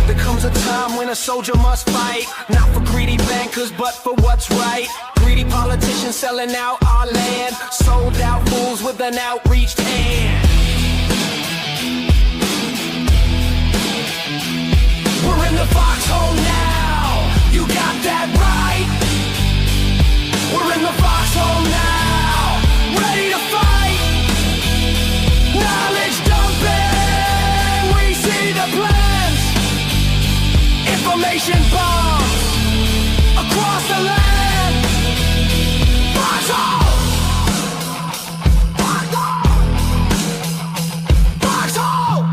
There comes a time when a soldier must fight, not for greedy bankers, but for what's right. Greedy politicians selling out our land, sold out fools with an outreached hand. We're in the foxhole now, you got that right. We're in the foxhole now, ready to fight. Knowledge dumping, we see the plans. Information bombs across the land. Foxhole! Foxhole!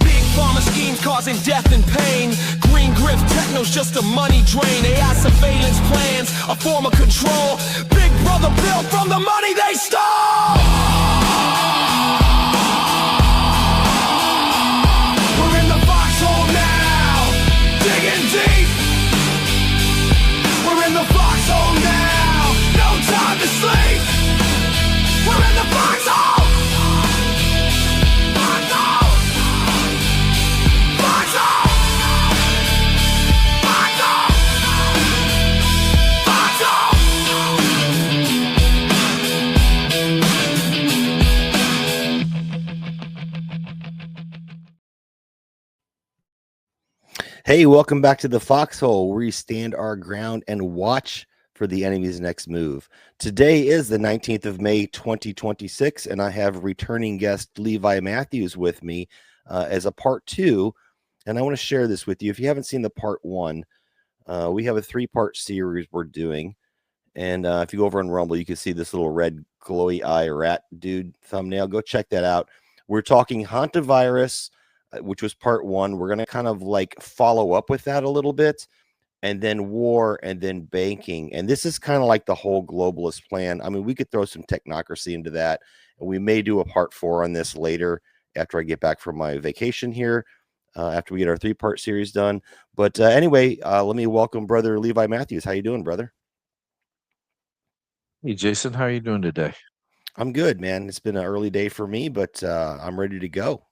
Big pharma schemes causing death and pain. Green grift techno's just a money drain. AI surveillance plans, a form of control. Big brother built from the money they stole. We're in the foxhole now, digging deep. We're in the foxhole now, no time to sleep. We're in the foxhole. Foxhole. Foxhole. Foxhole. Foxhole. Hey, welcome back to the Foxhole, where we stand our ground and watch for the enemy's next move. Today is the 19th of May, 2026, and I have returning guest Levi Matthews with me as a part 2, and I want to share this with you. If you haven't seen the part 1, we have a 3-part series we're doing, and if you go over on Rumble, you can see this little red glowy eye rat dude thumbnail. Go check that out. We're talking Hantavirus, which was part 1. We're going to kind of like follow up with that a little bit, and then war, and then banking. And this is kind of like the whole globalist plan. I mean, we could throw some technocracy into that, and we may do a part 4 on this later after I get back from my vacation here, after we get our 3-part series done. But anyway, let me welcome brother Levi Matthews. How you doing, brother? Hey, Jason, how are you doing today? I'm good, man. It's been an early day for me, but I'm ready to go.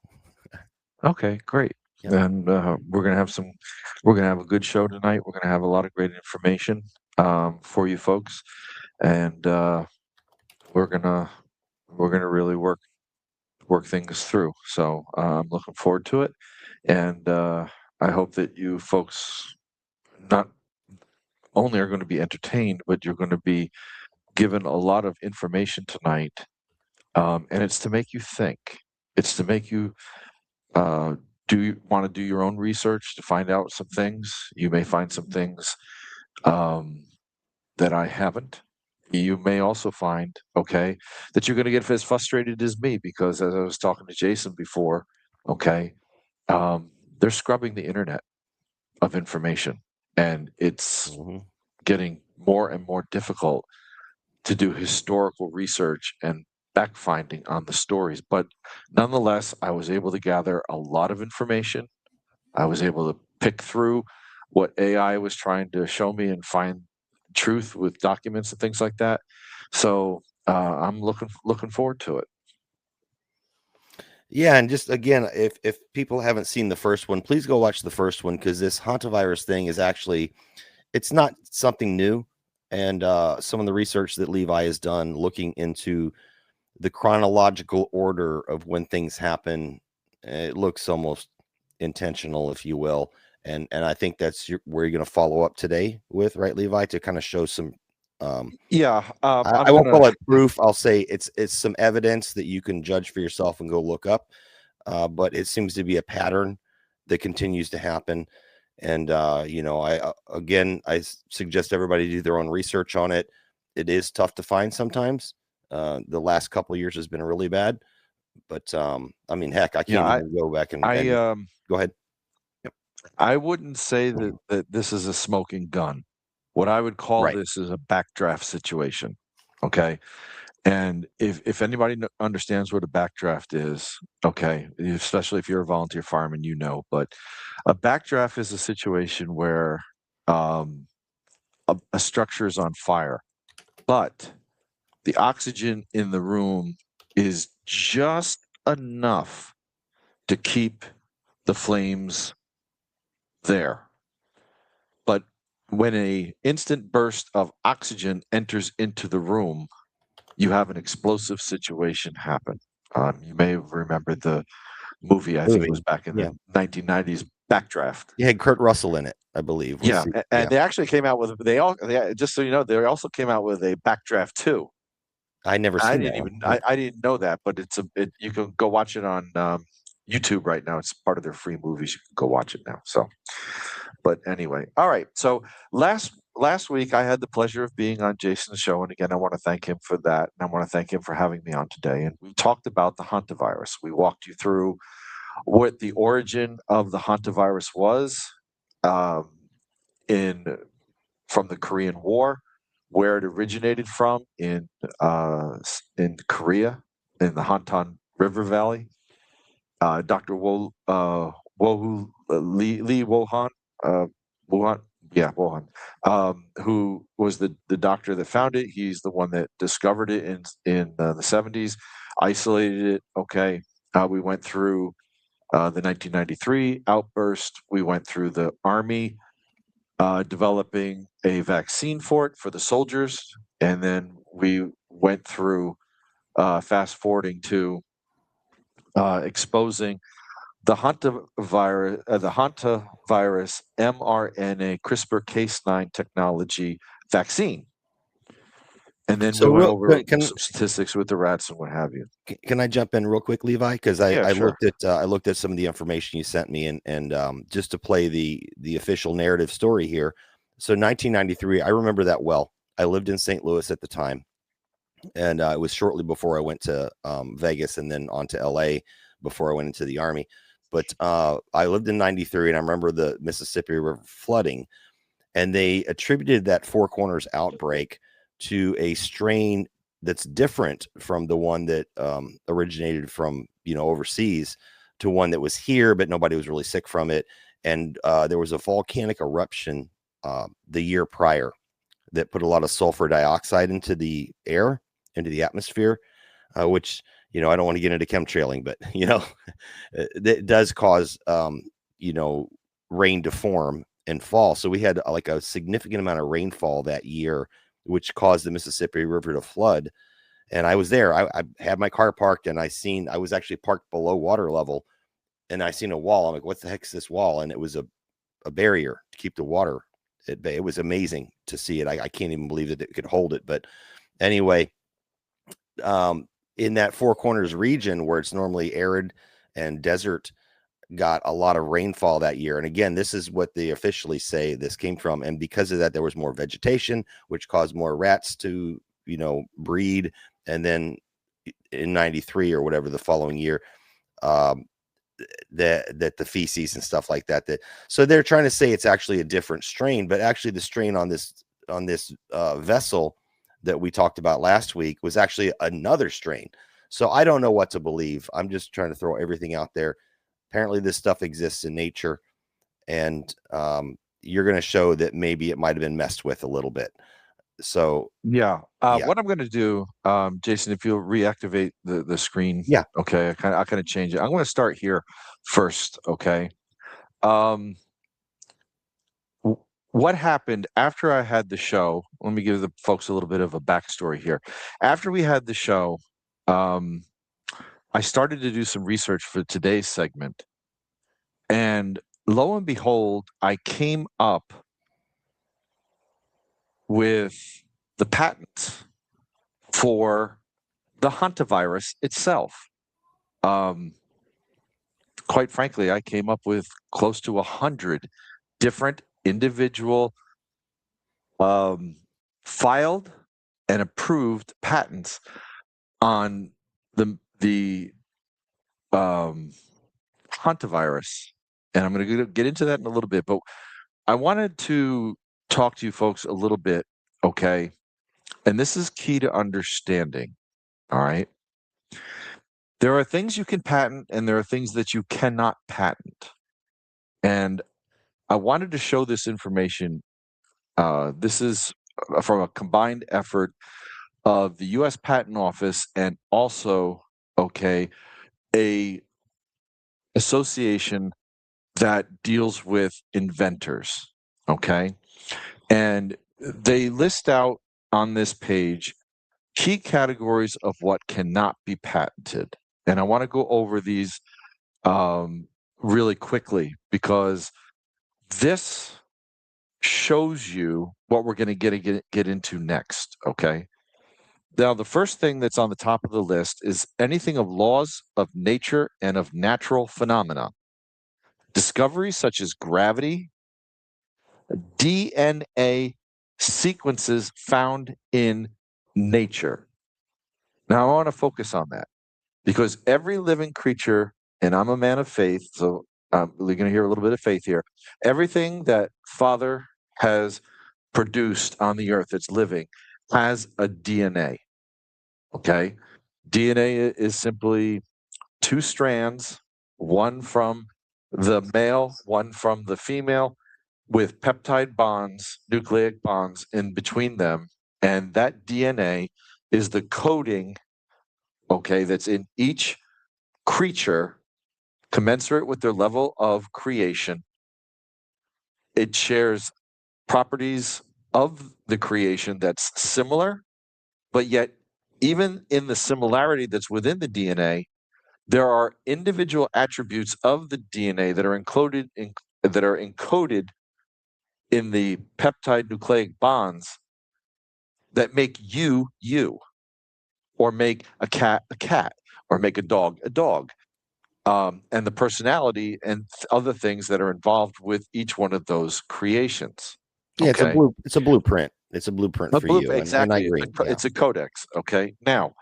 Okay, great. Yep. And we're gonna have a good show tonight. We're gonna have a lot of great information for you folks, and we're gonna really work things through. So I'm looking forward to it, and I hope that you folks not only are going to be entertained, but you're going to be given a lot of information tonight, and it's to make you think. It's to make you do you want to do your own research to find out some things? You may find some things that I haven't. You may also find, okay, that you're going to get as frustrated as me because, as I was talking to Jason before, okay, they're scrubbing the internet of information, and it's getting more and more difficult to do historical research and fact-finding on the stories. But nonetheless, I was able to gather a lot of information. I was able to pick through what AI was trying to show me and find truth with documents and things like that. So I'm looking forward to it. Yeah, and just again, if people haven't seen the first one, please go watch the first one, because this Hantavirus thing is actually, it's not something new. And some of the research that Levi has done looking into the chronological order of when things happen, it looks almost intentional, if you will. And I think that's where you're going to follow up today with, right, Levi, to kind of show some Yeah, I won't call it proof. I'll say it's some evidence that you can judge for yourself and go look up. But it seems to be a pattern that continues to happen. And you know, I suggest everybody do their own research on it. It is tough to find sometimes. The last couple of years has been really bad. But I mean, heck, I can't even go back and go ahead. Yep. I wouldn't say that this is a smoking gun. What I would call this is a backdraft situation. Okay. And if anybody understands what a backdraft is, okay, especially if you're a volunteer fireman, but a backdraft is a situation where a structure is on fire, but the oxygen in the room is just enough to keep the flames there. But when a instant burst of oxygen enters into the room, you have an explosive situation happen. You may remember the movie, I think it was back in Yeah. the 1990s, Backdraft. You had Kurt Russell in it, I believe. Yeah, and they actually came out with just so you know, they also came out with a Backdraft 2. I never I seen didn't that even one. I didn't know that, but you can go watch it on YouTube right now. It's part of their free movies. You can go watch it now. So, but anyway, all right. So last week I had the pleasure of being on Jason's show, and again I want to thank him for that, and I want to thank him for having me on today. And we talked about the Hantavirus. We walked you through what the origin of the Hantavirus was, um, in from the Korean War, where it originated from in Korea, in the Hantan River Valley. Dr. Wohu Lee Wohan, Wuhan, yeah, Wuhan, who was the doctor that found it. He's the one that discovered it in the 70s, isolated it. Okay, we went through the 1993 outburst. We went through the Army developing a vaccine for it for the soldiers, and then we went through fast forwarding to exposing the Hantavirus mRNA CRISPR-Cas9 technology vaccine. And then we So went real over can some statistics with the rats and what have you. can I jump in real quick, Levi? Because Yeah, I sure. looked at some of the information you sent me, and just to play the official narrative story here. So 1993, I remember that well. I lived in St. Louis at the time, and it was shortly before I went to Vegas and then on to LA before I went into the Army. But I lived in 93, and I remember the Mississippi River flooding, and they attributed that Four Corners outbreak to a strain that's different from the one that originated from overseas, to one that was here, but nobody was really sick from it. And there was a volcanic eruption the year prior that put a lot of sulfur dioxide into the air, into the atmosphere, which I don't want to get into chemtrailing, but it does cause rain to form and fall. So we had like a significant amount of rainfall that year, which caused the Mississippi River to flood. And I was there. I had my car parked, and I was actually parked below water level, and I seen a wall. I'm like, what the heck is this wall? And it was a barrier to keep the water at bay. It was amazing to see it. I can't even believe that it could hold it. But anyway, in that Four Corners region where it's normally arid and desert, got a lot of rainfall that year. And again, this is what they officially say this came from. And because of that, there was more vegetation, which caused more rats to, breed. And then in 93 or whatever, the following year, that the feces and stuff like that, so they're trying to say it's actually a different strain, but actually the strain on this vessel that we talked about last week was actually another strain. So I don't know what to believe. I'm just trying to throw everything out there. Apparently this stuff exists in nature, and you're going to show that maybe it might have been messed with a little bit. So Yeah. yeah. What I'm going to do, Jason, if you'll reactivate the screen. Yeah. Okay. I kind of change it. I'm going to start here first. Okay. Um, what happened after I had the show? Let me give the folks a little bit of a backstory here. After we had the show, I started to do some research for today's segment, and lo and behold, I came up with the patent for the hantavirus itself. Quite frankly, I came up with close to 100 different individual filed and approved patents on the hantavirus, and I'm going to get into that in a little bit. But I wanted to talk to you folks a little bit, okay? And this is key to understanding. All right. There are things you can patent and there are things that you cannot patent. And I wanted to show this information. This is from a combined effort of the US Patent Office and also, okay, a association that deals with inventors, okay? And they list out on this page key categories of what cannot be patented. And I want to go over these really quickly because this shows you what we're going to get into next, okay? Now, the first thing that's on the top of the list is anything of laws of nature and of natural phenomena. Discoveries such as gravity, DNA sequences found in nature. Now, I want to focus on that because every living creature, and I'm a man of faith, so we're going to hear a little bit of faith here. Everything that Father has produced on the earth that's living has a DNA. Okay? DNA is simply two strands, one from the male, one from the female, with peptide bonds, nucleic bonds in between them. And that DNA is the coding, okay, that's in each creature commensurate with their level of creation. It shares properties of the creation that's similar, but yet, even in the similarity that's within the DNA, there are individual attributes of the DNA that are encoded in the peptide nucleic bonds that make you, or make a cat, or make a dog, and the personality and other things that are involved with each one of those creations. Yeah, Okay. it's a blueprint. It's a blueprint for you, and I Exactly. agree. Yeah. It's a codex. Okay. Now,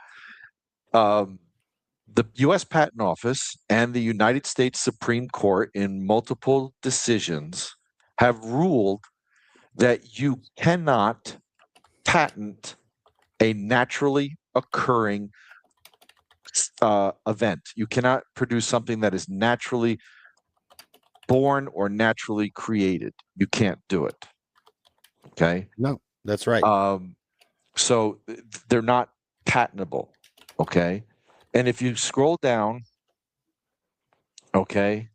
the U.S. Patent Office and the United States Supreme Court, in multiple decisions, have ruled that you cannot patent a naturally occurring event. You cannot produce something that is naturally born or naturally created. You can't do it. Okay. No, that's right. So they're not patentable. Okay. And if you scroll down, okay,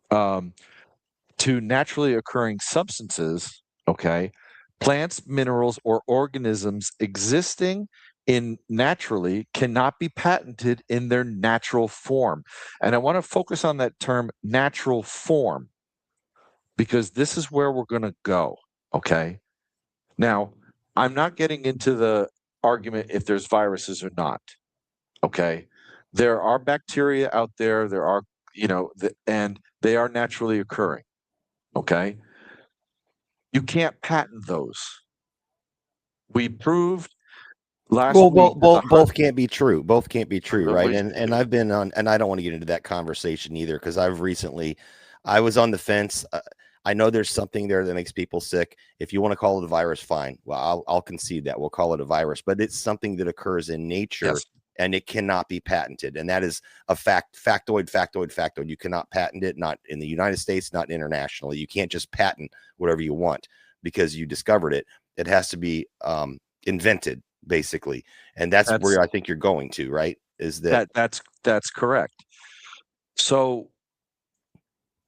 to naturally occurring substances, okay, plants, minerals, or organisms existing in naturally cannot be patented in their natural form. And I want to focus on that term natural form because this is where we're going to go. Okay. Now, I'm not getting into the argument if there's viruses or not. Okay. There are bacteria out there. There are, and they are naturally occurring. Okay. You can't patent those. We proved last Well, week that both can't be true. Both can't be true, right? we- And I've been on, and I don't want to get into that conversation either because I was on the fence. I know there's something there that makes people sick. If you want to call it a virus, fine. Well, I'll concede that we'll call it a virus, but it's something that occurs in nature. Yes. And it cannot be patented. And that is a factoid. You cannot patent it, not in the United States, not internationally. You can't just patent whatever you want because you discovered it. It has to be invented, basically. And that's where I think you're going to, right? Is that's correct. So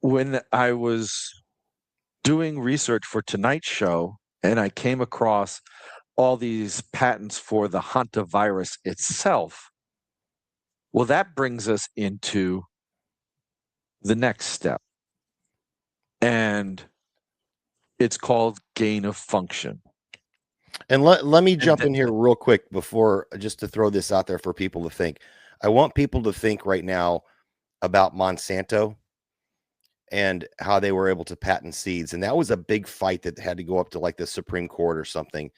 when I was doing research for tonight's show and I came across all these patents for the Hantavirus itself, well, that brings us into the next step. And it's called gain of function. And let me jump in here real quick before, just to throw this out there for people to think. I want people to think right now about Monsanto and how they were able to patent seeds. And that was a big fight that had to go up to like the Supreme Court or something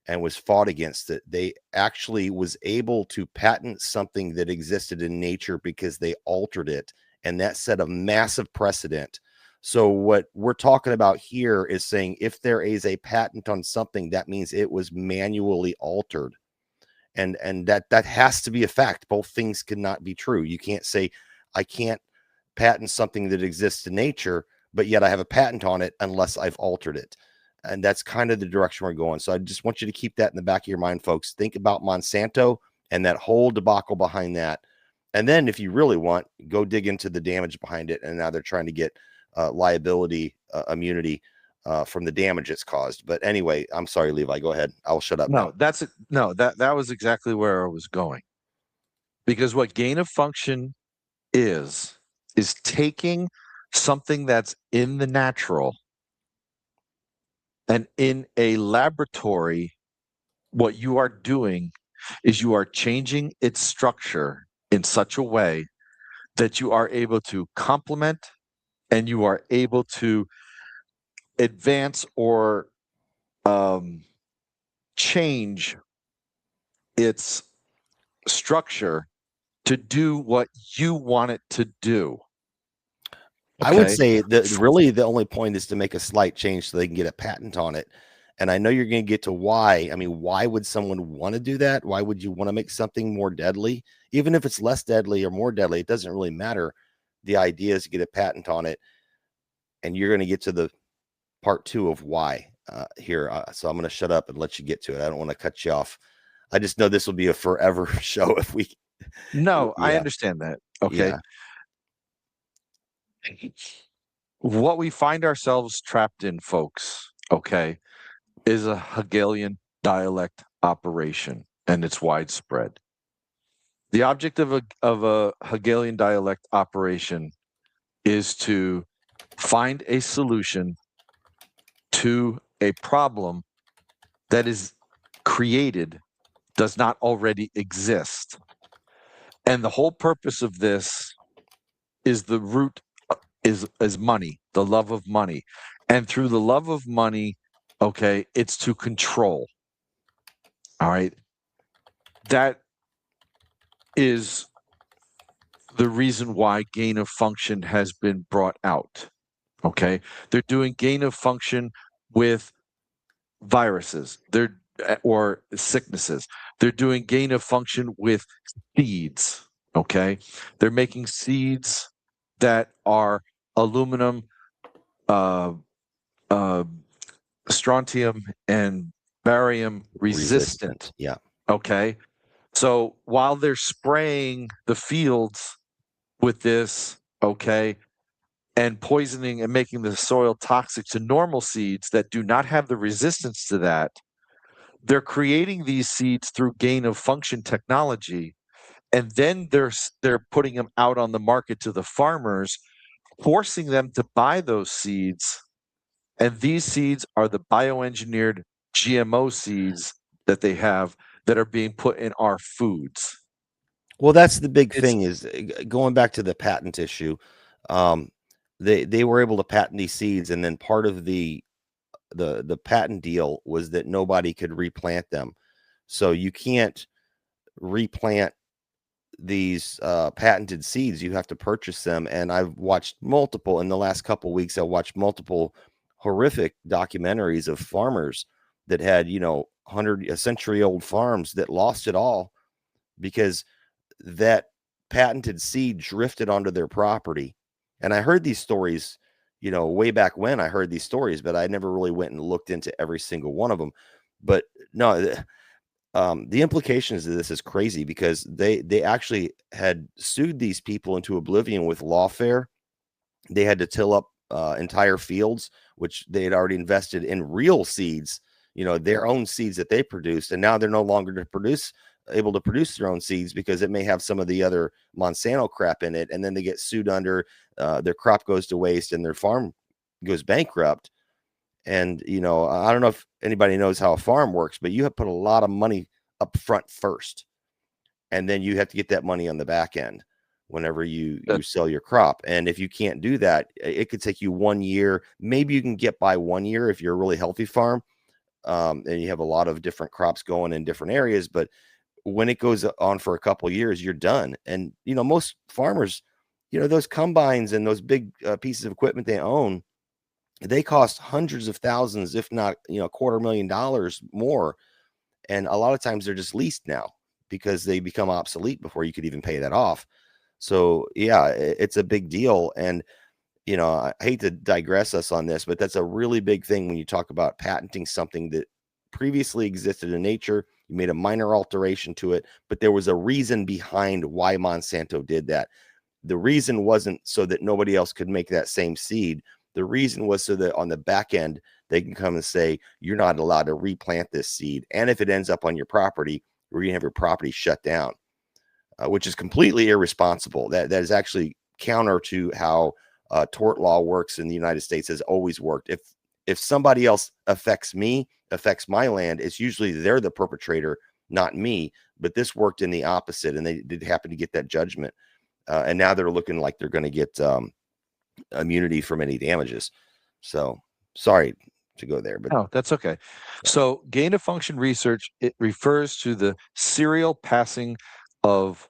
and was fought against it. They actually was able to patent something that existed in nature because they altered it. And that set a massive precedent. So what we're talking about here is saying if there is a patent on something, that means it was manually altered. and that has to be a fact. Both things cannot be true. You can't say I can't patent something that exists in nature, but yet I have a patent on it unless I've altered it. And that's kind of the direction we're going. So I just want you to keep that in the back of your mind, folks. Think about Monsanto and that whole debacle behind that. And then if you really want, go dig into the damage behind it. And now they're trying to get liability immunity from the damage it's caused. But anyway, I'm sorry, Levi, go ahead. I'll shut up now. That was exactly where I was going. Because what gain of function is taking something that's in the natural, and in a laboratory, what you are doing is you are changing its structure in such a way that you are able to complement and you are able to advance or change its structure to do what you want it to do. I would say that really the only point is to make a slight change so they can get a patent on it. And I know you're going to get to why. I mean, why would someone want to do that? Why would you want to make something more deadly? Even if it's less deadly or more deadly, it doesn't really matter. The idea is to get a patent on it. And you're going to get to the part 2 of why here. So I'm going to shut up and let you get to it. I don't want to cut you off. I just know this will be a forever show if we. No, I understand that. Okay. Yeah. What we find ourselves trapped in, folks, okay, is a Hegelian dialect operation, and it's widespread. The object of a Hegelian dialect operation is to find a solution to a problem that is created, does not already exist. And the whole purpose of this is the root is money, the love of money. And through the love of money, okay, it's to control. All right. That is the reason why gain of function has been brought out. Okay. They're doing gain of function with viruses. Or sicknesses. They're doing gain of function with seeds. Okay. They're making seeds that are aluminum, strontium, and barium resistant. Yeah. Okay. So while they're spraying the fields with this, okay, and poisoning and making the soil toxic to normal seeds that do not have the resistance to that, they're creating these seeds through gain of function technology. And then they're putting them out on the market to the farmers, forcing them to buy those seeds. And these seeds are the bioengineered GMO seeds that they have that are being put in our foods. Well, that's the big thing is going back to the patent issue. They were able to patent these seeds, and then part of the patent deal was that nobody could replant them. So you can't replant these patented seeds. You have to purchase them. And I've watched multiple in the last couple of weeks. I watched multiple horrific documentaries of farmers that had, a century-old farms that lost it all because that patented seed drifted onto their property. And I heard these stories, way back when I heard these stories, but I never really went and looked into every single one of them. But no, the implications of this is crazy because they actually had sued these people into oblivion with lawfare. They had to till up entire fields, which they had already invested in real seeds, their own seeds that they produced. And now they're no longer able to produce their own seeds because it may have some of the other Monsanto crap in it. And then they get sued under, their crop goes to waste and their farm goes bankrupt. And, I don't know if anybody knows how a farm works, but you have put a lot of money up front first. And then you have to get that money on the back end whenever you sell your crop. And if you can't do that, it could take you 1 year. Maybe you can get by 1 year if you're a really healthy farm. And you have a lot of different crops going in different areas. But when it goes on for a couple of years, you're done. And, most farmers, those combines and those big pieces of equipment they own, they cost hundreds of thousands, if not, $250,000 more. And a lot of times they're just leased now. because they become obsolete before you could even pay that off. So yeah, it's a big deal. And I hate to digress us on this, but that's a really big thing when you talk about patenting something that previously existed in nature. You made a minor alteration to it, but there was a reason behind why Monsanto did that. The reason wasn't so that nobody else could make that same seed. The reason was so that on the back end, they can come and say, you're not allowed to replant this seed. And if it ends up on your property, we're going to have your property shut down, which is completely irresponsible. That is actually counter to how tort law works in the United States, has always worked. If somebody else affects my land, it's usually they're the perpetrator, not me. But this worked in the opposite, and they did happen to get that judgment. And now they're looking like they're going to get immunity from any damages. So sorry to go there, but no, that's okay. So gain of function research, it refers to the serial passaging of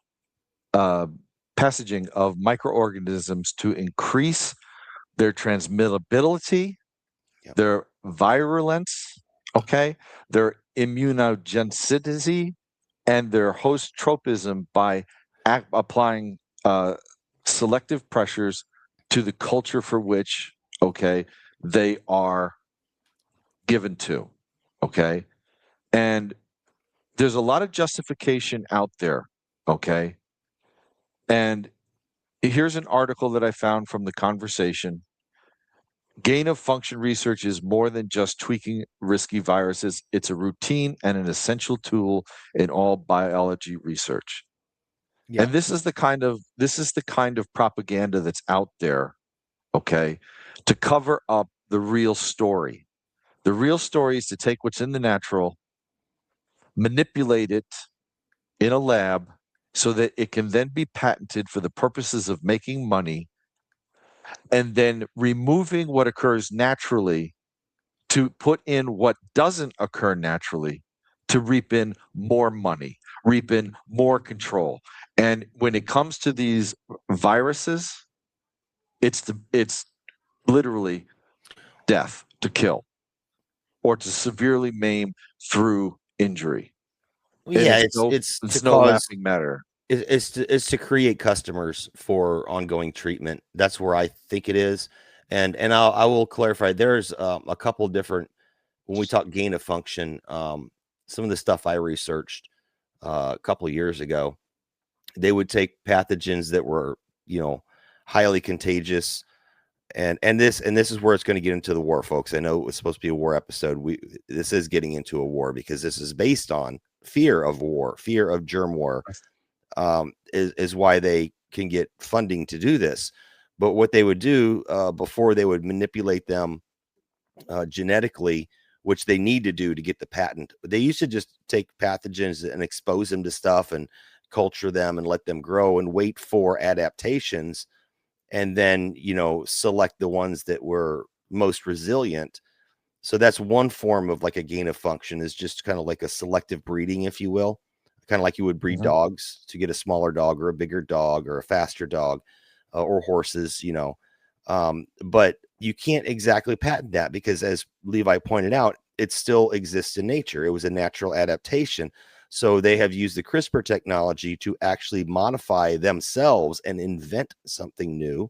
microorganisms to increase their transmittability, Yep. their virulence, their immunogenicity, and their host tropism by applying selective pressures to the culture for which they are given to. And there's a lot of justification out there. And here's an article that I found from the conversation. Gain of function research is more than just tweaking risky viruses. It's a routine and an essential tool in all biology research. yeah. And this is the kind of propaganda that's out there, to cover up the real story. The real story is to take what's in the natural, manipulate it in a lab so that it can then be patented for the purposes of making money, and then removing what occurs naturally to put in what doesn't occur naturally, to reap in more money, reap in more control. And when it comes to these viruses, it's literally death, to kill, or to severely maim through injury. Well, And yeah, it's to no cause laughing matter. it's to create customers for ongoing treatment. That's where I think it is. And I will clarify. There's a couple different, when we talk gain of function, some of the stuff I researched a couple of years ago, they would take pathogens that were highly contagious, and this is where it's going to get into the war, folks. I know it was supposed to be a war episode. This is getting into a war because this is based on fear of war, fear of germ war, is why they can get funding to do this. But what they would do before they would manipulate them genetically, which they need to do to get the patent, they used to just take pathogens and expose them to stuff and culture them and let them grow and wait for adaptations, and then select the ones that were most resilient. So that's one form of like a gain of function, is just kind of like a selective breeding, if you will, kind of like you would breed dogs to get a smaller dog or a bigger dog or a faster dog, or horses, but you can't exactly patent that because, as Levi pointed out, it still exists in nature. It was a natural adaptation. So they have used the CRISPR technology to actually modify themselves and invent something new,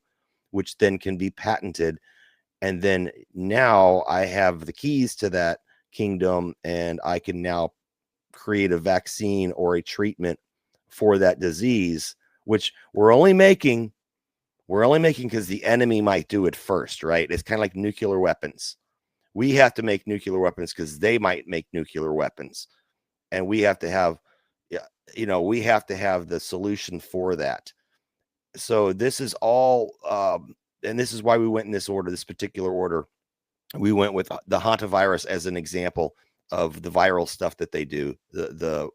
which then can be patented. And then now I have the keys to that kingdom, and I can now create a vaccine or a treatment for that disease, which we're only making because the enemy might do it first, right? It's kind of like nuclear weapons. We have to make nuclear weapons because they might make nuclear weapons. And we have to have, we have to have the solution for that. So this is all, and this is why we went in this order, this particular order. We went with the Hantavirus as an example of the viral stuff that they do, the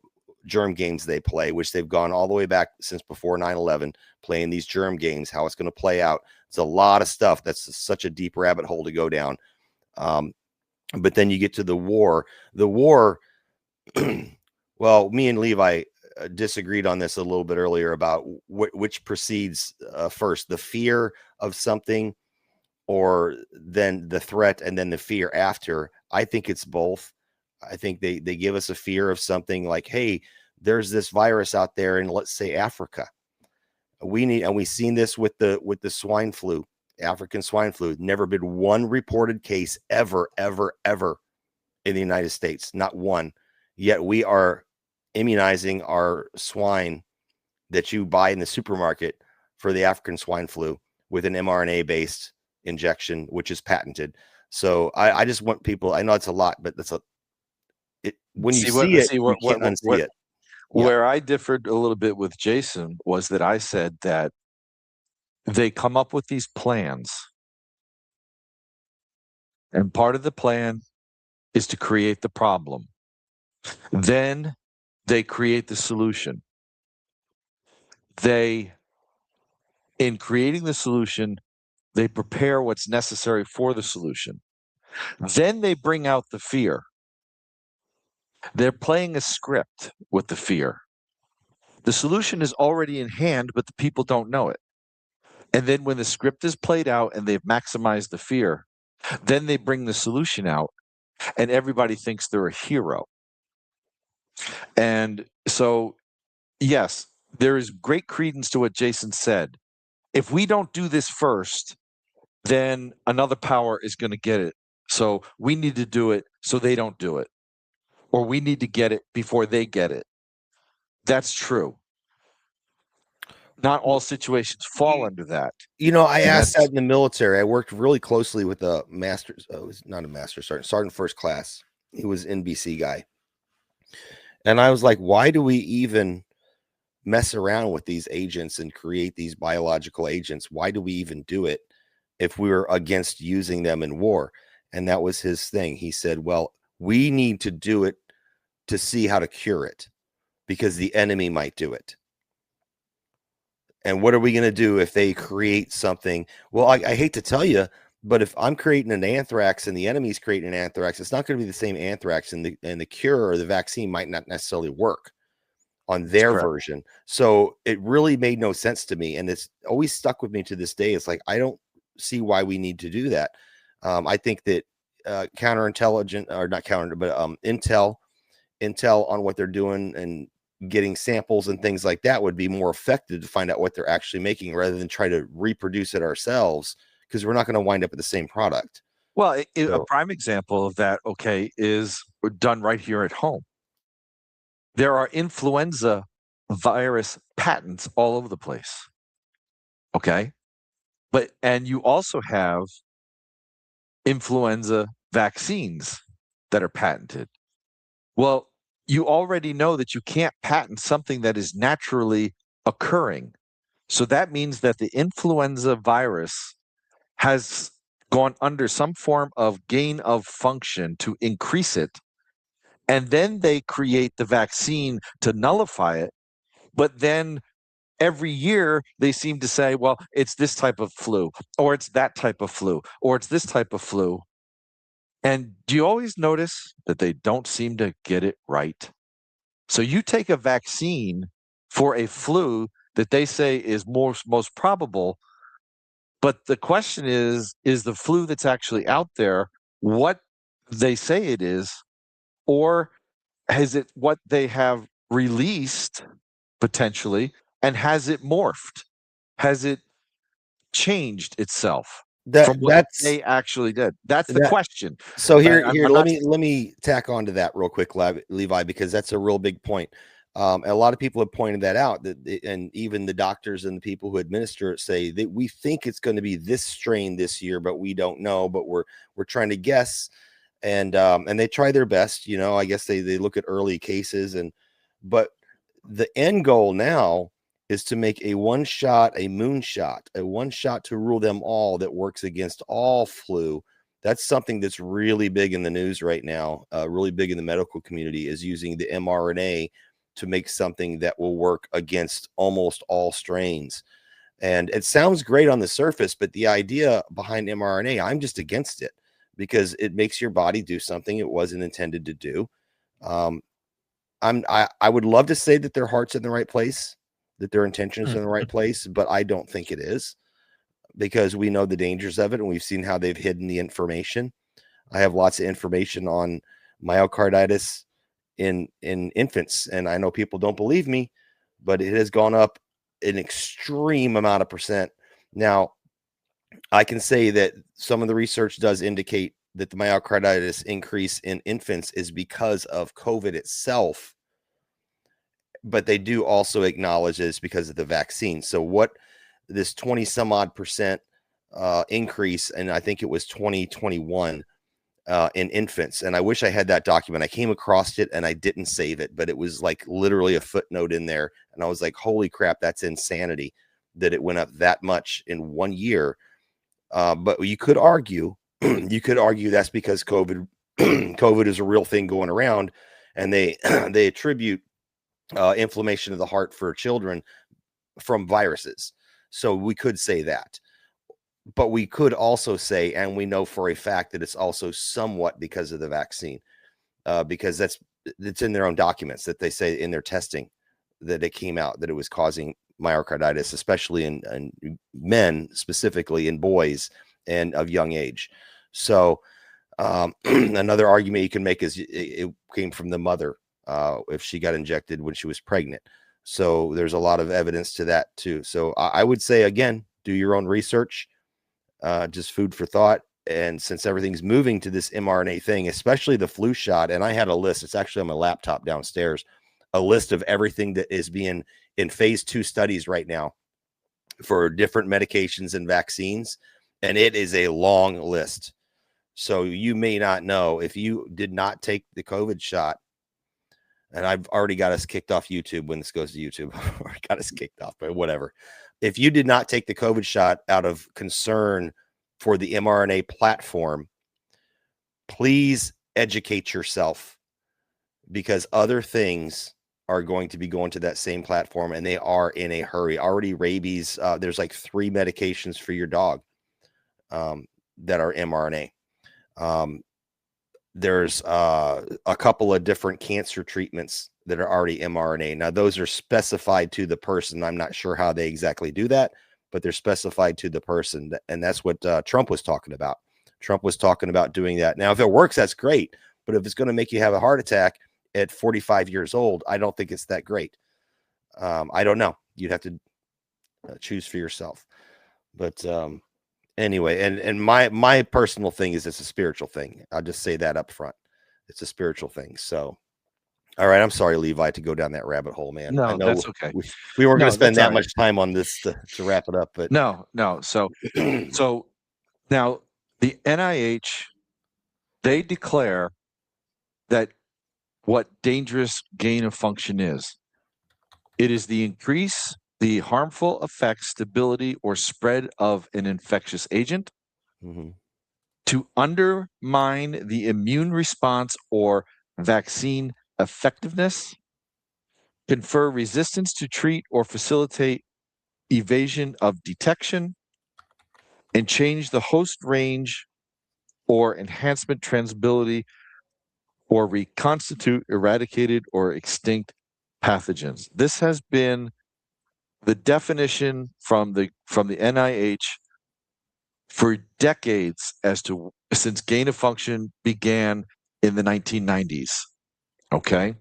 germ games they play, which they've gone all the way back since before 9/11, playing these germ games, how it's going to play out. It's a lot of stuff. That's such a deep rabbit hole to go down. But then you get to the war. Well, me and Levi disagreed on this a little bit earlier about which precedes first, the fear of something, or then the threat and then the fear after. I think it's both. I think they give us a fear of something like, hey, there's this virus out there in, let's say, Africa. We've seen this with the swine flu, African swine flu. Never been one reported case ever in the United States, not one. Yet we are immunizing our swine that you buy in the supermarket for the African swine flu with an mRNA-based injection, which is patented. So I just want people, I know it's a lot, but when you see it, you can't unsee it. Where I differed a little bit with Jason was that I said that they come up with these plans, and part of the plan is to create the problem. Then they create the solution. In creating the solution, they prepare what's necessary for the solution. Then they bring out the fear. They're playing a script with the fear. The solution is already in hand, but the people don't know it. And then when the script is played out and they've maximized the fear, then they bring the solution out and everybody thinks they're a hero. And so, yes, there is great credence to what Jason said. If we don't do this first, then another power is going to get it. So we need to do it so they don't do it. Or we need to get it before they get it. That's true. Not all situations fall under that. You know, I asked that in the military. I worked really closely with a master's. Oh, it was not a master sergeant first class. He was NBC guy. And I was like, why do we even mess around with these agents and create these biological agents? Why do we even do it if we were against using them in war? And that was his thing. He said, well, we need to do it to see how to cure it because the enemy might do it. And what are we going to do if they create something? Well, I hate to tell you, but if I'm creating an anthrax and the enemy's creating an anthrax, it's not going to be the same anthrax, and the cure or the vaccine might not necessarily work on their version. So it really made no sense to me, and it's always stuck with me to this day. It's like, I don't see why we need to do that. I think that counterintelligence, or not counter, but intel on what they're doing and getting samples and things like that would be more effective to find out what they're actually making rather than try to reproduce it ourselves, because we're not going to wind up with the same product. Well, a prime example of that, okay, is done right here at home. There are influenza virus patents all over the place. Okay. And you also have influenza vaccines that are patented. Well, you already know that you can't patent something that is naturally occurring. So that means that the influenza virus has gone under some form of gain of function to increase it. And then they create the vaccine to nullify it. But then every year they seem to say, well, it's this type of flu, or it's that type of flu, or it's this type of flu. And do you always notice that they don't seem to get it right? So you take a vaccine for a flu that they say is most probable, but the question is the flu that's actually out there what they say it is, or is it what they have released potentially, and has it morphed? Has it changed itself from what they actually did? That's the question. So here, let me tack on to that real quick, Levi, because that's a real big point. A lot of people have pointed that out, and even the doctors and the people who administer it say that we think it's going to be this strain this year, but we don't know. But we're trying to guess, and they try their best. You know, I guess they look at early cases, but the end goal now is to make a one-shot, a moonshot, a one-shot to rule them all that works against all flu. That's something that's really big in the news right now, really big in the medical community, is using the mRNA to make something that will work against almost all strains. And it sounds great on the surface, but the idea behind mRNA, I'm just against it because it makes your body do something it wasn't intended to do. I would love to say that their heart's in the right place, that their intentions are in the right place, but I don't think it is, because we know the dangers of it and we've seen how they've hidden the information. I have lots of information on myocarditis in infants. And I know people don't believe me, but it has gone up an extreme amount of percent. Now, I can say that some of the research does indicate that the myocarditis increase in infants is because of COVID itself, but they do also acknowledge it's because of the vaccine. So what this 20 some odd percent increase, and I think it was 2021 in infants. And I wish I had that document. I came across it and I didn't save it, but it was like literally a footnote in there. And I was like, holy crap, that's insanity that it went up that much in 1 year. But you could argue, that's because COVID, COVID is a real thing going around, and they they attribute inflammation of the heart for children from viruses. So we could say that, but we could also say, and we know for a fact that it's also somewhat because of the vaccine, because it's in their own documents that they say in their testing that it came out that it was causing myocarditis, especially in men, specifically in boys and of young age. So another argument you can make is it came from the mother if she got injected when she was pregnant. So there's a lot of evidence to that too. So I would say, again, do your own research, just food for thought. And since everything's moving to this mRNA thing, especially the flu shot, and I had a list, it's actually on my laptop downstairs, a list of everything that is being in phase 2 studies right now for different medications and vaccines. And it is a long list. So you may not know if you did not take the COVID shot. And I've already got us kicked off YouTube when this goes to YouTube. Or got us kicked off, but whatever. If you did not take the COVID shot out of concern for the mRNA platform, please educate yourself, because other things are going to be going to that same platform, and they are in a hurry. Already rabies, there's like 3 medications for your dog that are mRNA. There's a couple of different cancer treatments that are already mRNA. Now, those are specified to the person. I'm not sure how they exactly do that, but they're specified to the person. And that's what Trump was talking about. Trump was talking about doing that. Now, if it works, that's great. But if it's going to make you have a heart attack at 45 years old, I don't think it's that great. I don't know. You'd have to choose for yourself. But anyway, and my personal thing is it's a spiritual thing. I'll just say that up front. It's a spiritual thing. So, all right. I'm sorry, Levi, to go down that rabbit hole, man. No, I know that's okay. We weren't going to spend that's that all much time on this to wrap it up, but No. So now the NIH, they declare that what dangerous gain of function is. It is the increase, the harmful effect, stability, or spread of an infectious agent to undermine the immune response or vaccine effectiveness, confer resistance to treat or facilitate evasion of detection, and change the host range or enhancement transmissibility, or reconstitute eradicated or extinct pathogens. This has been the definition from the NIH for decades since gain of function began in the 1990s. Okay,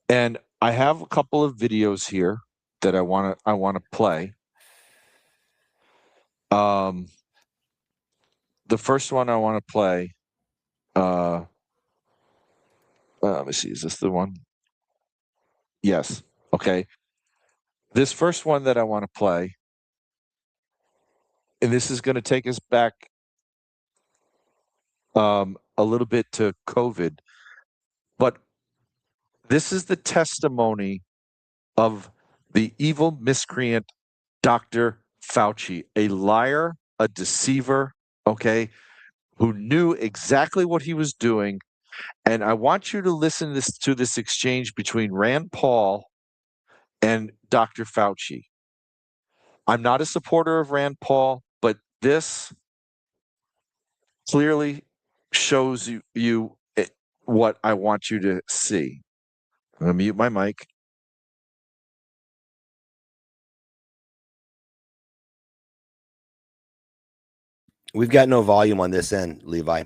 and I have a couple of videos here that I want to play. The first one I want to play. Let me see. Is this the one? Yes. Okay. This first one that I want to play, and this is going to take us back a little bit to COVID, but this is the testimony of the evil miscreant, Dr. Fauci, a liar, a deceiver, okay, who knew exactly what he was doing. And I want you to listen to this exchange between Rand Paul and Dr. Fauci. I'm not a supporter of Rand Paul, but this clearly shows you what I want you to see. I'm going to mute my mic. we've got no volume on this end, Levi.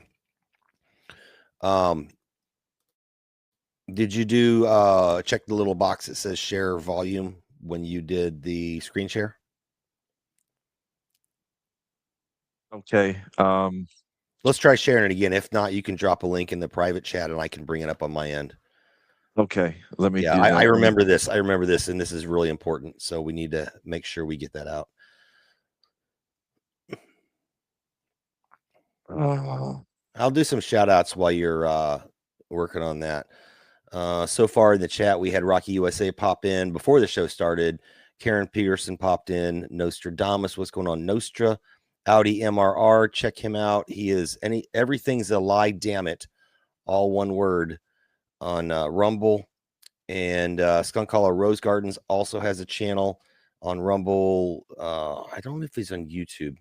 Did you do check the little box that says share volume when you did the screen share? Okay. Let's try sharing it again. If not, you can drop a link in the private chat and I can bring it up on my end. Okay. Let me Yeah, do I that. remember this. I remember this, and this is really important. So we need to make sure we get that out. I'll do some shout outs while you're working on that. So far in the chat, we had Rocky USA pop in before the show started. Karen Peterson popped in. Nostradamus, what's going on? Nostra, Audi MRR, check him out. He is everything's a lie, damn it, all one word on Rumble. And Skunk Hollow Rose Gardens also has a channel on Rumble. I don't know if he's on YouTube.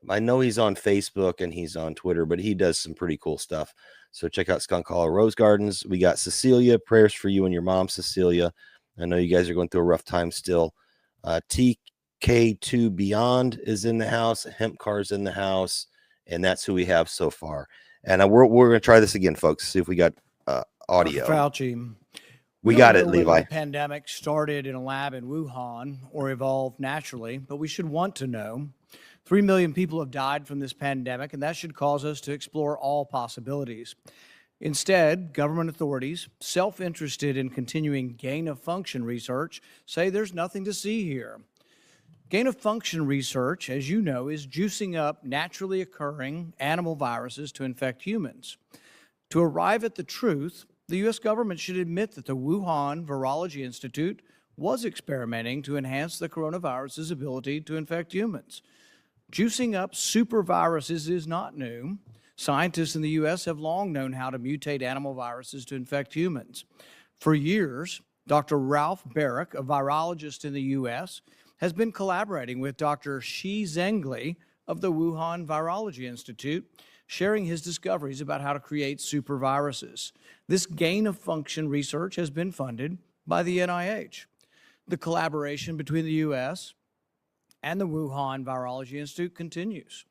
I know he's on Facebook and he's on Twitter, but he does some pretty cool stuff. So check out Skunk Hollow Rose Gardens. We got Cecilia. Prayers for you and your mom, Cecilia. I know you guys are going through a rough time still. TK2 Beyond is in the house. Hemp Car's in the house. And that's who we have so far. And we're going to try this again, folks. See if we got audio. Dr. Fauci, we got it, know Levi. whether the pandemic started in a lab in Wuhan or evolved naturally, but we should want to know. 3 million people have died from this pandemic, and that should cause us to explore all possibilities. Instead, government authorities, self-interested in continuing gain-of-function research, say there's nothing to see here. Gain-of-function research, as you know, is juicing up naturally occurring animal viruses to infect humans. To arrive at the truth, the U.S. government should admit that the Wuhan Virology Institute was experimenting to enhance the coronavirus's ability to infect humans. Juicing up superviruses is not new. Scientists in the U.S. have long known how to mutate animal viruses to infect humans. For years, Dr. Ralph Barrick, a virologist in the U.S., has been collaborating with Dr. Shi Zhengli of the Wuhan Virology Institute, sharing his discoveries about how to create superviruses. This gain-of-function research has been funded by the NIH. The collaboration between the U.S. and the Wuhan Virology Institute continues.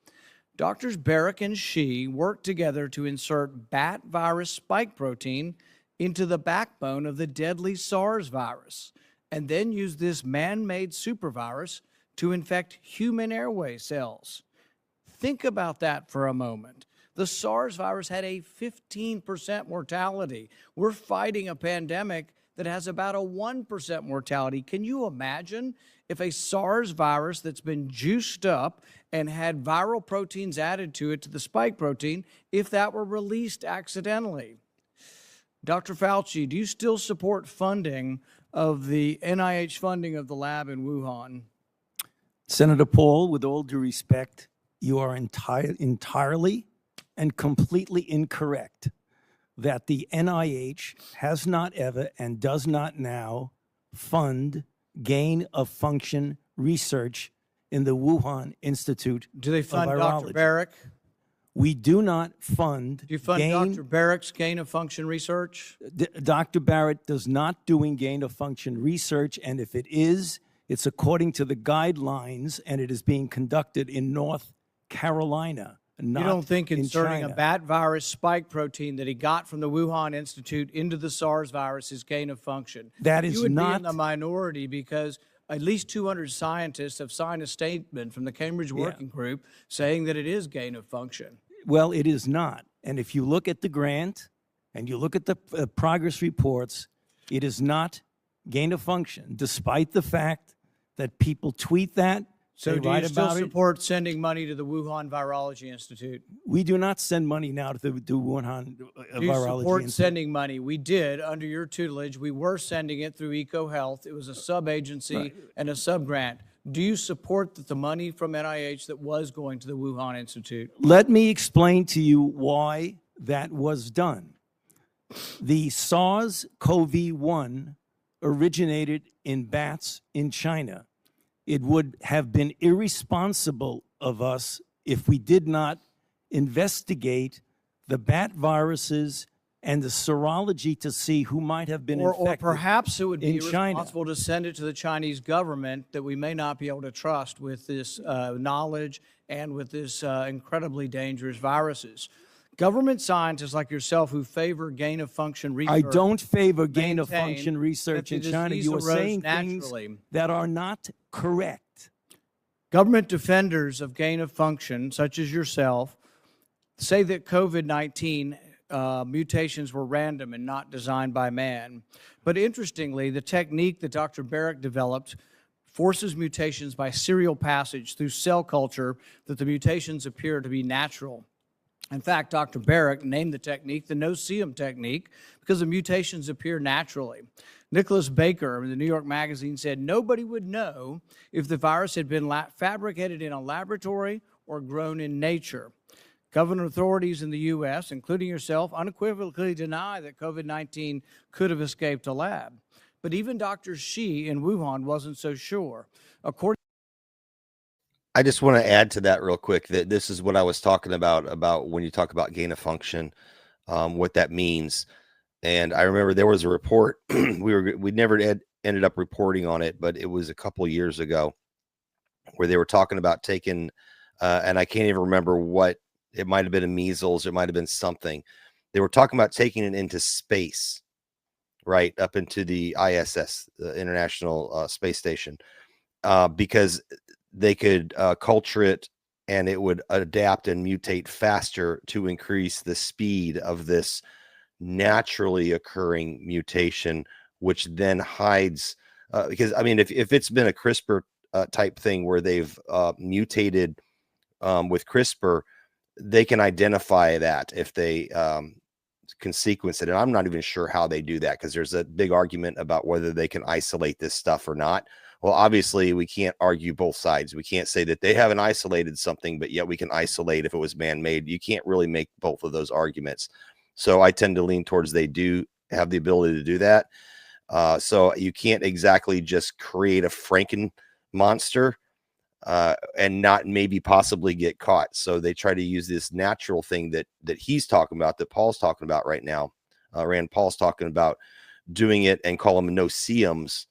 Doctors Barrick and Shi worked together to insert bat virus spike protein into the backbone of the deadly SARS virus, and then use this man-made supervirus to infect human airway cells. Think about that for a moment. The SARS virus had a 15% mortality. We're fighting a pandemic that has about a 1% mortality. Can you imagine if a SARS virus that's been juiced up and had viral proteins added to it, to the spike protein, if that were released accidentally? Dr. Fauci, do you still support funding of the NIH funding of the lab in Wuhan? Senator Paul, with all due respect, you are entirely and completely incorrect that the NIH has not ever and does not now fund gain-of-function research in the Wuhan Institute Do they fund of Dr. Virology. Barrick? We do not fund. Do you fund Dr. Barrick's gain-of-function research? Dr. Barrett does not doing gain-of-function research, and if it is, it's according to the guidelines, and it is being conducted in North Carolina. You don't think inserting China. a bat virus spike protein that he got from the Wuhan Institute into the SARS virus is gain of function? That is You would not be in the minority because at least 200 scientists have signed a statement from the Cambridge Working Group saying that it is gain of function. Well, it is not. And if you look at the grant and you look at the progress reports, it is not gain of function, despite the fact that people tweet that. So they do write you still about it. support sending money to the Wuhan Virology Institute? We do not send money now to the Wuhan Do you Virology support Institute. sending money? We did under your tutelage. We were sending it through EcoHealth. It was a sub-agency and a sub-grant. Do you support that the money from NIH that was going to the Wuhan Institute? Let me explain to you why that was done. The SARS-CoV-1 originated in bats in China. It would have been irresponsible of us if we did not investigate the bat viruses and the serology to see who might have been infected. Or perhaps it would be in China. irresponsible to send it to the Chinese government that we may not be able to trust with this knowledge and with this incredibly dangerous viruses. Government scientists like yourself who favor gain of function research. I don't favor gain of maintain function research that in the China. disease You are arose saying naturally. things that are not correct. Government defenders of gain of function, such as yourself, say that COVID-19 mutations were random and not designed by man. But interestingly, the technique that Dr. Barrick developed forces mutations by serial passage through cell culture that the mutations appear to be natural. In fact, Dr. Barrick named the technique the no-see-em technique because the mutations appear naturally. Nicholas Baker in the New York Magazine said nobody would know if the virus had been fabricated in a laboratory or grown in nature. Government authorities in the U.S., including yourself, unequivocally deny that COVID-19 could have escaped a lab. But even Dr. Shi in Wuhan wasn't so sure. According I just want to add to that real quick that this is what I was talking about when you talk about gain of function, what that means. And I remember there was a report we never ended up reporting on it, but it was a couple years ago where they were talking about taking, and I can't even remember what it might have been, a measles, it might have been something. They were talking about taking it into space, right up into the ISS, the International Space Station, because they could culture it and it would adapt and mutate faster to increase the speed of this naturally occurring mutation, which then hides, because I mean, if it's been a CRISPR type thing where they've mutated with CRISPR, they can identify that if they can sequence it. And I'm not even sure how they do that, because there's a big argument about whether they can isolate this stuff or not. Well, obviously, we can't argue both sides. We can't say that they haven't isolated something, but yet we can isolate if it was man-made. You can't really make both of those arguments. So I tend to lean towards they do have the ability to do that. So you can't exactly just create a Franken monster and not maybe possibly get caught. So they try to use this natural thing that he's talking about, that Paul's talking about right now. Rand Paul's talking about doing it and call them no-see-ems.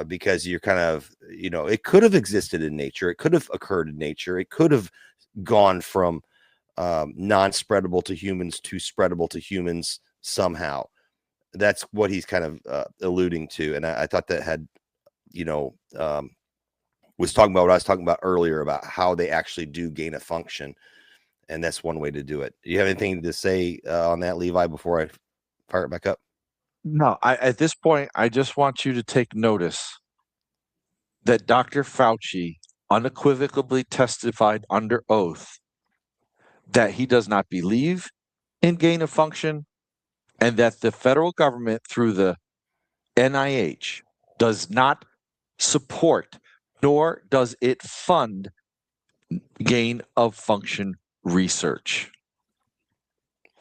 Because you're kind of, it could have existed in nature. It could have occurred in nature. It could have gone from non-spreadable to humans to spreadable to humans somehow. That's what he's kind of alluding to. And I thought that had, was talking about what I was talking about earlier about how they actually do gain a function. And that's one way to do it. Do you have anything to say on that, Levi, before I fire it back up? No, at this point, I just want you to take notice that Dr. Fauci unequivocally testified under oath that he does not believe in gain of function, and that the federal government through the NIH does not support, nor does it fund gain of function research.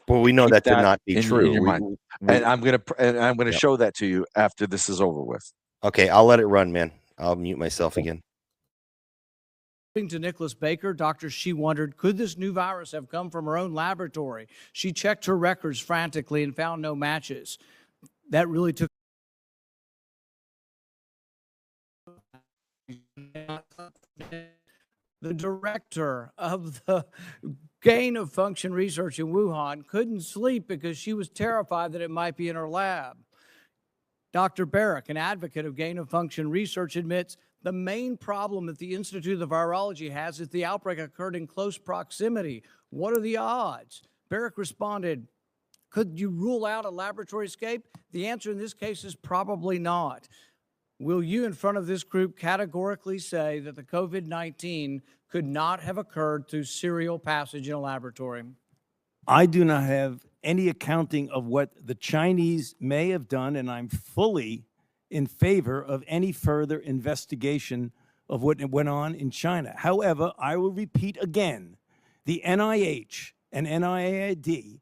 Well, we know Keep that to not be in true. your mind. And I'm gonna show that to you after this is over with. Okay, I'll let it run, man. I'll mute myself again. According to Nicholas Baker, Dr. Shi wondered, could this new virus have come from her own laboratory? She checked her records frantically and found no matches. That really took the director of the gain of function research in Wuhan couldn't sleep because she was terrified that it might be in her lab. Dr. Barrick, an advocate of gain of function research, admits the main problem that the Institute of Virology has is the outbreak occurred in close proximity. What are the odds? Barrick responded, could you rule out a laboratory escape? The answer in this case is probably not. Will you, in front of this group, categorically say that the COVID-19 could not have occurred through serial passage in a laboratory? I do not have any accounting of what the Chinese may have done, and I'm fully in favor of any further investigation of what went on in China. However, I will repeat again, the NIH and NIAID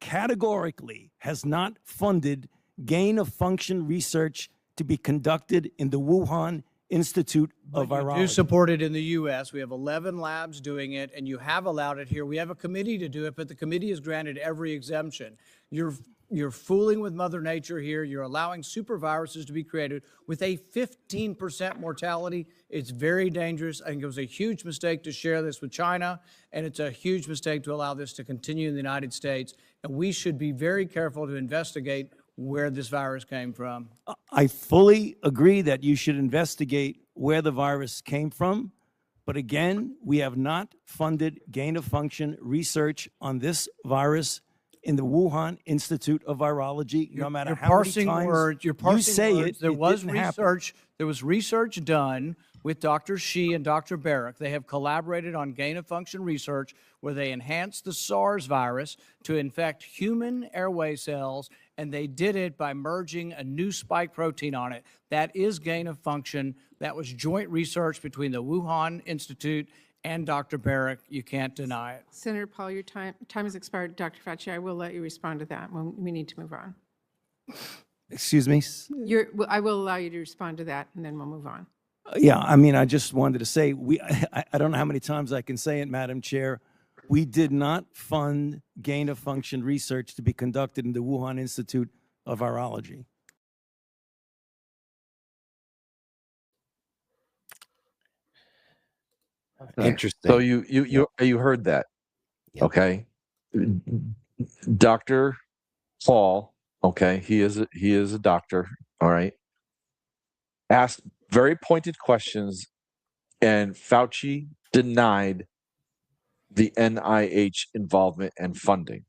categorically has not funded gain of function research to be conducted in the Wuhan Institute of But you do Virology. support it in the U.S. We have 11 labs doing it, and you have allowed it here. We have a committee to do it, but the committee has granted every exemption. You're fooling with Mother Nature here. You're allowing super viruses to be created with a 15% mortality. It's very dangerous. I think it was a huge mistake to share this with China, and it's a huge mistake to allow this to continue in the United States. And we should be very careful to investigate where this virus came from. I fully agree that you should investigate where the virus came from. But again, we have not funded gain-of-function research on this virus in the Wuhan Institute of Virology, no matter how many times You're parsing you say words. it. There it was didn't happen. research. There was research done with Dr. Shi and Dr. Barrick. They have collaborated on gain-of-function research where they enhanced the SARS virus to infect human airway cells, and they did it by merging a new spike protein on it. That is gain-of-function. That was joint research between the Wuhan Institute and Dr. Barrick. You can't deny it. Senator Paul, your time has expired. Dr. Fauci, I will let you respond to that when we need to move on. Excuse me? I will allow you to respond to that, and then we'll move on. Yeah, I mean, I just wanted to say, I don't know how many times I can say it, Madam Chair. We did not fund gain-of-function research to be conducted in the Wuhan Institute of Virology. Interesting. So you heard that, Yeah. okay? Dr. Paul, okay, he is a doctor, all right. Asked very pointed questions, and Fauci denied the NIH involvement and funding.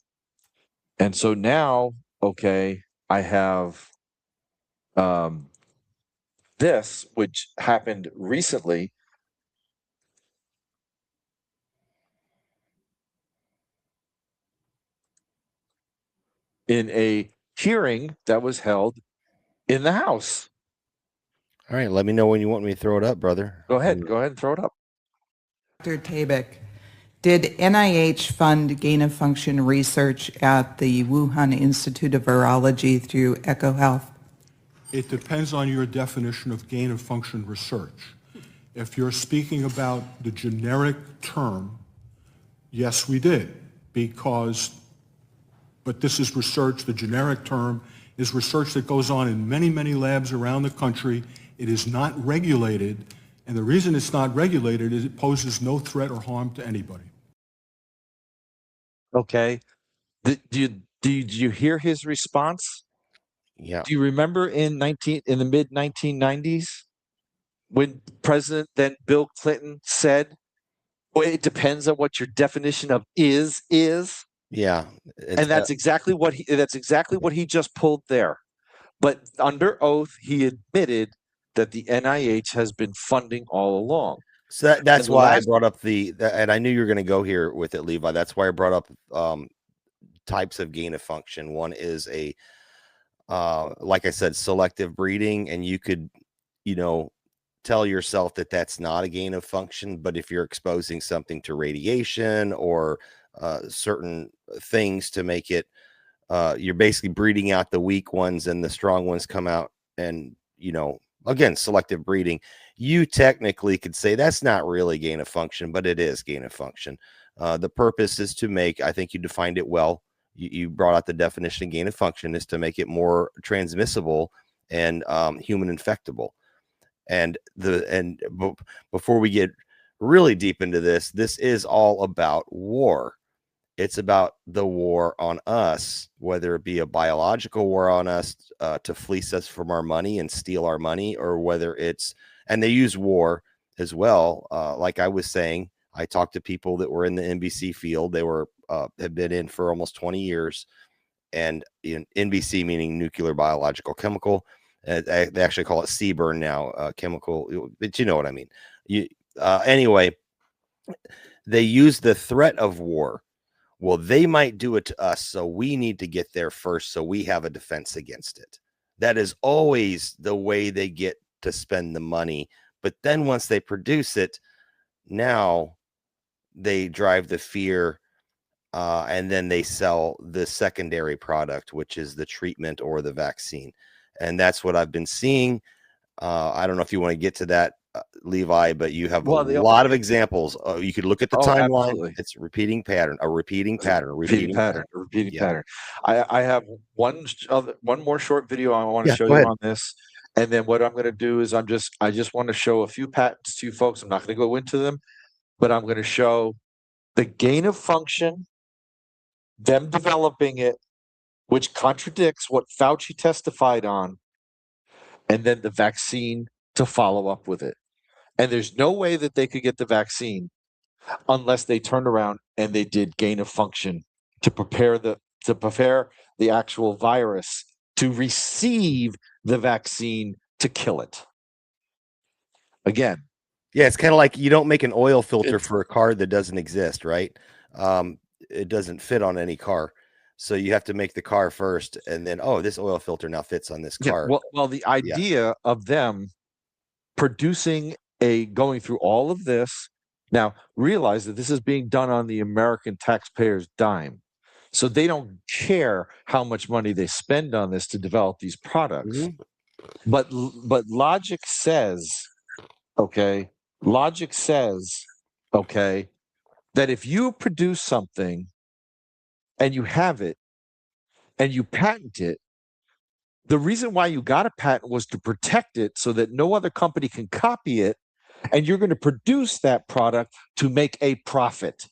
And so now, okay, I have this, which happened recently. In a hearing that was held in the House. All right, let me know when you want me to throw it up, brother. Go ahead and throw it up. Dr. Tabak, did NIH fund gain-of-function research at the Wuhan Institute of Virology through EcoHealth? It depends on your definition of gain-of-function research. If you're speaking about the generic term, yes, we did, but this is research. The generic term is research that goes on in many, many labs around the country. It is not regulated, and the reason it's not regulated is it poses no threat or harm to anybody. Okay. Did you hear his response? Yeah. Do you remember in the mid 1990s when President then Bill Clinton said, well, it depends on what your definition of is? Yeah. And that's exactly what he just pulled there. But under oath, he admitted that the NIH has been funding all along. So that's why I brought up and I knew you were going to go here with it, Levi. That's why I brought up types of gain of function. One is like I said, selective breeding, and you could, tell yourself that that's not a gain of function. But if you're exposing something to radiation or certain things to make it, you're basically breeding out the weak ones and the strong ones come out, and again, selective breeding, you technically could say that's not really gain of function, but it is gain of function. The purpose is to make, I think you defined it well. You brought out the definition of gain of function is to make it more transmissible and human infectable. And before we get really deep into this is all about war. It's about the war on us, whether it be a biological war on us to fleece us from our money and steal our money, or whether it's, and they use war as well. Like I was saying, I talked to people that were in the NBC field. They have been in for almost 20 years, and in NBC meaning nuclear, biological, chemical. They actually call it CBRN now, chemical, but you know what I mean. Anyway, they use the threat of war. Well, they might do it to us, so we need to get there first so we have a defense against it. That is always the way they get to spend the money. But then once they produce it, now they drive the fear, and then they sell the secondary product, which is the treatment or the vaccine. And that's what I've been seeing. I don't know if you want to get to that, Levi, but you have Well, a lot of examples. You could look at the timeline. absolutely. It's a repeating pattern, a repeating It's a pattern, a repeating repeating pattern, pattern. a repeating Yeah. pattern. I have one more short video I want to Yeah, show go you ahead. on this. And then what I'm going to do is I just want to show a few patents to you folks. I'm not going to go into them, but I'm going to show the gain of function, them developing it, which contradicts what Fauci testified on, and then the vaccine to follow up with it. And there's no way that they could get the vaccine unless they turned around and they did gain of function to prepare the actual virus to receive the vaccine to kill it. Again, Yeah, it's kind of like you don't make an oil filter It's- for a car that doesn't exist, right? It doesn't fit on any car. So you have to make the car first, and then, oh, this oil filter now fits on this yeah, car. well, the idea of them producing going through all of this. Now, realize that this is being done on the American taxpayer's dime. So they don't care how much money they spend on this to develop these products. Mhm. But logic says, okay, logic says, okay, that if you produce something and you have it and you patent it, the reason why you got a patent was to protect it so that no other company can copy it, and you're going to produce that product to make a profit.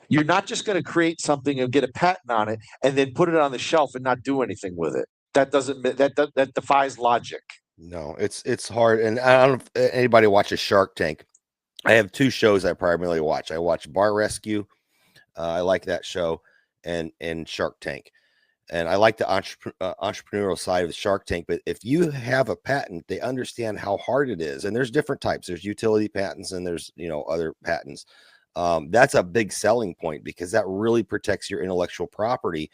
You're not just going to create something and get a patent on it and then put it on the shelf and not do anything with it. That defies logic. No, it's hard. And I don't know if anybody watches Shark Tank. I have two shows I primarily watch. I watch Bar Rescue. I like that show, and Shark Tank. And I like the entrepreneurial side of the Shark Tank. But if you have a patent, they understand how hard it is. And there's different types. There's utility patents and there's, other patents. That's a big selling point because that really protects your intellectual property.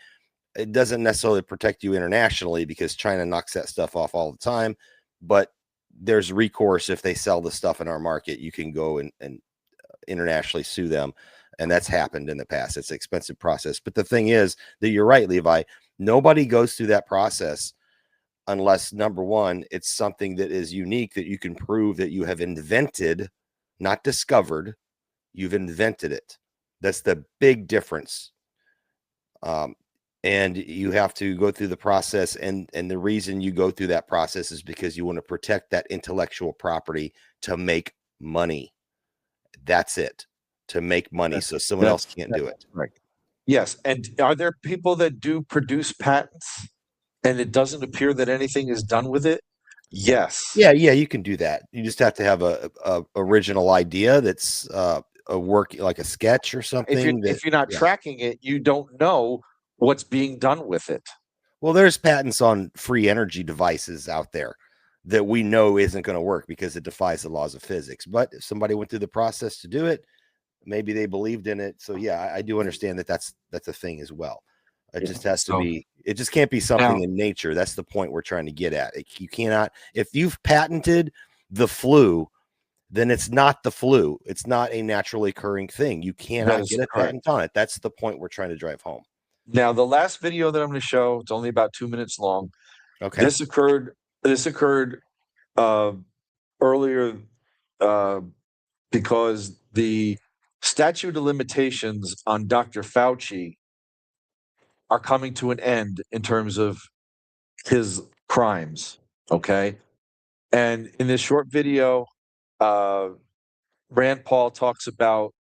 It doesn't necessarily protect you internationally because China knocks that stuff off all the time. But there's recourse if they sell the stuff in our market. You can go and internationally sue them. And that's happened in the past. It's an expensive process. But the thing is that you're right, Levi. Nobody goes through that process unless, number one, it's something that is unique that you can prove that you have invented, not discovered. You've invented it. That's the big difference. And you have to go through the process. And the reason you go through that process is because you want to protect that intellectual property to make money. That's it. To make money, so someone else can't do it. Right. Yes. And are there people that do produce patents and it doesn't appear that anything is done with it? Yes. Yeah, you can do that. You just have to have a original idea that's a work, like a sketch or something. If you're not tracking it, you don't know what's being done with it. Well, there's patents on free energy devices out there that we know isn't going to work because it defies the laws of physics. But if somebody went through the process to do it, maybe they believed in it. So yeah, I do understand that that's a thing as well. It just has to be, it just can't be something in nature. That's the point we're trying to get at. You cannot, if you've patented the flu, then it's not the flu. It's not a naturally occurring thing. You cannot get a patent on it. That's the point we're trying to drive home. Now, the last video that I'm going to show, it's only about 2 minutes long. Okay. This occurred earlier because the statute of limitations on Dr. Fauci are coming to an end in terms of his crimes. Okay. And in this short video, Rand Paul talks about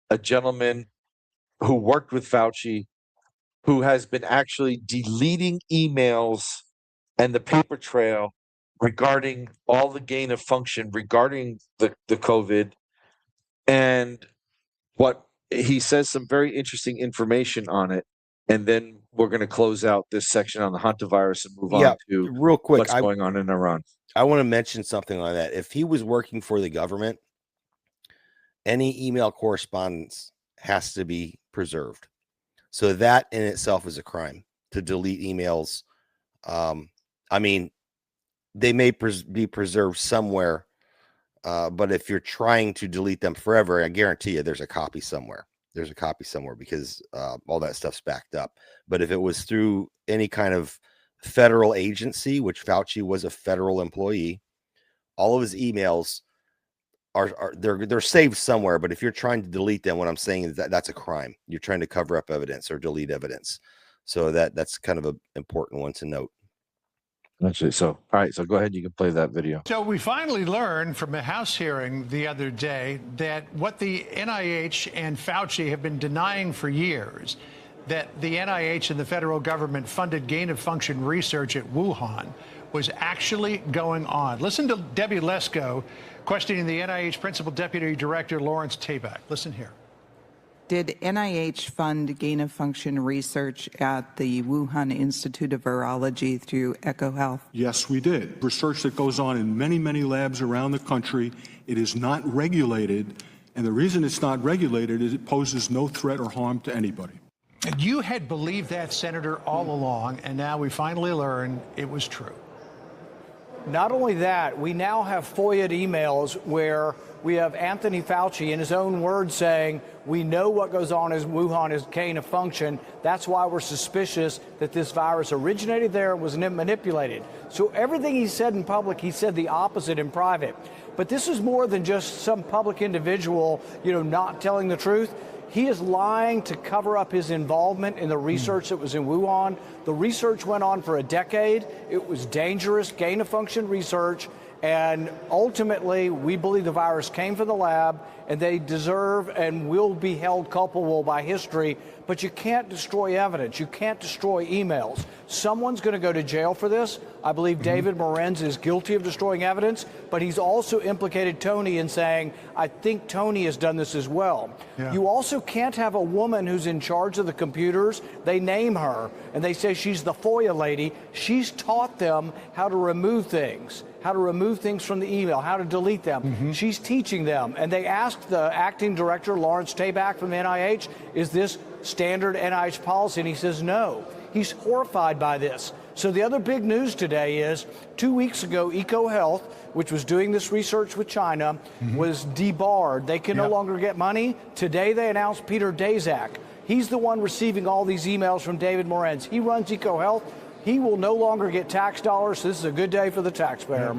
a gentleman who worked with Fauci who has been actually deleting emails and the paper trail regarding all the gain of function regarding the COVID. And what he says some very interesting information on it. And then we're going to close out this section on the Hantavirus and move on to real quick, what's going on in Iran. I want to mention something on that. If he was working for the government, any email correspondence has to be preserved. So that in itself is a crime to delete emails. I mean, they may be preserved somewhere, but if you're trying to delete them forever, I guarantee you there's a copy somewhere. There's a copy somewhere because all that stuff's backed up. But if it was through any kind of federal agency, which Fauci was a federal employee, all of his emails are they're saved somewhere, but if you're trying to delete them, what I'm saying is that that's a crime. You're trying to cover up evidence or delete evidence. So that's kind of an important one to note. Actually, so all right, so go ahead, you can play that video. So we finally learned from a House hearing the other day that what the NIH and Fauci have been denying for years, that the NIH and the federal government funded gain-of-function research at Wuhan, was actually going on. Listen to Debbie Lesko questioning the NIH Principal Deputy Director Lawrence Tabak. Listen here. Did NIH fund gain-of-function research at the Wuhan Institute of Virology through EcoHealth? Yes, we did. Research that goes on in many, many labs around the country. It is not regulated, and the reason it's not regulated is it poses no threat or harm to anybody. You had believed that, Senator, all along, and now we finally learned it was true. Not only that, we now have FOIA emails where we have Anthony Fauci in his own words saying, we know what goes on in Wuhan is gain of function. That's why we're suspicious that this virus originated there and was manipulated. So everything he said in public, he said the opposite in private. But this is more than just some public individual, not telling the truth. He is lying to cover up his involvement in the research that was in Wuhan. The research went on for a decade. It was dangerous, gain-of-function research. And ultimately, we believe the virus came from the lab, and they deserve and will be held culpable by history. But you can't destroy evidence. You can't destroy emails. Someone's going to go to jail for this. I believe David Morenz is guilty of destroying evidence, but he's also implicated Tony in saying, I think Tony has done this as well. Yeah. You also can't have a woman who's in charge of the computers. They name her, and they say she's the FOIA lady. She's taught them how to remove things from the email, how to delete them. She's teaching them. And they asked the acting director, Lawrence Tabak from the NIH, is this standard NIH policy? And he says no. He's horrified by this. So the other big news today is 2 weeks ago, EcoHealth, which was doing this research with China, was debarred. They can no longer get money. Today they announced Peter Daszak. He's the one receiving all these emails from David Morenz. He runs EcoHealth. He will no longer get tax dollars. So this is a good day for the taxpayer.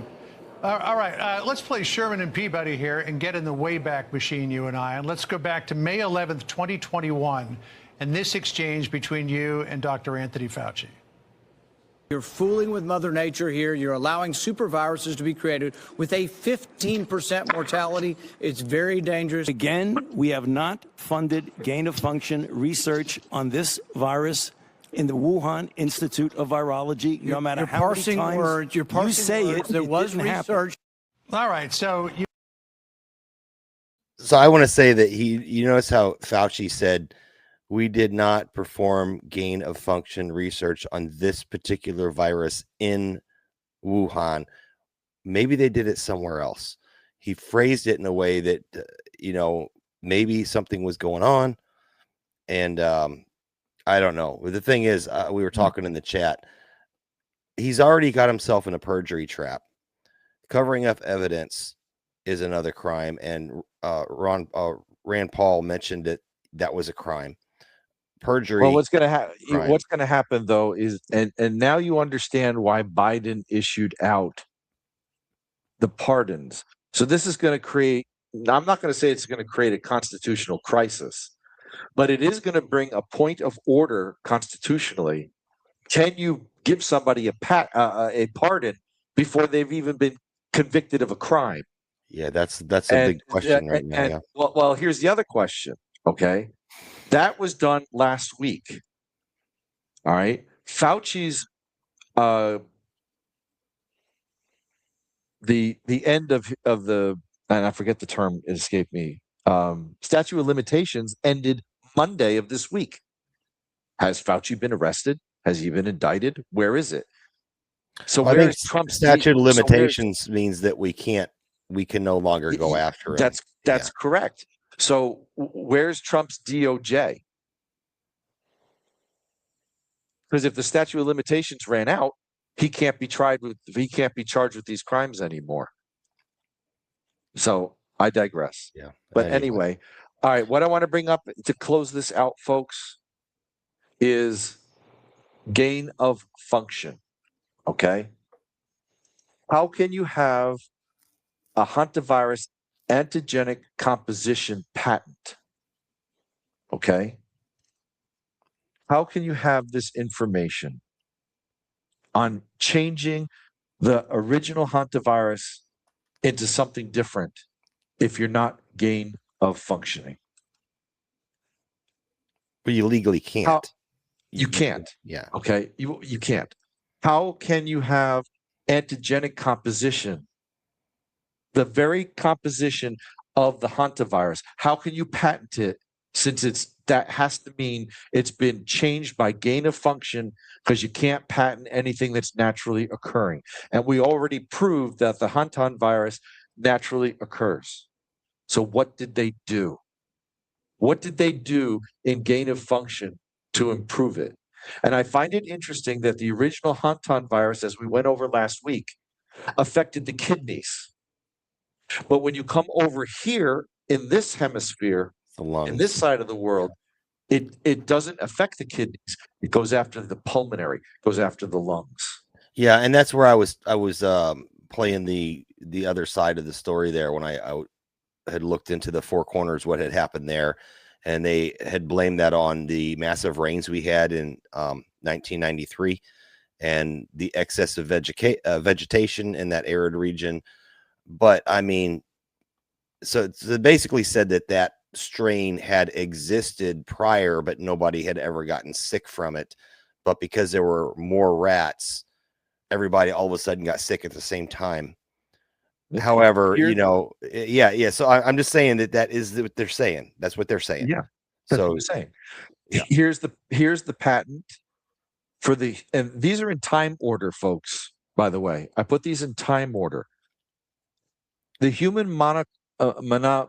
All right, let's play Sherman and Peabody here and get in the Wayback Machine, you and I. And let's go back to May 11th, 2021, and this exchange between you and Dr. Anthony Fauci. You're fooling with Mother Nature here. You're allowing super viruses to be created with a 15% mortality. It's very dangerous. Again, we have not funded gain-of-function research on this virus in the Wuhan Institute of Virology. No matter how many times you're parsing you say words, it, there was didn't happen. research. All right, so I want to say that you notice how Fauci said, we did not perform gain of function research on this particular virus in Wuhan. Maybe they did it somewhere else. He phrased it in a way that, maybe something was going on. And I don't know. The thing is, we were talking in the chat. He's already got himself in a perjury trap. Covering up evidence is another crime. And Rand Paul mentioned that was a crime. Perjury. Well, what's going to happen though is, and now you understand why Biden issued out the pardons. So this is going to create, I'm not going to say it's going to create a constitutional crisis, but it is going to bring a point of order constitutionally. Can you give somebody a pardon before they've even been convicted of a crime? Yeah, that's a big question right now. Yeah. Well, here's the other question. Okay. That was done last week. All right. Fauci's the end of the, and I forget the term, it escaped me. Statute of limitations ended Monday of this week. Has Fauci been arrested? Has he been indicted? Where is it? So I think Trump's statute of limitations means that we can no longer go after him. That's correct. So where's Trump's DOJ? Because if the statute of limitations ran out, he can't be charged with these crimes anymore. So I digress. Yeah. But anyway, all right, what I want to bring up to close this out, folks, is gain of function. Okay? How can you have a hantavirus antigenic composition patent. Okay? How can you have this information on changing the original hantavirus into something different if you're not gain of functioning? But you legally can't. How, you can't. Yeah. Okay, you can't. How can you have antigenic composition, the very composition of the hantavirus? How can you patent it, since that has to mean it's been changed by gain of function, because you can't patent anything that's naturally occurring. And we already proved that the hantavirus naturally occurs. So what did they do? What did they do in gain of function to improve it? And I find it interesting that the original hantavirus, as we went over last week, affected the kidneys. But when you come over here in this hemisphere, The lungs. in this side of the world, it doesn't affect the kidneys. It goes after the pulmonary, goes after the lungs. Yeah, and that's where I was playing the other side of the story there when I had looked into the Four Corners, what had happened there, and they had blamed that on the massive rains we had in 1993 and the excess of vegetation in that arid region. But I mean, so they basically said that strain had existed prior, but nobody had ever gotten sick from it. But because there were more rats, everybody all of a sudden got sick at the same time. However, yeah. So I'm just saying that is what they're saying. That's what they're saying. Yeah, that's so what I'm saying. Yeah. Here's the patent for and these are in time order, folks. By the way, I put these in time order. The human monoclonal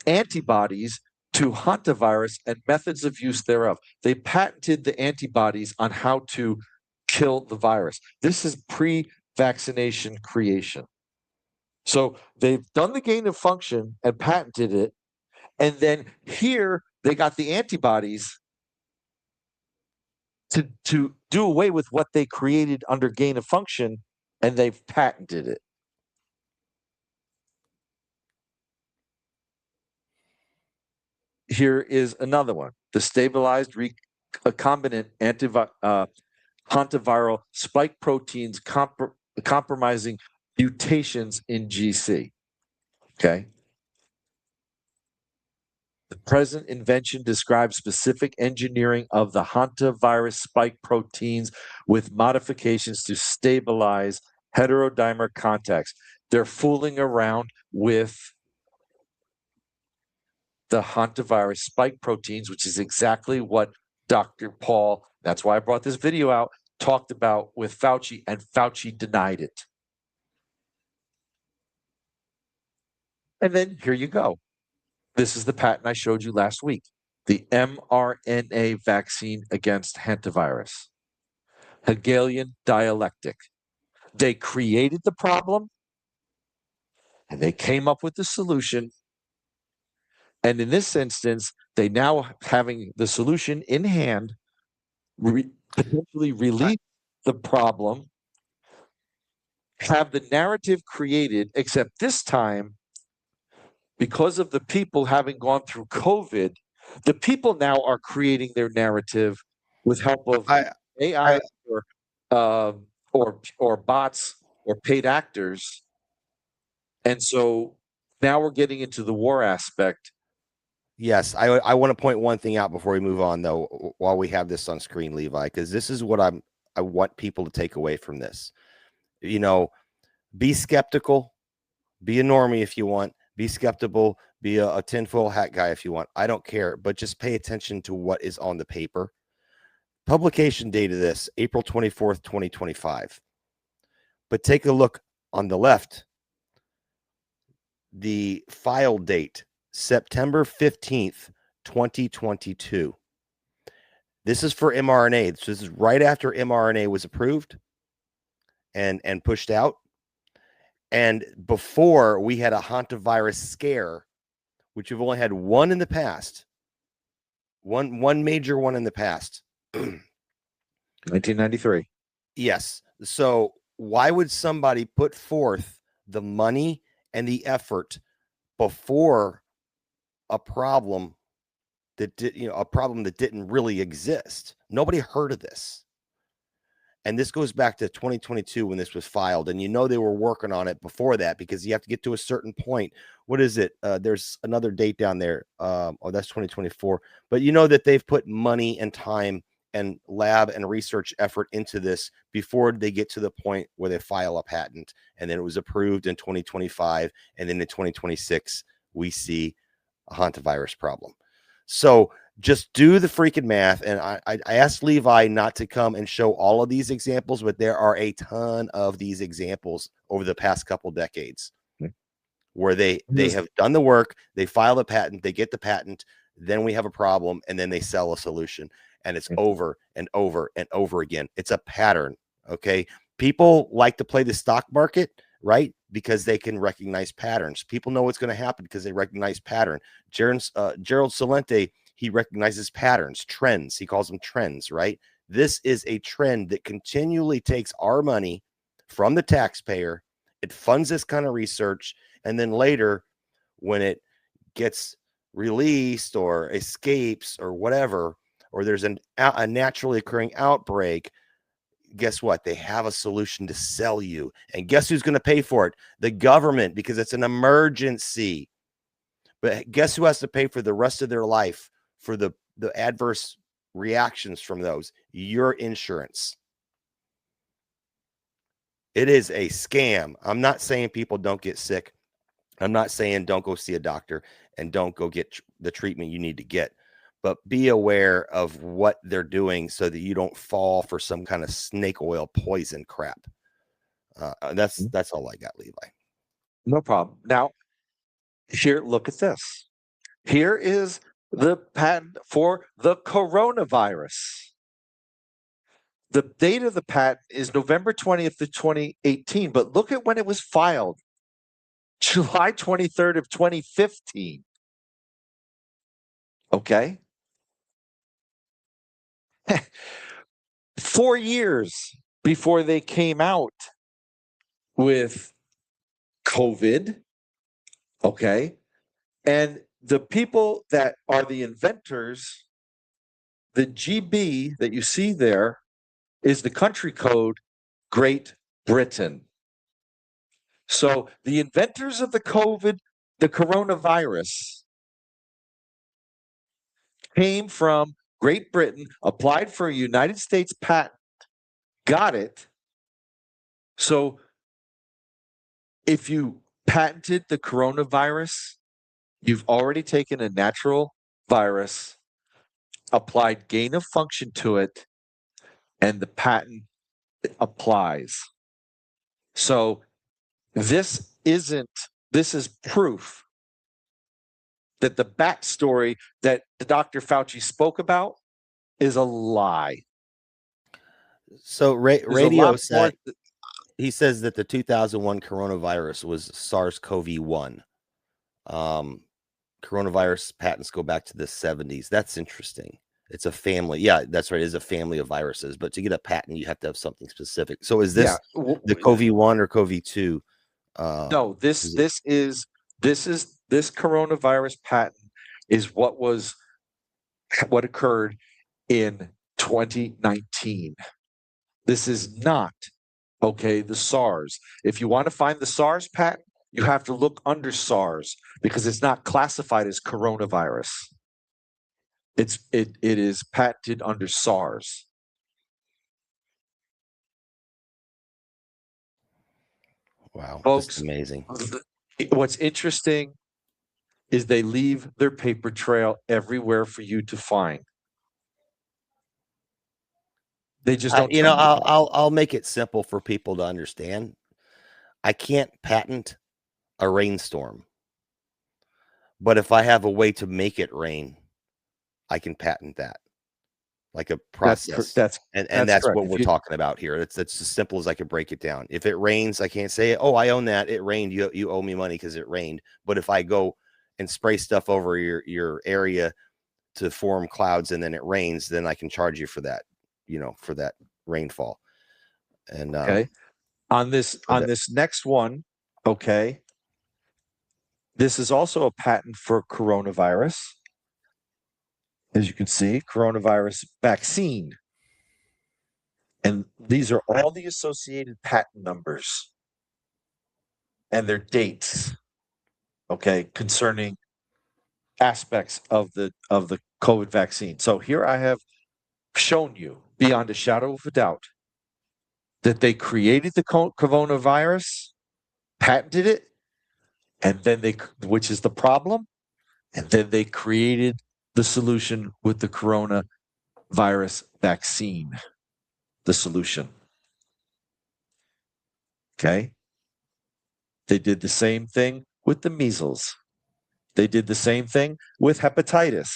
antibodies to hantavirus and methods of use thereof. They patented the antibodies on how to kill the virus. This is pre-vaccination creation. So they've done the gain of function and patented it. And then here they got the antibodies to do away with what they created under gain of function, and they've patented it. Here is another one. The stabilized recombinant hantaviral spike proteins compromising mutations in GC. Okay. The present invention describes specific engineering of the hantavirus spike proteins with modifications to stabilize heterodimer contacts. They're fooling around with the hantavirus spike proteins, which is exactly what Dr. Paul, that's why I brought this video out, talked about with Fauci, and Fauci denied it. And then here you go. This is the patent I showed you last week, the mRNA vaccine against hantavirus, Hegelian dialectic. They created the problem, and they came up with the solution. And in this instance, they now having the solution in hand, potentially relieve the problem, have the narrative created, except this time, because of the people having gone through COVID, the people now are creating their narrative with help of AI or bots or paid actors. And so now we're getting into the war aspect. Yes, I want to point one thing out before we move on, though, while we have this on screen, Levi, because this is what I want people to take away from this. You know, be skeptical, be a normie if you want, be skeptical, be a tinfoil hat guy if you want. I don't care, but just pay attention to what is on the paper. Publication date of this, April 24th, 2025. But take a look on the left. The file date, September 15th, 2022. This is for mRNA. So this is right after mRNA was approved and pushed out. And before we had a hantavirus scare, which we've only had one in the past. One major one in the past. 1993. Yes. So why would somebody put forth the money and the effort before a problem that didn't really exist. Nobody heard of this. And this goes back to 2022 when this was filed. And they were working on it before that, because you have to get to a certain point. What is it? There's another date down there. That's 2024. But that they've put money and time and lab and research effort into this before they get to the point where they file a patent. And then it was approved in 2025. And then in 2026, we see a hantavirus problem. So just do the freaking math. And I asked Levi not to come and show all of these examples, but there are a ton of these examples over the past couple decades where they have done the work, they file a patent, they get the patent, then we have a problem, and then they sell a solution. And it's over and over and over again. It's a pattern. Okay. People like to play the stock market, right? Because they can recognize patterns. People know what's going to happen because they recognize pattern. Gerald Celente, he recognizes patterns, trends. He calls them trends, right? This is a trend that continually takes our money from the taxpayer. It funds this kind of research. And then later, when it gets released or escapes or whatever, or there's a naturally occurring outbreak, guess what? They have a solution to sell you. And guess who's going to pay for it? The government, because it's an emergency. But guess who has to pay for the rest of their life for the adverse reactions from those? Your insurance. It is a scam. I'm not saying people don't get sick. I'm not saying don't go see a doctor and don't go get the treatment you need to get. But be aware of what they're doing so that you don't fall for some kind of snake oil poison crap. That's all I got, Levi. No problem. Now, here, look at this. Here is the patent for the coronavirus. The date of the patent is November 20th of 2018, but look at when it was filed. July 23rd of 2015. Okay. 4 years before they came out with COVID. Okay. And the people that are the inventors, the GB that you see there is the country code Great Britain. So the inventors of the coronavirus came from Great Britain, applied for a United States patent, got it. So if you patented the coronavirus, you've already taken a natural virus, applied gain of function to it, and the patent applies. So this is proof that the backstory that Dr. Fauci spoke about is a lie. So radio said, he says that the 2001 coronavirus was SARS-CoV-1. Coronavirus patents go back to the 70s. That's interesting. It's a family. Yeah, that's right. It's a family of viruses. But to get a patent, you have to have something specific. So is this the CoV-1 or CoV-2? No, this coronavirus patent is what occurred in 2019. This is not the SARS. If you want to find the SARS patent, you have to look under SARS because it's not classified as coronavirus. It is patented under SARS. Wow, folks, that's amazing. What's interesting is they leave their paper trail everywhere for you to find. They just don't. I'll make it simple for people to understand. I can't patent a rainstorm, but if I have a way to make it rain, I can patent that, like a process. That's what we're talking about here. That's as simple as I can break it down. If it rains, I can't say, "Oh, I own that. It rained. You owe me money because it rained." But if I go and spray stuff over your area to form clouds and then it rains, then I can charge you for that. For that rainfall. And on this next one, Okay. This is also a patent for coronavirus. As you can see, coronavirus vaccine. And these are all the associated patent numbers and their dates, okay, concerning aspects of the COVID vaccine. So here I have shown you beyond a shadow of a doubt that they created the coronavirus, patented it, and then which is the problem, and then they created the solution with the coronavirus vaccine, the solution. Okay. They did the same thing with the measles. They did the same thing with hepatitis.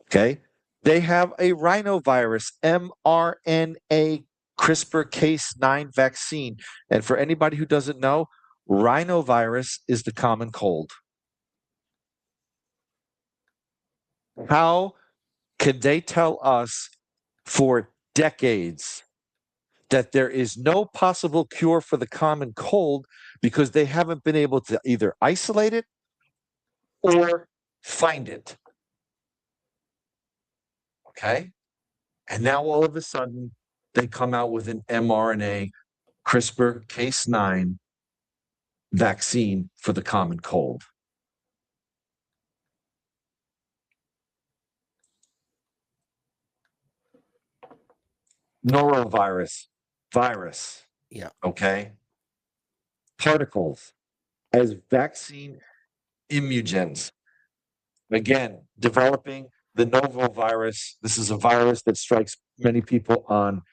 Okay. They have a rhinovirus mRNA CRISPR Cas9 vaccine. And for anybody who doesn't know, rhinovirus is the common cold. How can they tell us for decades that there is no possible cure for the common cold because they haven't been able to either isolate it or find it? Okay. And now all of a sudden, they come out with an mRNA CRISPR Cas9 vaccine for the common cold. Norovirus, virus. Yeah. Okay. Particles as vaccine immunogens. Again, developing the novel virus. This is a virus that strikes many people on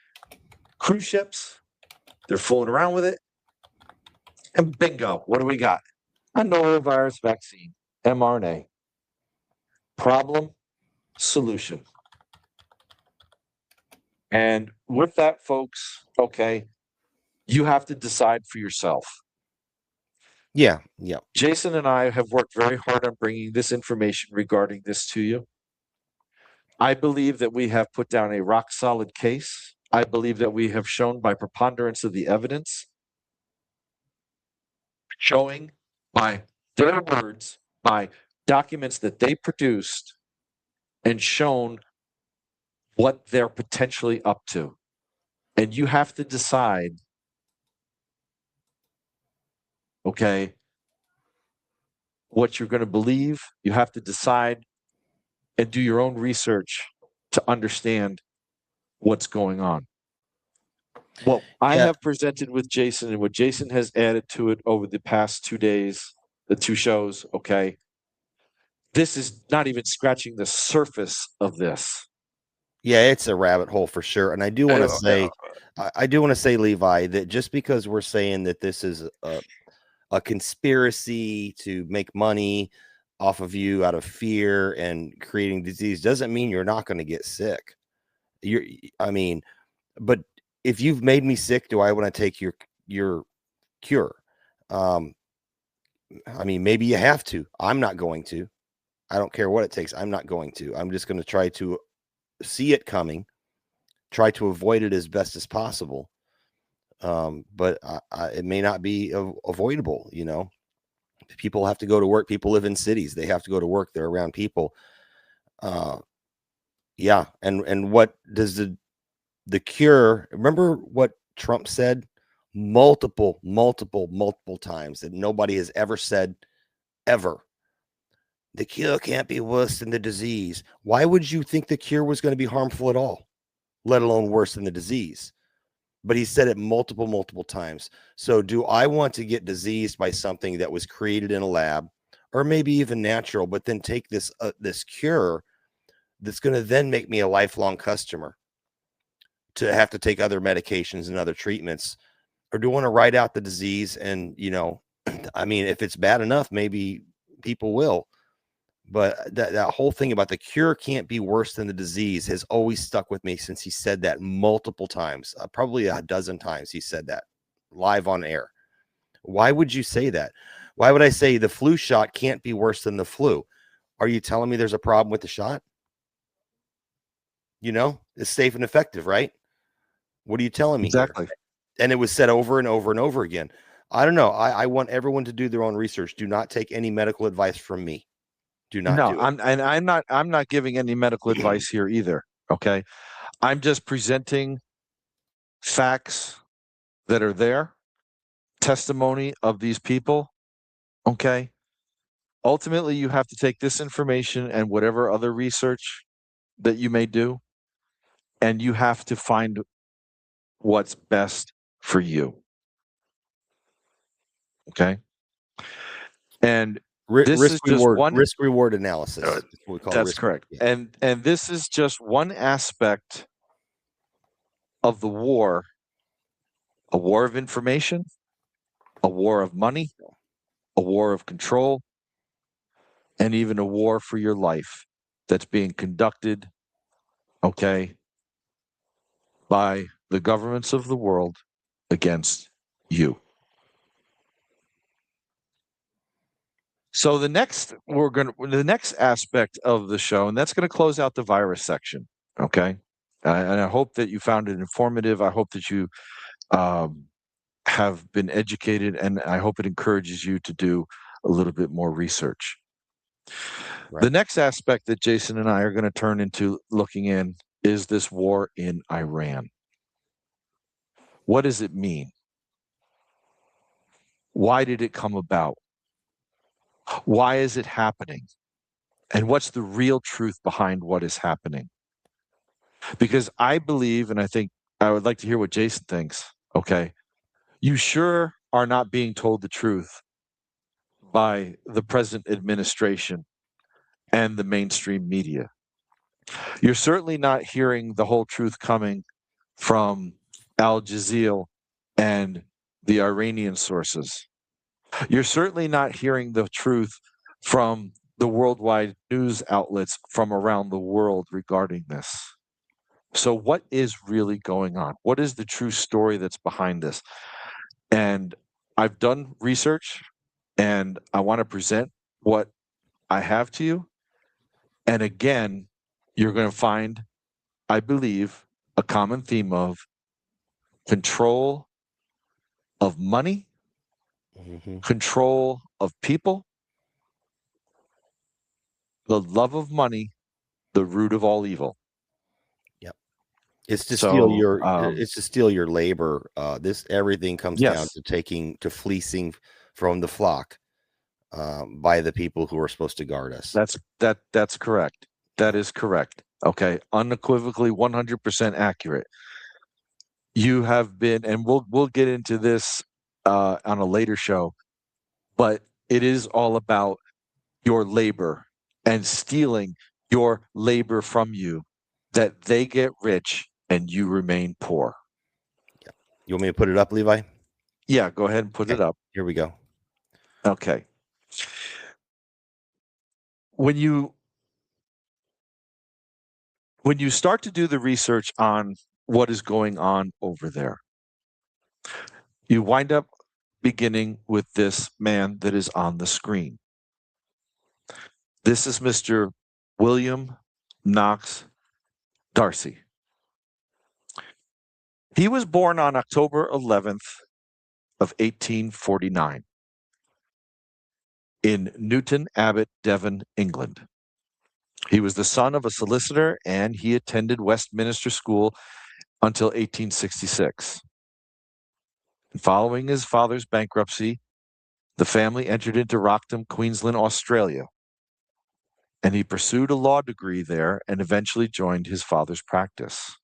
cruise ships. They're fooling around with it. And bingo, what do we got? A norovirus vaccine, mRNA. Problem, solution. And with that, folks, okay, you have to decide for yourself. Yeah. Yeah. Jason and I have worked very hard on bringing this information regarding this to you. I believe that we have put down a rock solid case. I believe that we have shown by preponderance of the evidence, showing by their words, by documents that they produced, and shown what they're potentially up to. And you have to decide, okay, what you're going to believe. You have to decide and do your own research to understand what's going on. What I Yeah. have presented with Jason and what Jason has added to it over the past 2 days, the 2 shows, okay, this is not even scratching the surface of this. Yeah, it's a rabbit hole for sure. And I do want to say, I do want to say, Levi, that just because we're saying that this is a conspiracy to make money off of you out of fear and creating disease doesn't mean you're not going to get sick. But if you've made me sick, do I want to take your cure? Maybe you have to. I'm not going to. I don't care what it takes. I'm not going to. I'm just going to try to see it coming, try to avoid it as best as possible. But it may not be avoidable. You know, people have to go to work. People live in cities. They have to go to work. They're around people. Yeah. And what does the cure? Remember what Trump said multiple times that nobody has ever said ever. The cure can't be worse than the disease. Why would you think the cure was going to be harmful at all, let alone worse than the disease? But he said it multiple times. So do I want to get diseased by something that was created in a lab or maybe even natural, but then take this cure that's going to then make me a lifelong customer to have to take other medications and other treatments? Or do I want to write out the disease? And, if it's bad enough, maybe people will. But that whole thing about the cure can't be worse than the disease has always stuck with me since he said that multiple times, probably a dozen times he said that live on air. Why would you say that? Why would I say the flu shot can't be worse than the flu? Are you telling me there's a problem with the shot? It's safe and effective, right? What are you telling me? Exactly. Here? And it was said over and over and over again. I don't know. I want everyone to do their own research. Do not take any medical advice from me. Do not No, do it. I'm not giving any medical advice here either. Okay. I'm just presenting facts that are there, testimony of these people. Okay. Ultimately, you have to take this information and whatever other research that you may do, and you have to find what's best for you. Okay. And this is just one. Risk reward analysis. That's what we call That's risk. correct. Yeah. And this is just one aspect of the war, a war of information, a war of money, a war of control, and even a war for your life that's being conducted, okay, by the governments of the world against you. So the next aspect of the show, and that's going to close out the virus section, okay? And I hope that you found it informative. I hope that you have been educated, and I hope it encourages you to do a little bit more research. Right. The next aspect that Jason and I are going to turn into looking in is this war in Iran. What does it mean? Why did it come about? Why is it happening? And what's the real truth behind what is happening? Because I believe, and I think I would like to hear what Jason thinks, okay, you sure are not being told the truth by the present administration and the mainstream media. You're certainly not hearing the whole truth coming from Al Jazeera and the Iranian sources. You're certainly not hearing the truth from the worldwide news outlets from around the world regarding this. So, what is really going on? What is the true story that's behind this? And I've done research and I want to present what I have to you. And again, you're going to find, I believe, a common theme of control of money, control of people, the love of money, the root of all evil. Yep. It's to So, steal your labor. This everything comes down yes, to fleecing from the flock by the people who are supposed to guard us. that's correct. That is correct. Okay, unequivocally 100% accurate. You have been, and we'll get into this on a later show, but it is all about your labor and stealing your labor from you, that they get rich and you remain poor. Yep. You want me to put it up, Levi? Yeah, go ahead and put it up. Here we go. Okay. When you start to do the research on what is going on over there, you wind up beginning with this man that is on the screen. This is Mr. William Knox Darcy. He was born on October 11th of 1849 in Newton Abbot, Devon, England. He was the son of a solicitor and he attended Westminster School until 1866. Following his father's bankruptcy, the family entered into Rockton, Queensland, Australia, and he pursued a law degree there and eventually joined his father's practice.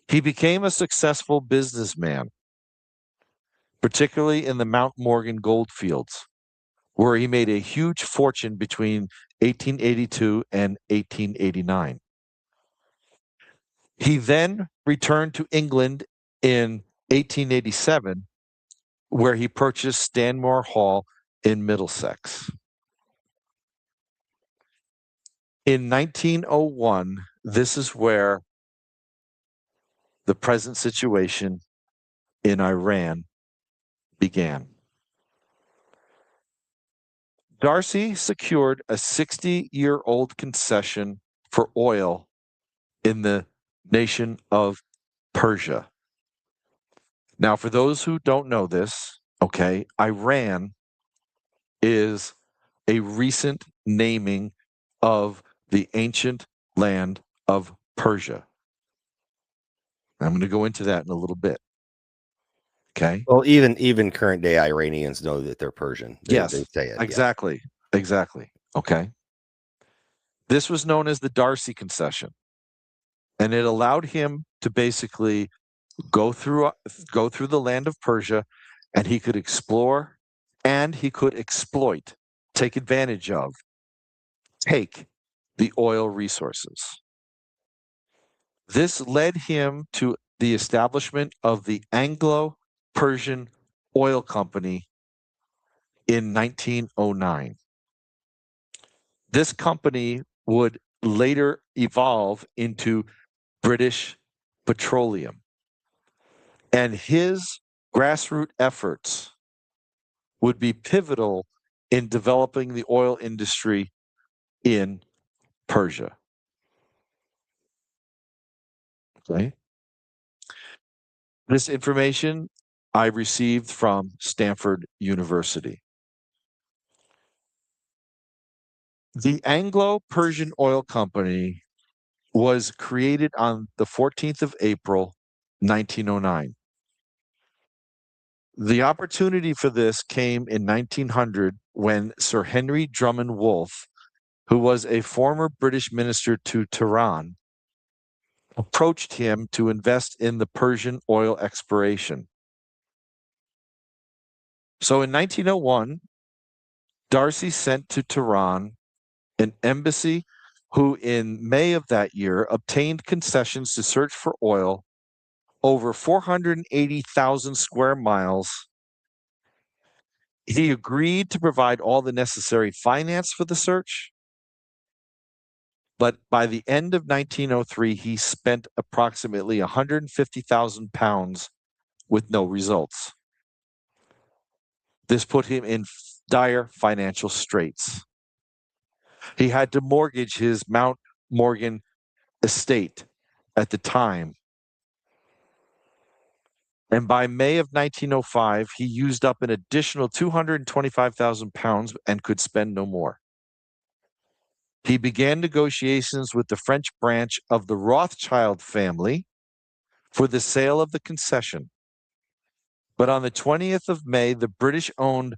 He became a successful businessman, particularly in the Mount Morgan gold fields, where he made a huge fortune between 1882 and 1889. He then returned to England in 1887, where he purchased Stanmore Hall in Middlesex. In 1901, this is where the present situation in Iran began. Darcy secured a 60-year-old concession for oil in the nation of Persia. Now, for those who don't know this, okay, Iran is a recent naming of the ancient land of Persia. I'm going to go into that in a little bit. Okay. Well, even current day Iranians know that they're Persian. They Yes, say it. Yeah. exactly. Exactly. Okay. This was known as the Darcy concession, and it allowed him to basically go through the land of Persia, and he could explore and he could exploit, take advantage of, take the oil resources. This led him to the establishment of the Anglo-Persian Oil Company in 1909. This company would later evolve into British Petroleum. And his grassroots efforts would be pivotal in developing the oil industry in Persia. Okay. This information I received from Stanford University. The Anglo-Persian Oil Company was created on the 14th of April, 1909. The opportunity for this came in 1900 when Sir Henry Drummond Wolff, who was a former British minister to Tehran, approached him to invest in the Persian oil exploration. So in 1901, Darcy sent to Tehran an embassy who in May of that year obtained concessions to search for oil over 480,000 square miles. He agreed to provide all the necessary finance for the search. But by the end of 1903, he spent approximately 150,000 pounds with no results. This put him in dire financial straits. He had to mortgage his Mount Morgan estate at the time. And by May of 1905, he used up an additional 225,000 pounds and could spend no more. He began negotiations with the French branch of the Rothschild family for the sale of the concession. But on the 20th of May, the British-owned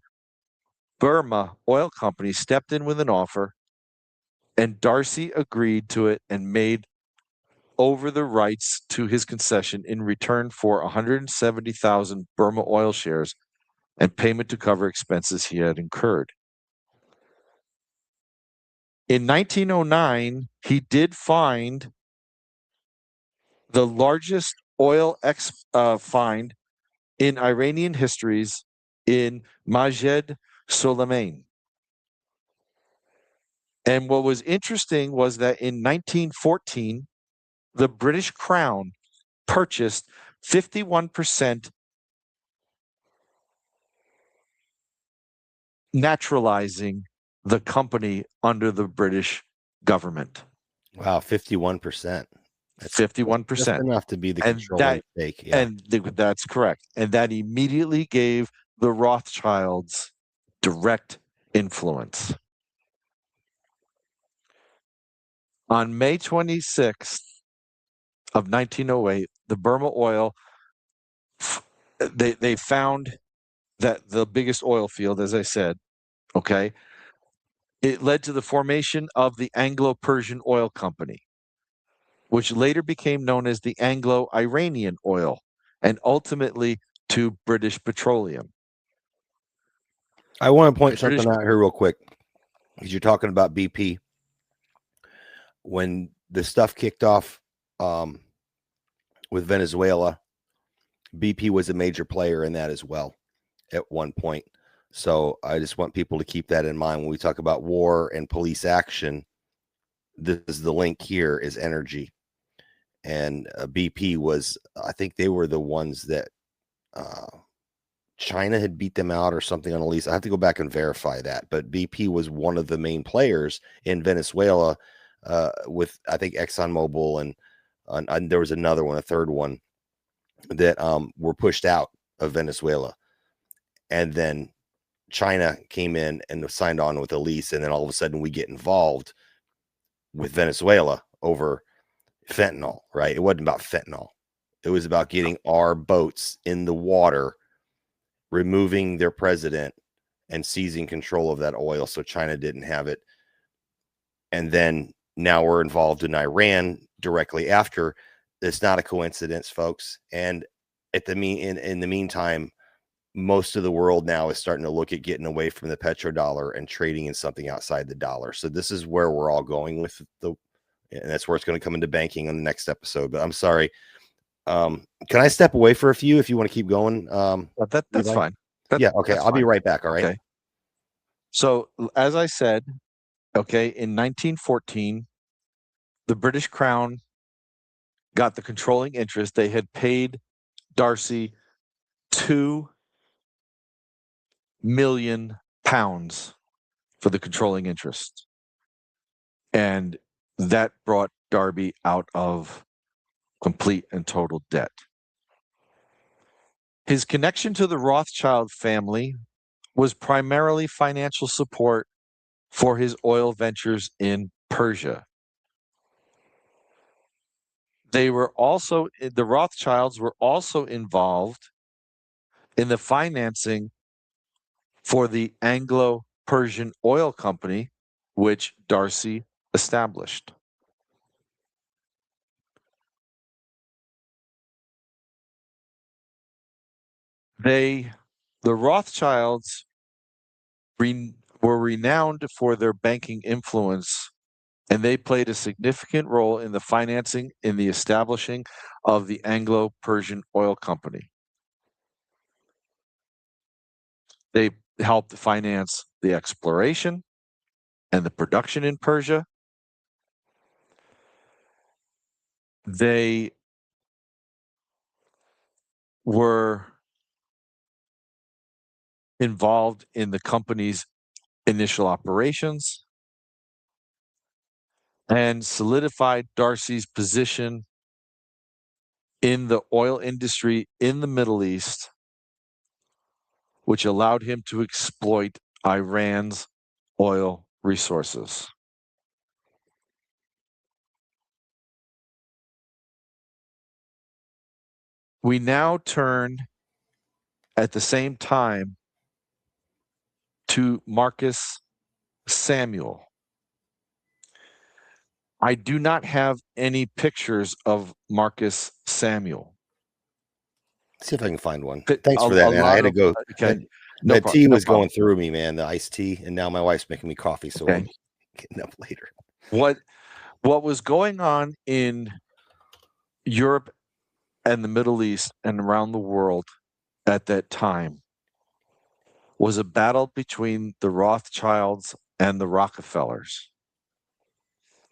Burma Oil Company stepped in with an offer, and Darcy agreed to it and made over the rights to his concession in return for 170,000 Burma oil shares and payment to cover expenses he had incurred. In 1909, he did find the largest oil find in Iranian histories in Majed Soleiman. And what was interesting was that in 1914, the British Crown purchased 51%, naturalizing the company under the British government. Wow, 51%. 51%. That's enough to be the controlling stake. Yeah. And that's correct. And that immediately gave the Rothschilds direct influence. On May 26th of 1908, the Burma Oil, they found that the biggest oil field, as I said, okay, it led to the formation of the Anglo-Persian Oil Company, which later became known as the Anglo-Iranian Oil, and ultimately to British Petroleum. I want to point something out here real quick, because you're talking about BP. When the stuff kicked off with Venezuela, BP was a major player in that as well at one point. So I just want people to keep that in mind when we talk about war and police action. This is the link here is energy. And BP was, I think they were the ones that China had beat them out or something on a lease. I have to go back and verify that. But BP was one of the main players in Venezuela with, I think, ExxonMobil and there was another one, a third one. that were pushed out of Venezuela. And then China came in and signed on with a lease. And then all of a sudden we get involved with Venezuela over fentanyl, right? It wasn't about fentanyl. It was about getting our boats in the water, removing their president and seizing control of that oil so China didn't have it. And then now we're involved in Iran directly after. It's not a coincidence, folks. And at the in the meantime, most of the world now is starting to look at getting away from the petrodollar and trading in something outside the dollar. So this is where we're all going with and that's where it's going to come into banking on the next episode. But I'm sorry. Can I step away for a few if you want to keep going? That's fine. Yeah. Okay. I'll be right back. All right. Okay. So as I said, okay, in 1914, the British Crown got the controlling interest. They had paid Darcy £2 million for the controlling interest. And that brought Darby out of complete and total debt. His connection to the Rothschild family was primarily financial support for his oil ventures in Persia. The Rothschilds were also involved in the financing for the Anglo-Persian Oil Company, which Darcy established. The Rothschilds were renowned for their banking influence, and they played a significant role in the financing in the establishing of the Anglo-Persian Oil Company. They helped finance the exploration and the production in Persia. They were involved in the company's initial operations and solidified Darcy's position in the oil industry in the Middle East, which allowed him to exploit Iran's oil resources. We now turn at the same time to Marcus Samuel. I do not have any pictures of Marcus Samuel. See if I can find one. Thanks for that, man. I had to go. Okay. The tea was going through me, man. The iced tea, and now my wife's making me coffee, so I'm getting up later. What was going on in Europe and the Middle East and around the world at that time was a battle between the Rothschilds and the Rockefellers.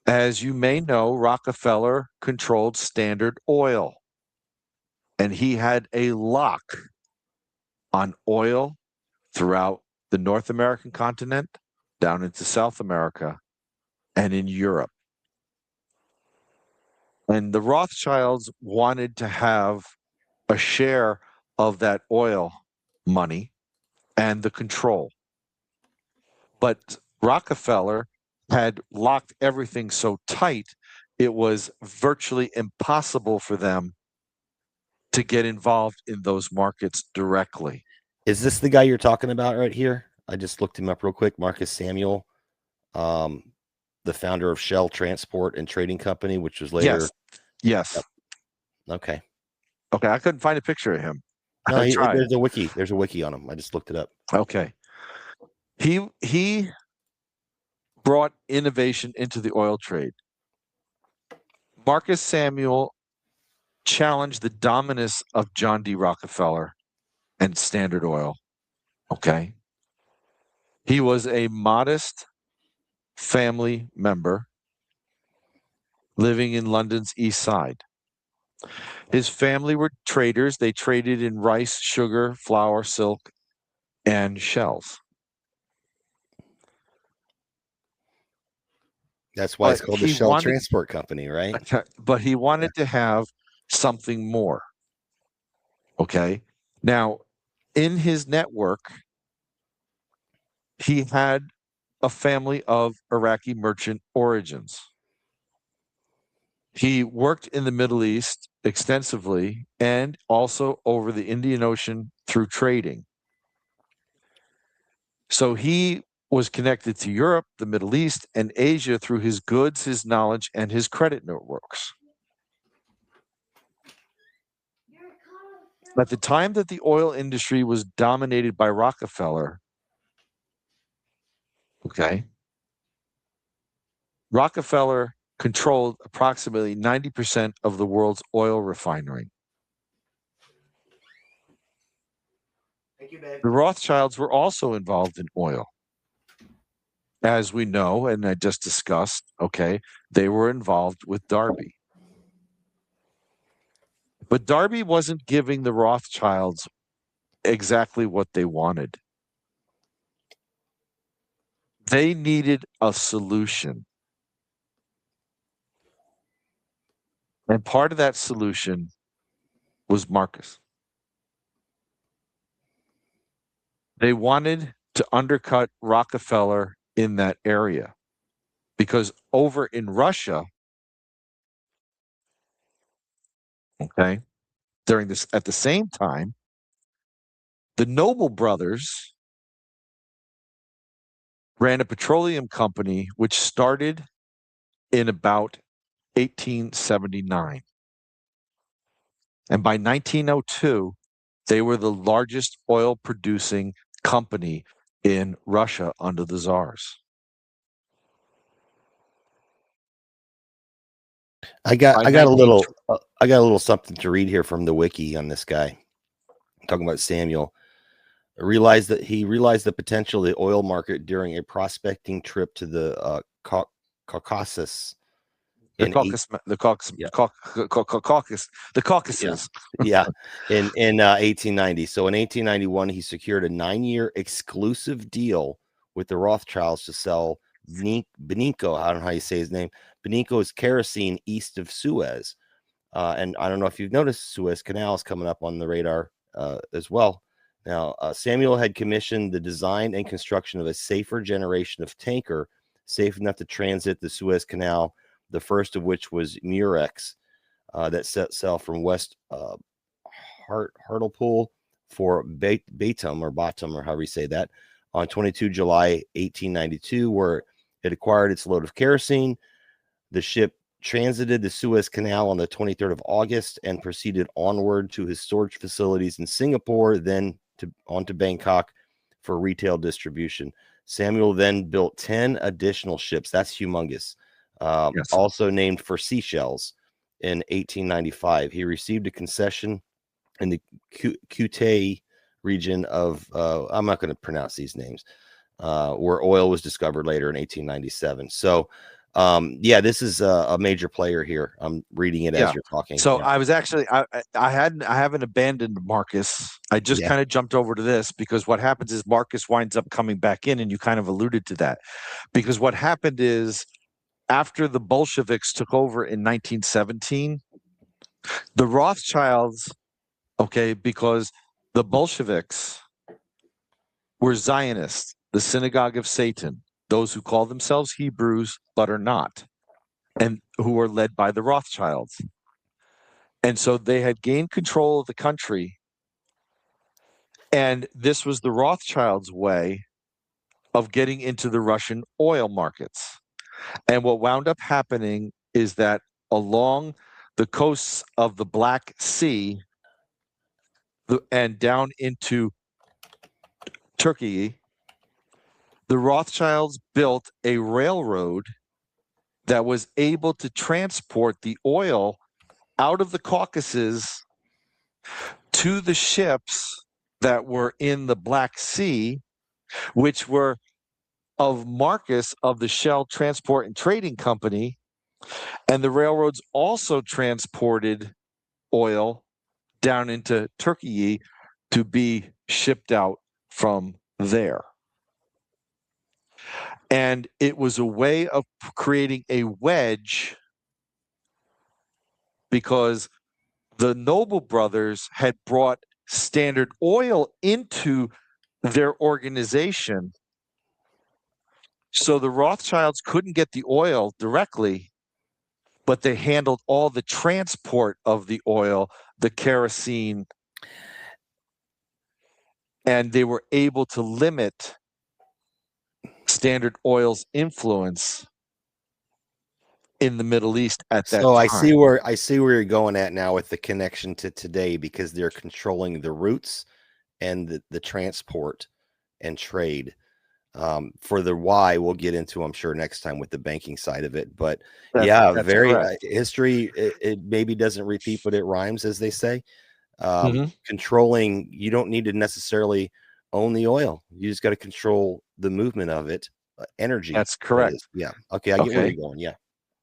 As you may know, Rockefeller controlled Standard Oil, and he had a lock on oil throughout the North American continent, down into South America, and in Europe. And the Rothschilds wanted to have a share of that oil money and the control. But Rockefeller had locked everything so tight, it was virtually impossible for them to get involved in those markets directly. Is this the guy you're talking about right here? I just looked him up real quick. Marcus Samuel, the founder of Shell Transport and Trading Company, which was later. Yes. Yep. Okay. Okay. I couldn't find a picture of him. No, there's a wiki. There's a wiki on him. I just looked it up. Okay. He brought innovation into the oil trade. Marcus Samuel challenged the dominance of John D. Rockefeller and Standard Oil. Okay. He was a modest family member living in London's East Side. His family were traders. They traded in rice, sugar, flour, silk, and shells. That's why it's called the Shell Transport Company, right? But he wanted to have something more. Okay. Now, in his network, he had a family of Iraqi merchant origins. He worked in the Middle East extensively and also over the Indian Ocean through trading. So he was connected to Europe, the Middle East, and Asia through his goods, his knowledge, and his credit networks. At the time that the oil industry was dominated by Rockefeller, okay, Rockefeller controlled approximately 90% of the world's oil refinery. Thank you, babe. The Rothschilds were also involved in oil. As we know, and I just discussed, okay, they were involved with Darby. But Darby wasn't giving the Rothschilds exactly what they wanted. They needed a solution. And part of that solution was Marcus. They wanted to undercut Rockefeller in that area because over in Russia, okay, during this, at the same time, the Noble brothers ran a petroleum company which started in about 1879. And by 1902, they were the largest oil producing company in Russia under the czars. I got By I got a 19 little I got a little something to read here from the wiki on this guy. Talking about Samuel. Realized the potential of the oil market during a prospecting trip to the Caucasus. The in Caucasus, Yeah. the Caucasus. Yeah, in 1890. So in 1891, he secured a 9-year exclusive deal with the Rothschilds to sell Benico. I don't know how you say his name. Benico's kerosene east of Suez. And I don't know if you've noticed, Suez Canal is coming up on the radar as well. Now, Samuel had commissioned the design and construction of a safer generation of tanker, safe enough to transit the Suez Canal, the first of which was Murex, that set sail from West Hartlepool for Batum or however you say that, on 22 July 1892, where it acquired its load of kerosene. The ship transited the Suez Canal on the 23rd of August and proceeded onward to his storage facilities in Singapore, then on to Bangkok for retail distribution. Samuel then built 10 additional ships. That's humongous. Yes. Also named for seashells in 1895. He received a concession in the Kutay region of, I'm not going to pronounce these names, where oil was discovered later in 1897. So, yeah, this is a major player here. I'm reading it as you're talking. So Yeah. I was actually I haven't abandoned Marcus. I just kind of jumped over to this because what happens is Marcus winds up coming back in, and you kind of alluded to that. Because what happened is after the Bolsheviks took over in 1917, the Rothschilds, okay, because the Bolsheviks were Zionists, the synagogue of Satan, those who call themselves Hebrews but are not, and who are led by the Rothschilds. And so they had gained control of the country. And this was the Rothschilds' way of getting into the Russian oil markets. And what wound up happening is that along the coasts of the Black Sea and down into Turkey, the Rothschilds built a railroad that was able to transport the oil out of the Caucasus to the ships that were in the Black Sea, which were of Marcus of the Shell Transport and Trading Company. And the railroads also transported oil down into Turkey to be shipped out from there. And it was a way of creating a wedge because the Noble brothers had brought Standard Oil into their organization. So the Rothschilds couldn't get the oil directly, but they handled all the transport of the oil, the kerosene, and they were able to limit Standard Oil's influence in the Middle East at that So time. I see where you're going at now with the connection to today, because they're controlling the routes and the transport and trade. For the why, we'll get into, I'm sure, next time with the banking side of it. But That's very correct. history. It maybe doesn't repeat, but it rhymes, as they say. Mhm. Controlling, you don't need to necessarily own the oil. You just got to control the movement of it, energy. That's that correct. is. Yeah. Okay, I get where Okay. you're going. Yeah.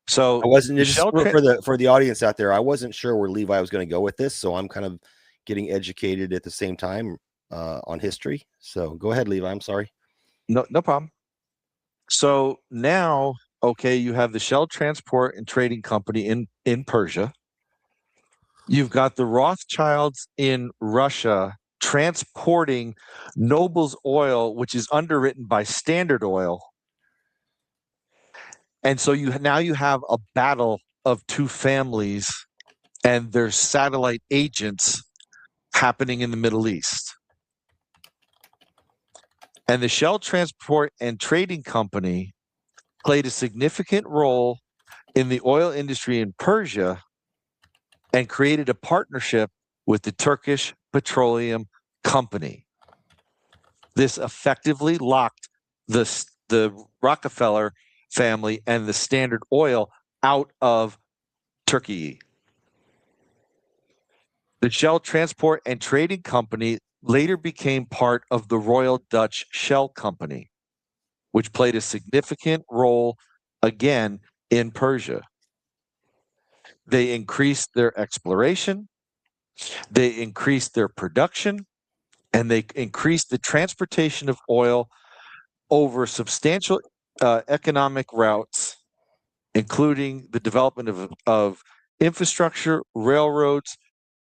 So I wasn't the just Shell tra- for the audience out there. I wasn't sure where Levi was going to go with this, so I'm kind of getting educated at the same time on history. So go ahead, Levi. I'm sorry. no problem. So now, okay, you have the Shell Transport and Trading Company in Persia. You've got the Rothschilds in Russia transporting Noble's oil, which is underwritten by Standard Oil. And so now you have a battle of two families and their satellite agents happening in the Middle East. And the Shell Transport and Trading Company played a significant role in the oil industry in Persia and created a partnership with the Turkish Petroleum Company. This effectively locked the Rockefeller family and the Standard Oil out of Turkey. The Shell Transport and Trading Company later became part of the Royal Dutch Shell Company, which played a significant role again in Persia. They increased their exploration, they increased their production, and they increased the transportation of oil over substantial economic routes, including the development of infrastructure, railroads,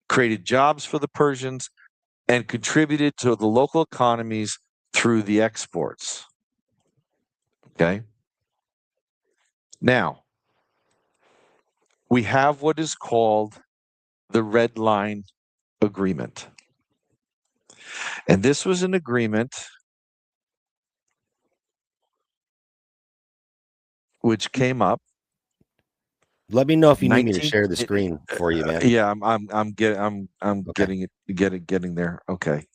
created jobs for the Persians, and contributed to the local economies through the exports. Okay. Now, we have what is called the Red Line Agreement. And this was an agreement which came up. Let me know if you need me to 19 share the screen for you, man. Yeah, I'm Okay. getting there. Okay.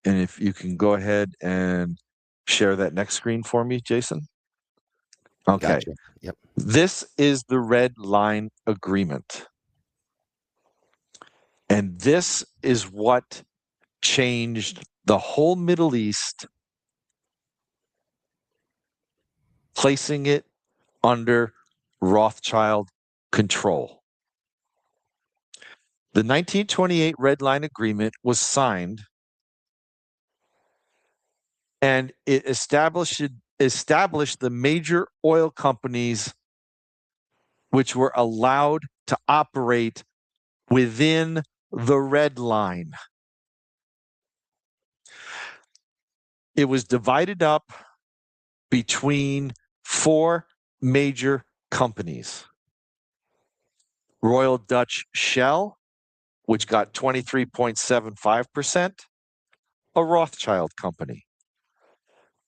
And if you can go ahead and share that next screen for me, Jason. Okay. Gotcha. Yep. This is the Red Line Agreement. And this is what changed the whole Middle East, placing it under Rothschild control. The 1928 Red Line Agreement was signed, and it established the major oil companies which were allowed to operate within the Red Line. It was divided up between four major companies. Royal Dutch Shell, which got 23.75%, a Rothschild company.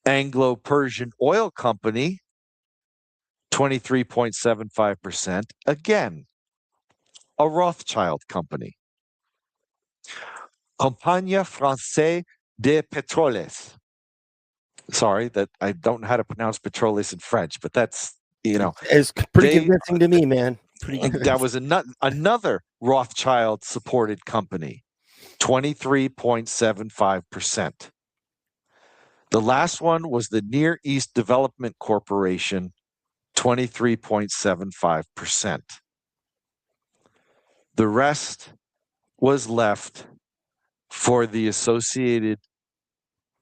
Anglo-Persian Oil Company, 23.75%, again, a Rothschild company. Compagnie Française de Pétroles. Sorry that I don't know how to pronounce petroles in French, but that's, It's pretty convincing to me, man. That was another Rothschild-supported company, 23.75%. The last one was the Near East Development Corporation, 23.75%. The rest was left for the associated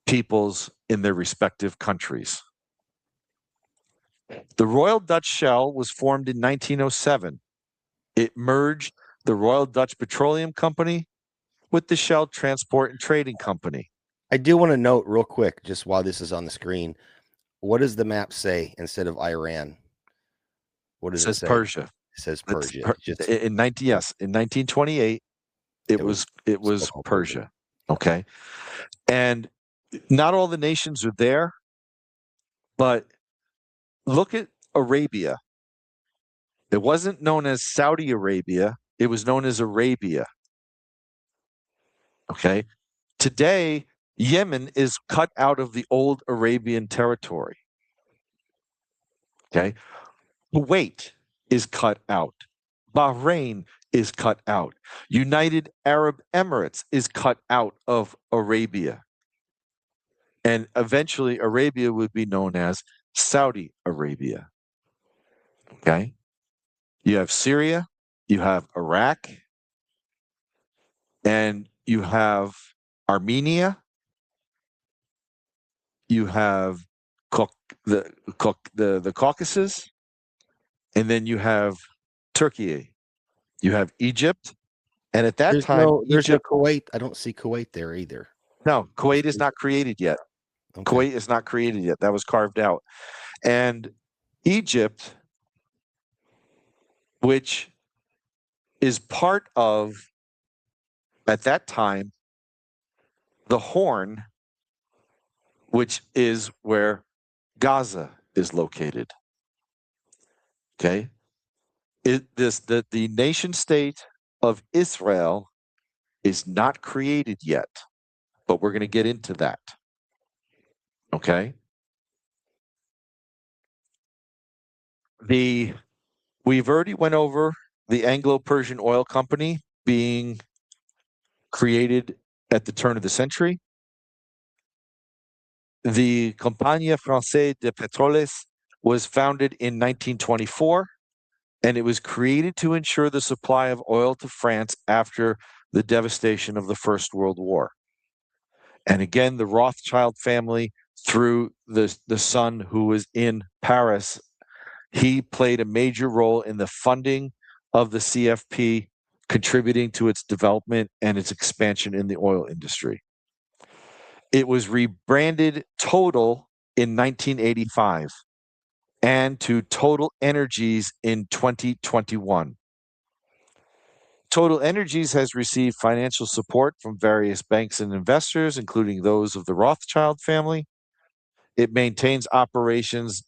peoples in their respective countries. The Royal Dutch Shell was formed in 1907. It merged the Royal Dutch Petroleum Company with the Shell Transport and Trading Company. I do want to note real quick, just while this is on the screen, what does the map say instead of Iran? What does it says say? Persia. It says That's Persia. Just in 1928, it was so-called Persia. Okay. And not all the nations are there, but look at Arabia. It wasn't known as Saudi Arabia, it was known as Arabia. Okay. Today, Yemen is cut out of the old Arabian territory. Okay. Kuwait is cut out. Bahrain is cut out. United Arab Emirates is cut out of Arabia. And eventually, Arabia would be known as Saudi Arabia. Okay. You have Syria, you have Iraq, and you have Armenia, you have the Caucasus, and then you have Turkey, you have Egypt, and at that there's time, no Egypt, Kuwait. I don't see Kuwait there either. no, Kuwait is not created yet. Okay. Kuwait is not created yet. That was carved out, and Egypt, which is part of, at that time, the Horn, which is where Gaza is located. Okay. The nation state of Israel is not created yet, but we're going to get into that. Okay. We've already went over the Anglo-Persian Oil Company being created at the turn of the century. The Compagnie Française de Pétrole was founded in 1924, and it was created to ensure the supply of oil to France after the devastation of the First World War. And again, the Rothschild family, through the son who was in Paris, he played a major role in the funding of the CFP, contributing to its development and its expansion in the oil industry. It was rebranded Total in 1985 and to Total Energies in 2021. Total Energies has received financial support from various banks and investors, including those of the Rothschild family. It maintains operations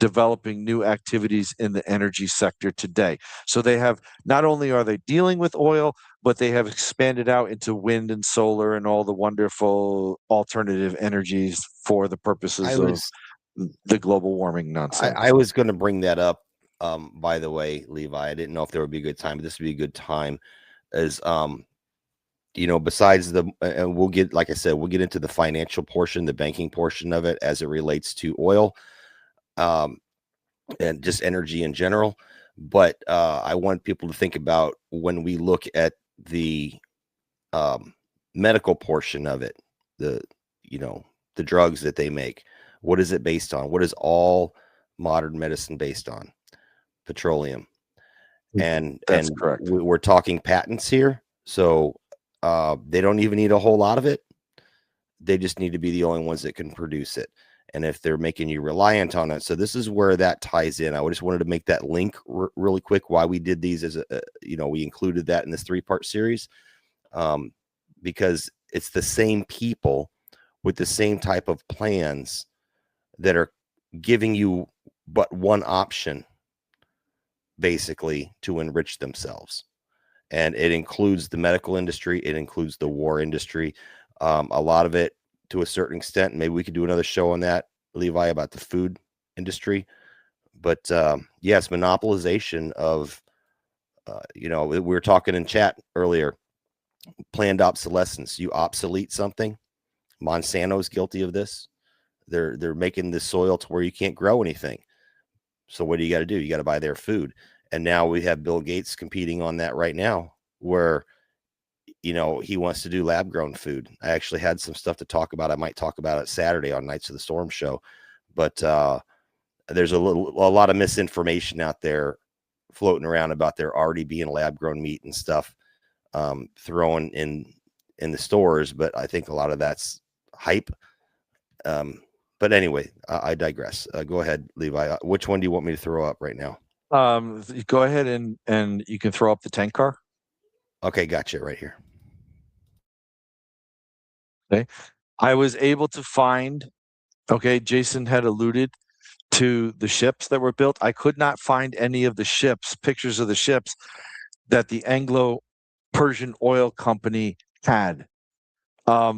developing new activities in the energy sector today. So they have, not only are they dealing with oil, but they have expanded out into wind and solar and all the wonderful alternative energies for the purposes of the global warming nonsense. I was going to bring that up. By the way, Levi, I didn't know if there would be a good time, but this would be a good time. As besides and we'll get, like I said, we'll get into the financial portion, the banking portion of it as it relates to oil, and just energy in general. But I want people to think about when we look at the medical portion of it, the drugs that they make. What is it based on? What is all modern medicine based on? Petroleum. And that's correct. We're talking patents here. So they don't even need a whole lot of it. They just need to be the only ones that can produce it. And if they're making you reliant on it. So this is where that ties in. I just wanted to make that link really quick, why we did these as we included that in this 3-part series, because it's the same people with the same type of plans that are giving you but one option, basically, to enrich themselves. And it includes the medical industry. It includes the war industry. A lot of it, to a certain extent, maybe we could do another show on that, Levi, about the food industry. But yes, monopolization of, we were talking in chat earlier, planned obsolescence. You obsolete something. Monsanto's guilty of this. They're making the soil to where you can't grow anything. So what do you got to do? You got to buy their food. And now we have Bill Gates competing on that right now, where he wants to do lab grown food. I actually had some stuff to talk about. I might talk about it Saturday on Knights of the Storm show, but there's a lot of misinformation out there floating around about there already being lab grown meat and stuff thrown in the stores, but I think a lot of that's hype. But anyway, I digress. Go ahead, Levi. Which one do you want me to throw up right now? Go ahead and you can throw up the tank car. Okay, gotcha. Right here. Okay. I was able to find, okay, Jason had alluded to the ships that were built. I could not find any of the ships, pictures of the ships that the Anglo-Persian Oil Company had. A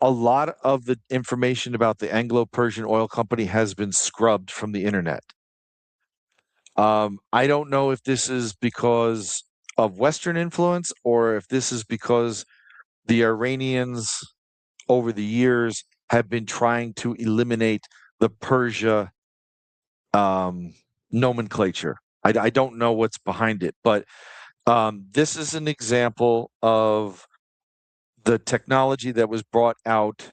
lot of the information about the Anglo-Persian Oil Company has been scrubbed from the internet. I don't know if this is because of Western influence or if this is because the Iranians over the years have been trying to eliminate the Persia nomenclature. I don't know what's behind it, but this is an example of the technology that was brought out.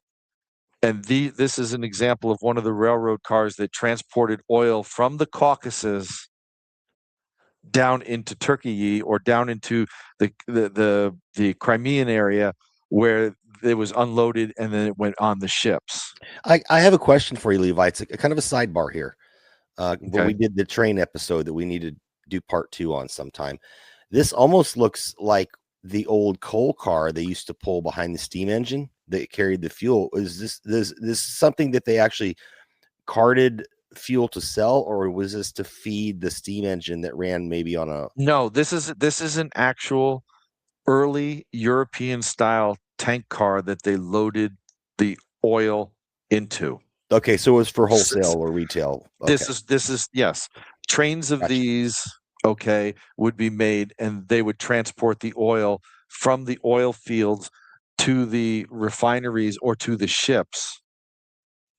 And this is an example of one of the railroad cars that transported oil from the Caucasus down into Turkey or down into the Crimean area where it was unloaded and then it went on the ships. I have a question for you, Levi. It's kind of a sidebar here. When we did the train episode that we need to do part 2 on sometime, this almost looks like the old coal car they used to pull behind the steam engine that carried the fuel. Is this something that they actually carted fuel to sell, or was this to feed the steam engine that ran maybe on a? No, this is an actual early European style tank car that they loaded the oil into. Okay, so it was for wholesale or retail. Okay. This is yes. Trains of Gotcha. these, okay, would be made and they would transport the oil from the oil fields to the refineries or to the ships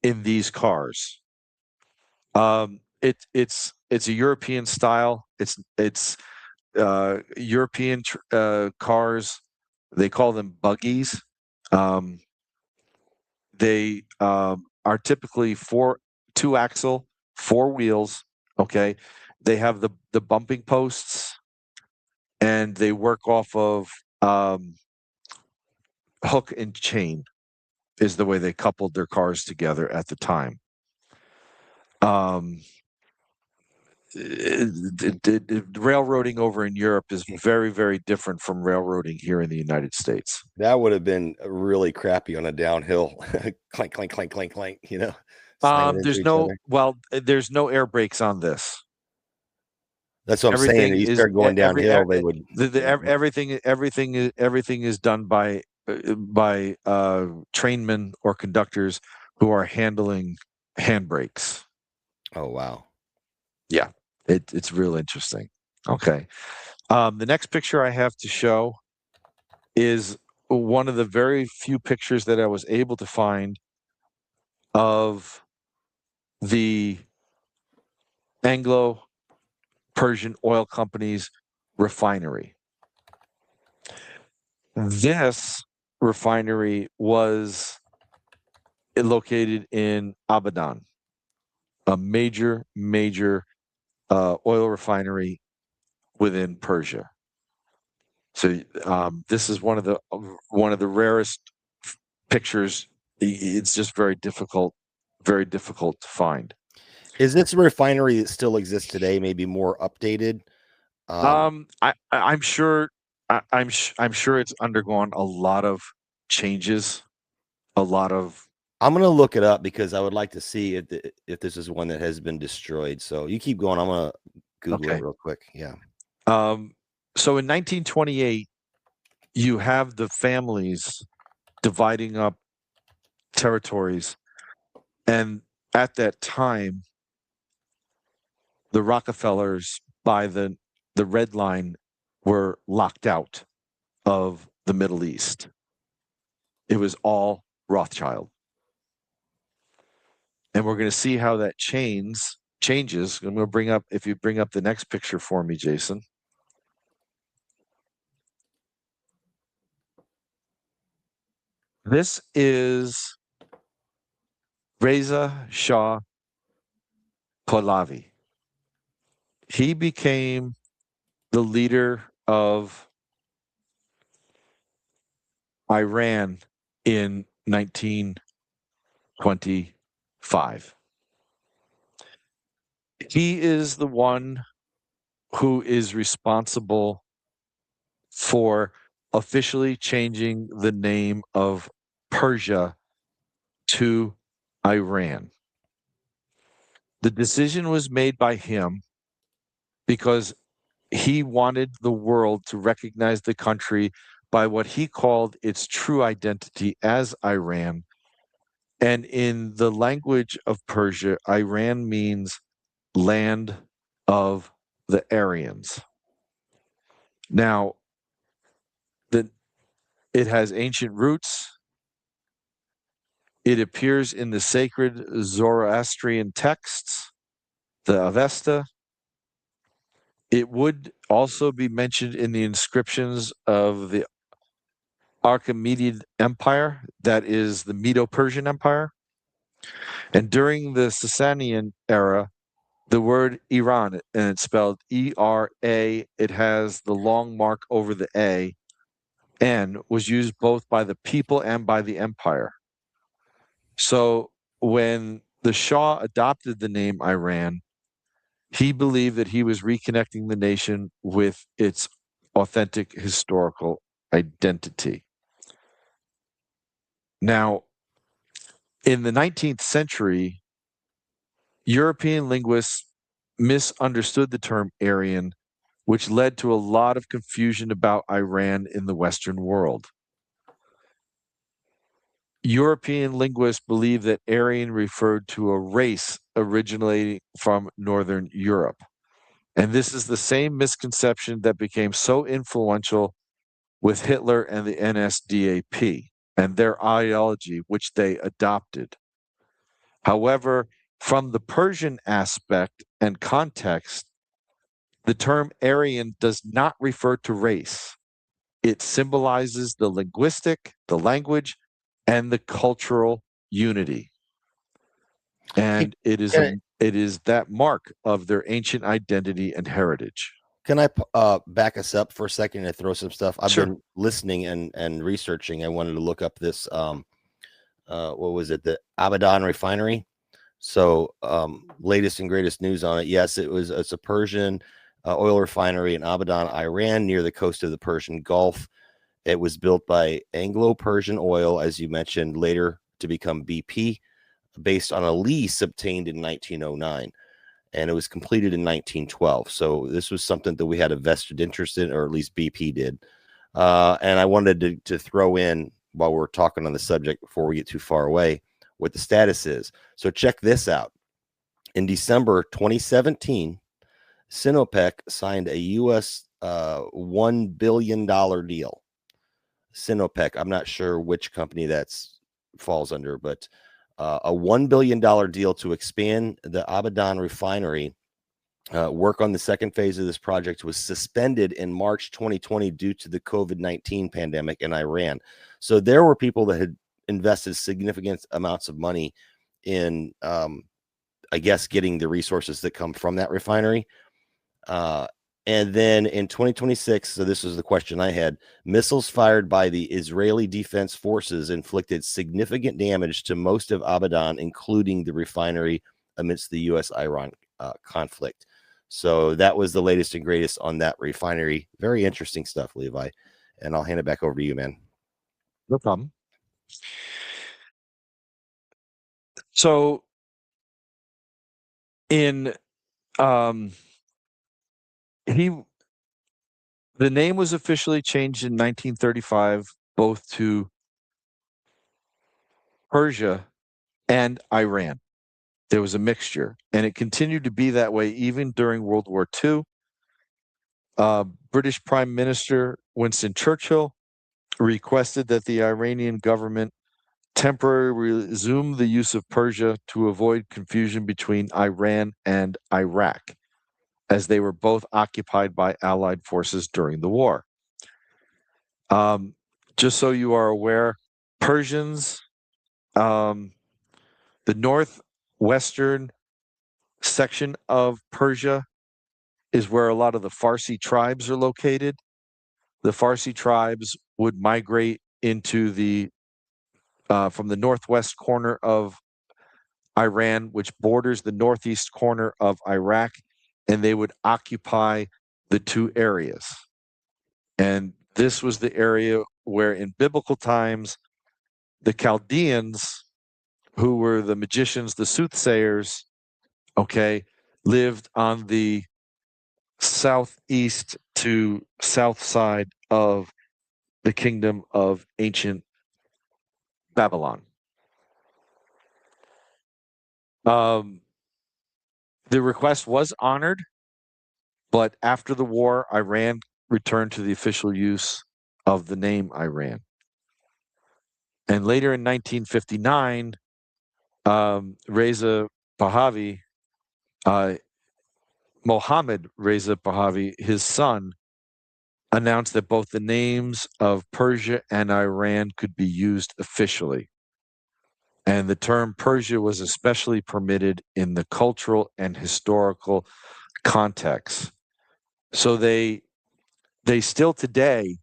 in these cars. It's a European style. It's European cars. They call them buggies. They are typically 2-axle, 4 wheels. Okay, they have the bumping posts, and they work off of hook and chain. Is the way they coupled their cars together at the time. Railroading over in Europe is very, very different from railroading here in the United States. That would have been really crappy on a downhill. Clank, clank, clank, clank, clank. Slamming into each other. There's no air brakes on this. That's what I'm saying. You start going downhill, they would. Everything is done by trainmen or conductors who are handling handbrakes. Oh wow. Yeah, it's real interesting. Okay. The next picture I have to show is one of the very few pictures that I was able to find of the Anglo-Persian Oil Company's refinery. This refinery was located in Abadan, a major oil refinery within Persia. So this is one of the rarest pictures. It's just very difficult to find. Is this a refinery that still exists today? Maybe more updated. I'm sure. I'm sure it's undergone a lot of changes. I'm going to look it up because I would like to see if this is one that has been destroyed. So you keep going. I'm going to Google it real quick. Yeah. So in 1928, you have the families dividing up territories, and at that time, the Rockefellers by the Red Line were locked out of the Middle East. It was all Rothschild. And we're going to see how that changes. I'm going to if you bring up the next picture for me, Jason. This is Reza Shah Pahlavi. he became the leader of Iran in 1925. He is the one who is responsible for officially changing the name of Persia to Iran. The decision was made by him because he wanted the world to recognize the country by what he called its true identity as Iran. And in the language of Persia, Iran means land of the Aryans. Now, it has ancient roots. It appears in the sacred Zoroastrian texts, the Avesta. It would also be mentioned in the inscriptions of the Achaemenid Empire, that is the Medo-Persian Empire. And during the Sasanian era, the word Iran, and it's spelled E-R-A, it has the long mark over the A, N, was used both by the people and by the empire. So when the Shah adopted the name Iran, he believed that he was reconnecting the nation with its authentic historical identity. Now, in the 19th century, European linguists misunderstood the term Aryan, which led to a lot of confusion about Iran in the Western world. European linguists believe that Aryan referred to a race originating from Northern Europe. And this is the same misconception that became so influential with Hitler and the NSDAP and their ideology, which they adopted. However, from the Persian aspect and context, the term Aryan does not refer to race. It symbolizes the linguistic, the language, and the cultural unity. And it is that mark of their ancient identity and heritage. Can I back us up for a second and throw some stuff? I've Sure. been listening and researching. I wanted to look up this, what was it? The Abadan refinery. So latest and greatest news on it. Yes, it's a Persian oil refinery in Abadan, Iran, near the coast of the Persian Gulf. It was built by Anglo-Persian Oil, as you mentioned, later to become BP, based on a lease obtained in 1909. And it was completed in 1912. So this was something that we had a vested interest in, or at least BP did. And I wanted to throw in, while we're talking on the subject before we get too far away, what the status is. So check this out. In December 2017, Sinopec signed a U.S. $1 billion deal. Sinopec, I'm not sure which company that's falls under, but a $1 billion deal to expand the Abadan refinery. Work on the second phase of this project was suspended in March 2020 due to the COVID-19 pandemic in Iran. So there were people that had invested significant amounts of money in, I guess, getting the resources that come from that refinery. And then in 2026, so this was the question I had, missiles fired by the Israeli Defense Forces inflicted significant damage to most of Abadan, including the refinery, amidst the U.S.-Iran conflict. So that was the latest and greatest on that refinery. Very interesting stuff, Levi. And I'll hand it back over to you, man. No problem. So in the name was officially changed in 1935, both to Persia and Iran. There was a mixture, and it continued to be that way even during World War II. British Prime Minister Winston Churchill requested that the Iranian government temporarily resume the use of Persia to avoid confusion between Iran and Iraq, as they were both occupied by Allied forces during the war. Just so you are aware, Persians, the northwestern section of Persia is where a lot of the Farsi tribes are located. The Farsi tribes would migrate into the from the northwest corner of Iran, which borders the northeast corner of Iraq, and they would occupy the two areas. And this was the area where, in biblical times, the Chaldeans, who were the magicians, the soothsayers, okay, lived on the southeast to south side of the kingdom of ancient Babylon. The request was honored, but after the war, Iran returned to the official use of the name Iran. And later in 1959, Reza Pahlavi, Mohammad Reza Pahlavi, his son, announced that both the names of Persia and Iran could be used officially. And the term Persia was especially permitted in the cultural and historical context. So they still today,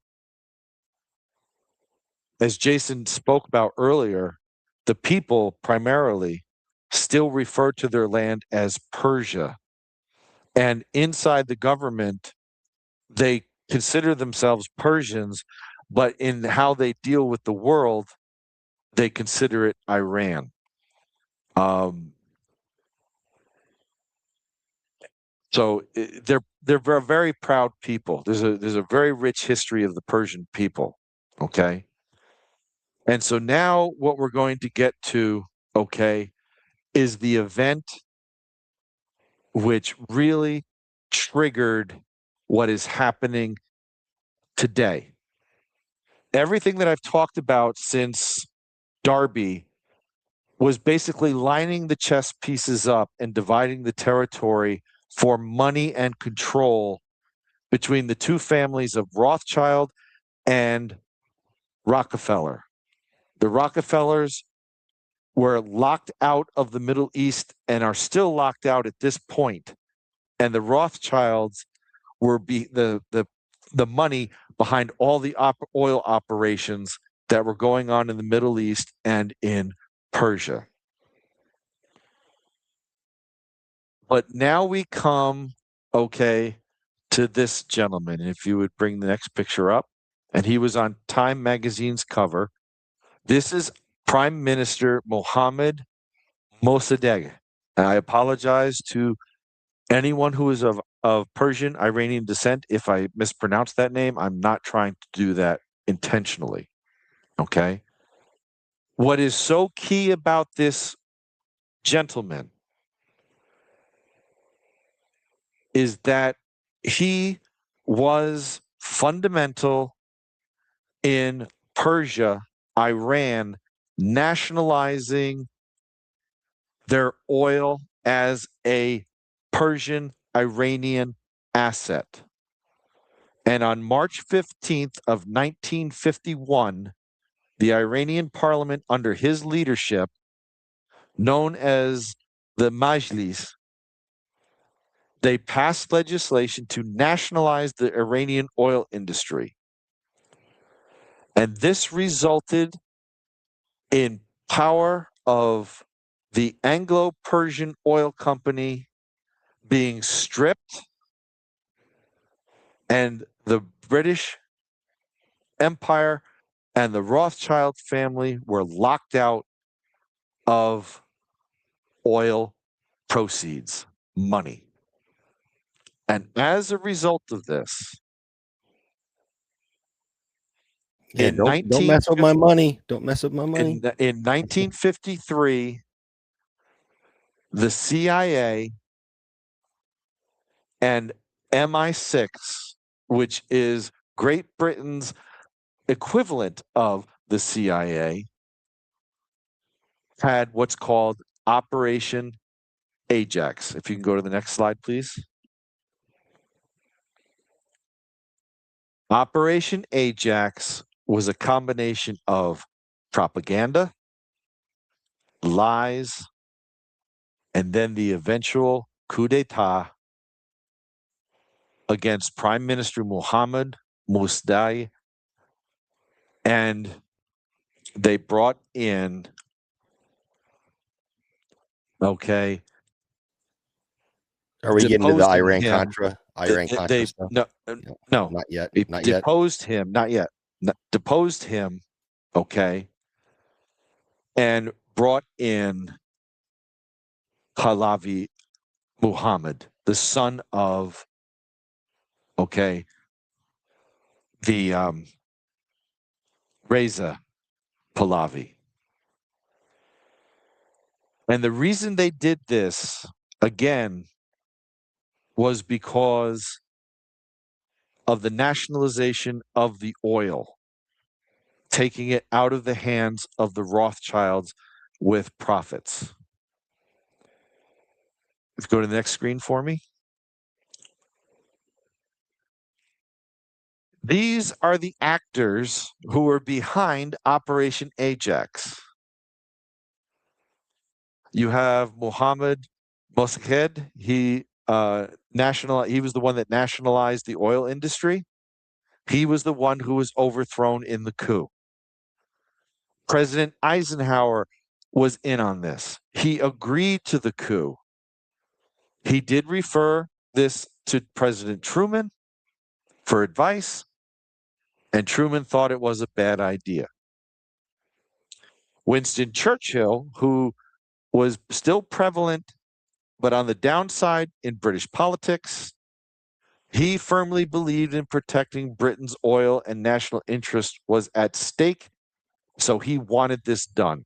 as Jason spoke about earlier, the people primarily still refer to their land as Persia. And inside the government, they consider themselves Persians, but in how they deal with the world, they consider it Iran. So they're a very proud people. There's a very rich history of the Persian people. Okay. And so now what we're going to get to, okay, is the event which really triggered what is happening today. Everything that I've talked about since Darby was basically lining the chess pieces up and dividing the territory for money and control between the two families of Rothschild and Rockefeller. The Rockefellers were locked out of the Middle East and are still locked out at this point. And the Rothschilds were the money behind all the oil operations that were going on in the Middle East and in Persia. But now we come, okay, to this gentleman. And if you would bring the next picture up. And he was on Time magazine's cover. This is Prime Minister Mohammad Mossadegh. And I apologize to anyone who is of Persian Iranian descent if I mispronounce that name. I'm not trying to do that intentionally. Okay. What is so key about this gentleman is that he was fundamental in Persia, Iran, nationalizing their oil as a Persian Iranian asset. And on March 15th of 1951, the Iranian parliament under his leadership, known as the Majlis, they passed legislation to nationalize the Iranian oil industry. And this resulted in power of the Anglo-Persian Oil Company being stripped, and the British Empire and the Rothschild family were locked out of oil proceeds, money. And as a result of this, Yeah, don't mess with my money. Don't mess with my money. In 1953, the CIA and MI6, which is Great Britain's equivalent of the CIA, had what's called Operation Ajax. If you can go to the next slide, please. Operation Ajax was a combination of propaganda, lies, and then the eventual coup d'etat against Prime Minister Mohammed Mossadegh, and they brought in, okay, Are we getting to the deposing Iran him. Contra? Iran Contra stuff? No, No, no, not yet. it Not yet. deposed him, not yet. Deposed him, okay, and brought in Pahlavi Muhammad, the son of, okay, the Reza Pahlavi. And the reason they did this, again, was because of the nationalization of the oil, taking it out of the hands of the Rothschilds with profits. Let's go to the next screen for me. These are the actors who were behind Operation Ajax. You have Mohammed Mossadegh. He was the one that nationalized the oil industry. He was the one who was overthrown in the coup. President Eisenhower was in on this. He agreed to the coup. He did refer this to President Truman for advice, and Truman thought it was a bad idea. Winston Churchill, who was still prevalent, but on the downside in British politics, he firmly believed in protecting Britain's oil and national interest was at stake, so he wanted this done.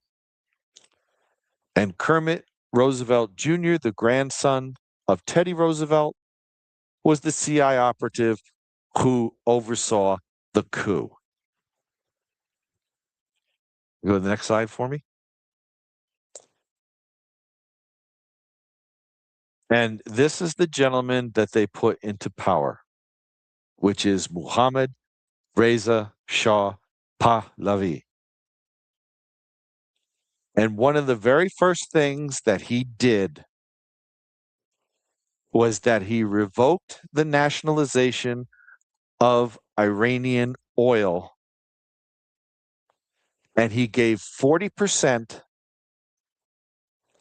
And Kermit Roosevelt Jr., the grandson of Teddy Roosevelt, was the CI operative who oversaw the coup. Go to the next slide for me. And this is the gentleman that they put into power, which is Muhammad Reza Shah Pahlavi. And one of the very first things that he did was that he revoked the nationalization of Iranian oil, and he gave 40%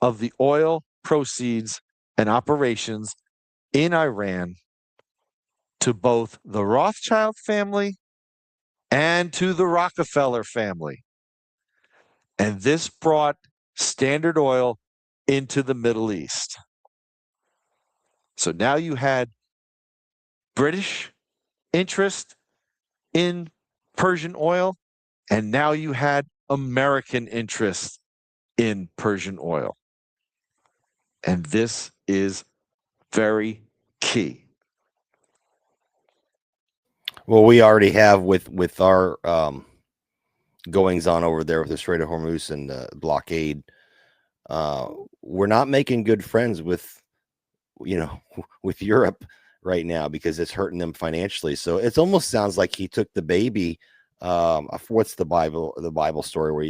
of the oil proceeds and operations in Iran to both the Rothschild family and to the Rockefeller family. And this brought Standard Oil into the Middle East. So now you had British interest in Persian oil, and now you had American interest in Persian oil. And this is very key. Well, we already have with our goings on over there with the Strait of Hormuz and the blockade. We're not making good friends with, with Europe right now because it's hurting them financially. So it almost sounds like he took the baby. What's the Bible story where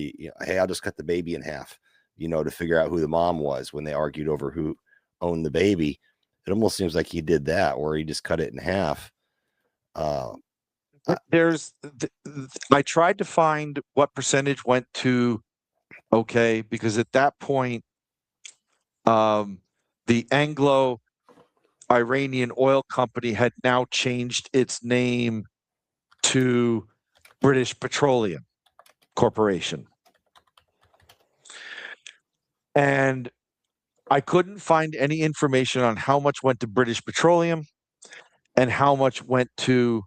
hey, I'll just cut the baby in half, to figure out who the mom was when they argued over who owned the baby. It almost seems like he did that, where he just cut it in half. I tried to find what percentage went to, okay, because at that point, the Anglo-Iranian oil company had now changed its name to British Petroleum Corporation. And I couldn't find any information on how much went to British Petroleum and how much went to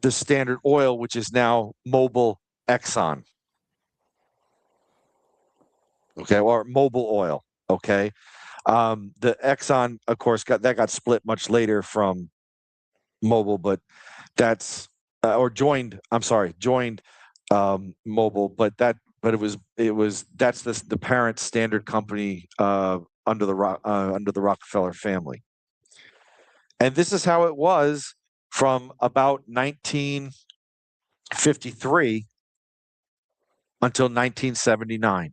the Standard Oil, which is now Mobil Exxon. Okay, or Mobil Oil. Okay. The Exxon, of course, got split much later from Mobil, but that's joined Mobil, but that's the parent Standard company under the Rockefeller family. And this is how it was from about 1953 until 1979.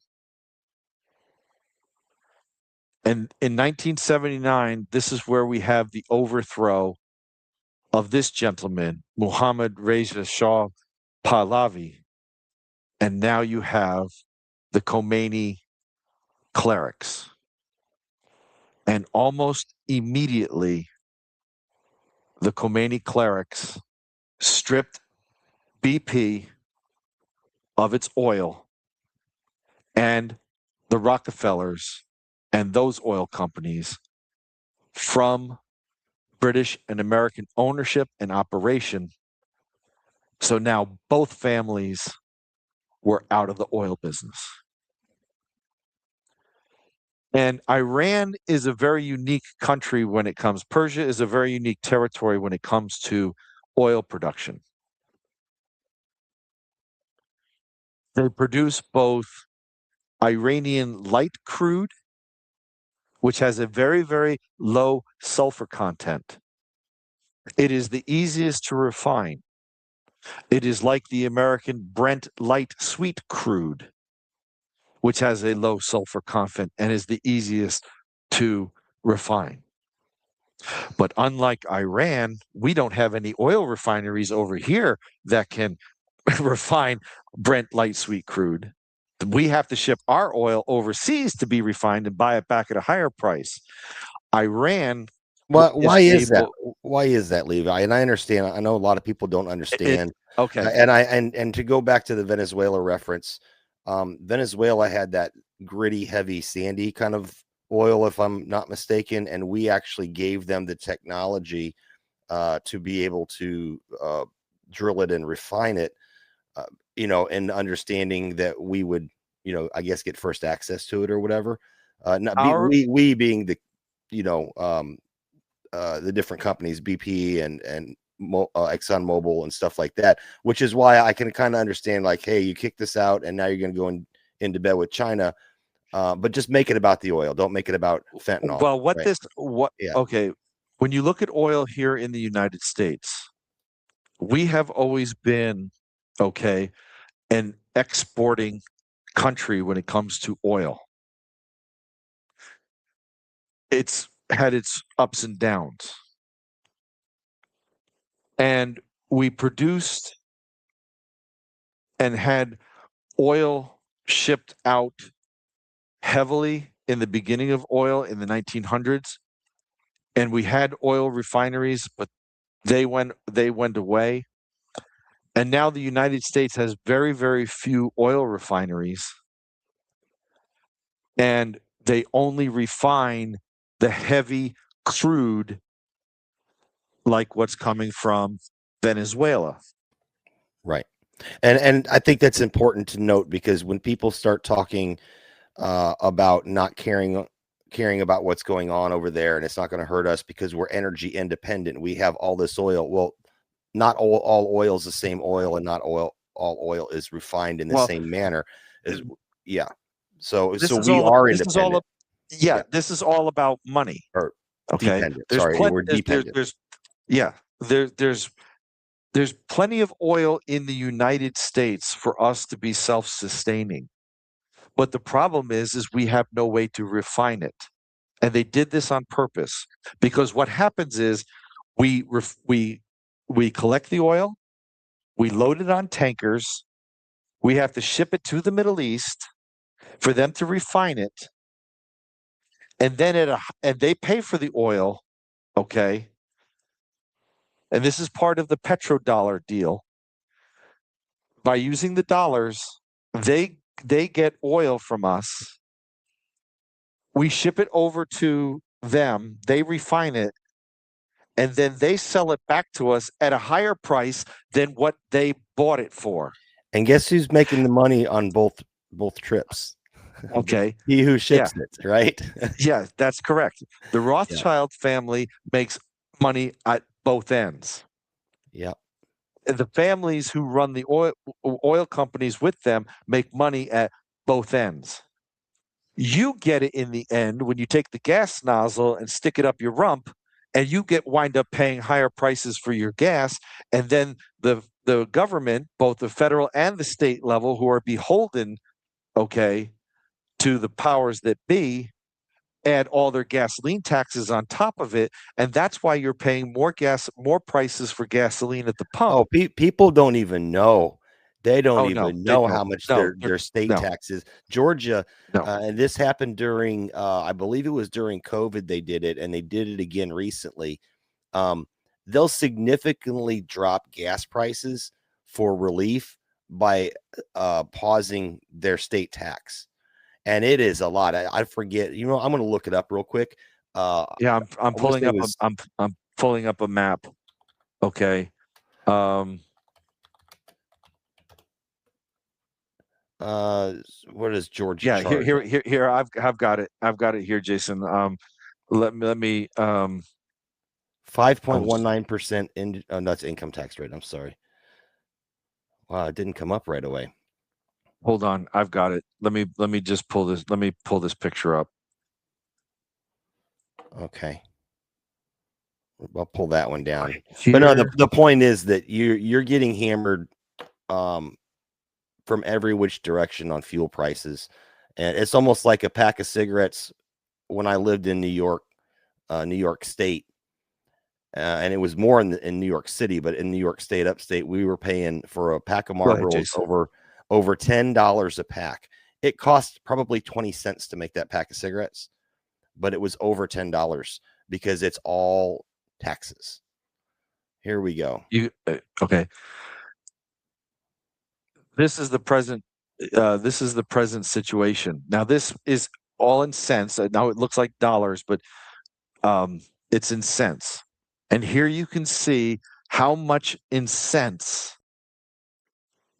And in 1979, this is where we have the overthrow of this gentleman, Muhammad Reza Shah Pahlavi. And now you have the Khomeini clerics. And almost immediately, the Khomeini clerics stripped BP of its oil, and the Rockefellers and those oil companies from British and American ownership and operation. So now both families were out of the oil business. And Iran is a very unique country when it comes, Persia is a very unique territory when it comes to oil production. They produce both Iranian light crude, which has a very, very low sulfur content. It is the easiest to refine. It is like the American Brent light sweet crude, which has a low sulfur content and is the easiest to refine. But unlike Iran, we don't have any oil refineries over here that can refine Brent light sweet crude. We have to ship our oil overseas to be refined and buy it back at a higher price. Iran Why is that? Why is that, Levi? And I understand. I know a lot of people don't understand. Okay. And to go back to the Venezuela reference, Venezuela had that gritty, heavy, sandy kind of oil, if I'm not mistaken, and we actually gave them the technology to be able to drill it and refine it. And understanding that we would, I guess, get first access to it or whatever. We being the, the different companies, BP and ExxonMobil and stuff like that, which is why I can kind of understand, like, hey, you kick this out and now you're going to go into bed with China, but just make it about the oil. Don't make it about fentanyl. Well, okay. When you look at oil here in the United States, we have always been, an exporting country when it comes to oil. It's had its ups and downs. And we produced and had oil shipped out heavily in the beginning of oil in the 1900s. And we had oil refineries, but they went away. And now the United States has very, very few oil refineries. And they only refine the heavy crude like what's coming from Venezuela. Right. And I think that's important to note, because when people start talking about not caring about what's going on over there, and it's not going to hurt us because we're energy independent, we have all this oil. Well, not all oil is the same oil, and not all oil is refined in the same manner. So we are independent. This is all about money. Or dependent. We're dependent. There's plenty of oil in the United States for us to be self-sustaining. But the problem is we have no way to refine it. And they did this on purpose, because what happens is we collect the oil, we load it on tankers, we have to ship it to the Middle East for them to refine it, and then and they pay for the oil, and this is part of the petrodollar deal. By using the dollars, they get oil from us. We ship it over to them, they refine it, and then they sell it back to us at a higher price than what they bought it for. And guess who's making the money on both trips? He who ships it, right? Yeah, that's correct. The Rothschild family makes money at both ends. Yeah. The families who run the oil companies with them make money at both ends. You get it in the end when you take the gas nozzle and stick it up your rump, and you wind up paying higher prices for your gas. And then the government, both the federal and the state level, who are beholden, to the powers that be, add all their gasoline taxes on top of it, and that's why you're paying more prices for gasoline at the pump. Oh, people don't even know. They don't Oh, no, even they know don't. how much No, their state no, taxes. Georgia, no. and this happened during, I believe it was during COVID. They did it, and they did it again recently. They'll significantly drop gas prices for relief by pausing their state tax, and it is a lot. I forget. You know, I'm going to look it up real quick. Yeah, I'm I wanna pulling say it up was I'm pulling up a map. Okay. what does Georgia Yeah, charge? here I've got it. I've got it here, Jason. Let me 5.19% in that's income tax rate. I'm sorry. Wow, it didn't come up right away. hold on. I've got it. Let me just pull this. Let me pull this picture up. Okay. I'll pull that one down. Here, But no, the point is that you're getting hammered from every which direction on fuel prices. And it's almost like a pack of cigarettes when I lived in New York State. And it was more in New York City, but in New York State, upstate, we were paying for a pack of Go ahead, Marlboros Jason. over $10 a pack. It cost probably 20 cents to make that pack of cigarettes, but it was over $10 because it's all taxes. Here we go. Okay. This is the present. This is the present situation. Now, this is all in cents. Now it looks like dollars, but it's in cents. And here you can see how much in cents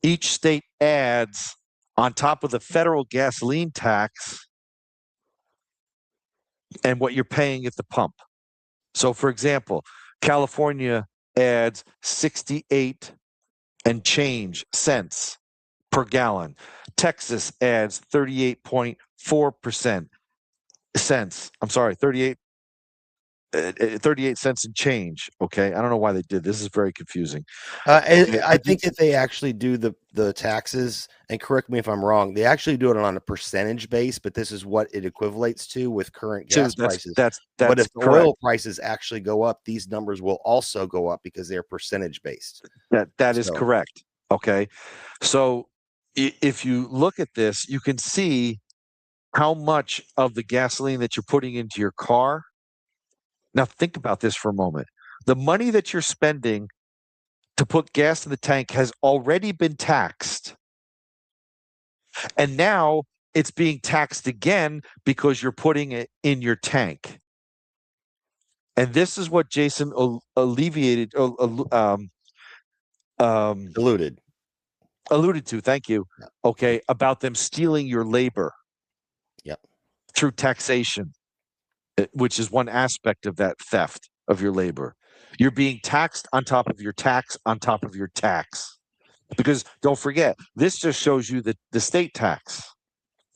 each state adds on top of the federal gasoline tax and what you're paying at the pump. So, for example, California adds 68 and change cents per gallon. Texas adds 38.4% cents. I'm sorry, 38 cents and change. Okay. I don't know why they did this. This is very confusing. I think that they actually do the taxes, and correct me if I'm wrong, they actually do it on a percentage base, but this is what it equivalents to with current gas prices. That's But if the correct. oil prices actually go up, these numbers will also go up because they're percentage based. That is So- correct. Okay. So if you look at this, you can see how much of the gasoline that you're putting into your car. Now, think about this for a moment. The money that you're spending to put gas in the tank has already been taxed. And now it's being taxed again because you're putting it in your tank. And this is what Jason alluded to. Thank you. Yeah. Okay. About them stealing your labor. Yep. Through taxation, which is one aspect of that theft of your labor. You're being taxed on top of your tax on top of your tax. Because don't forget, this just shows you the state tax.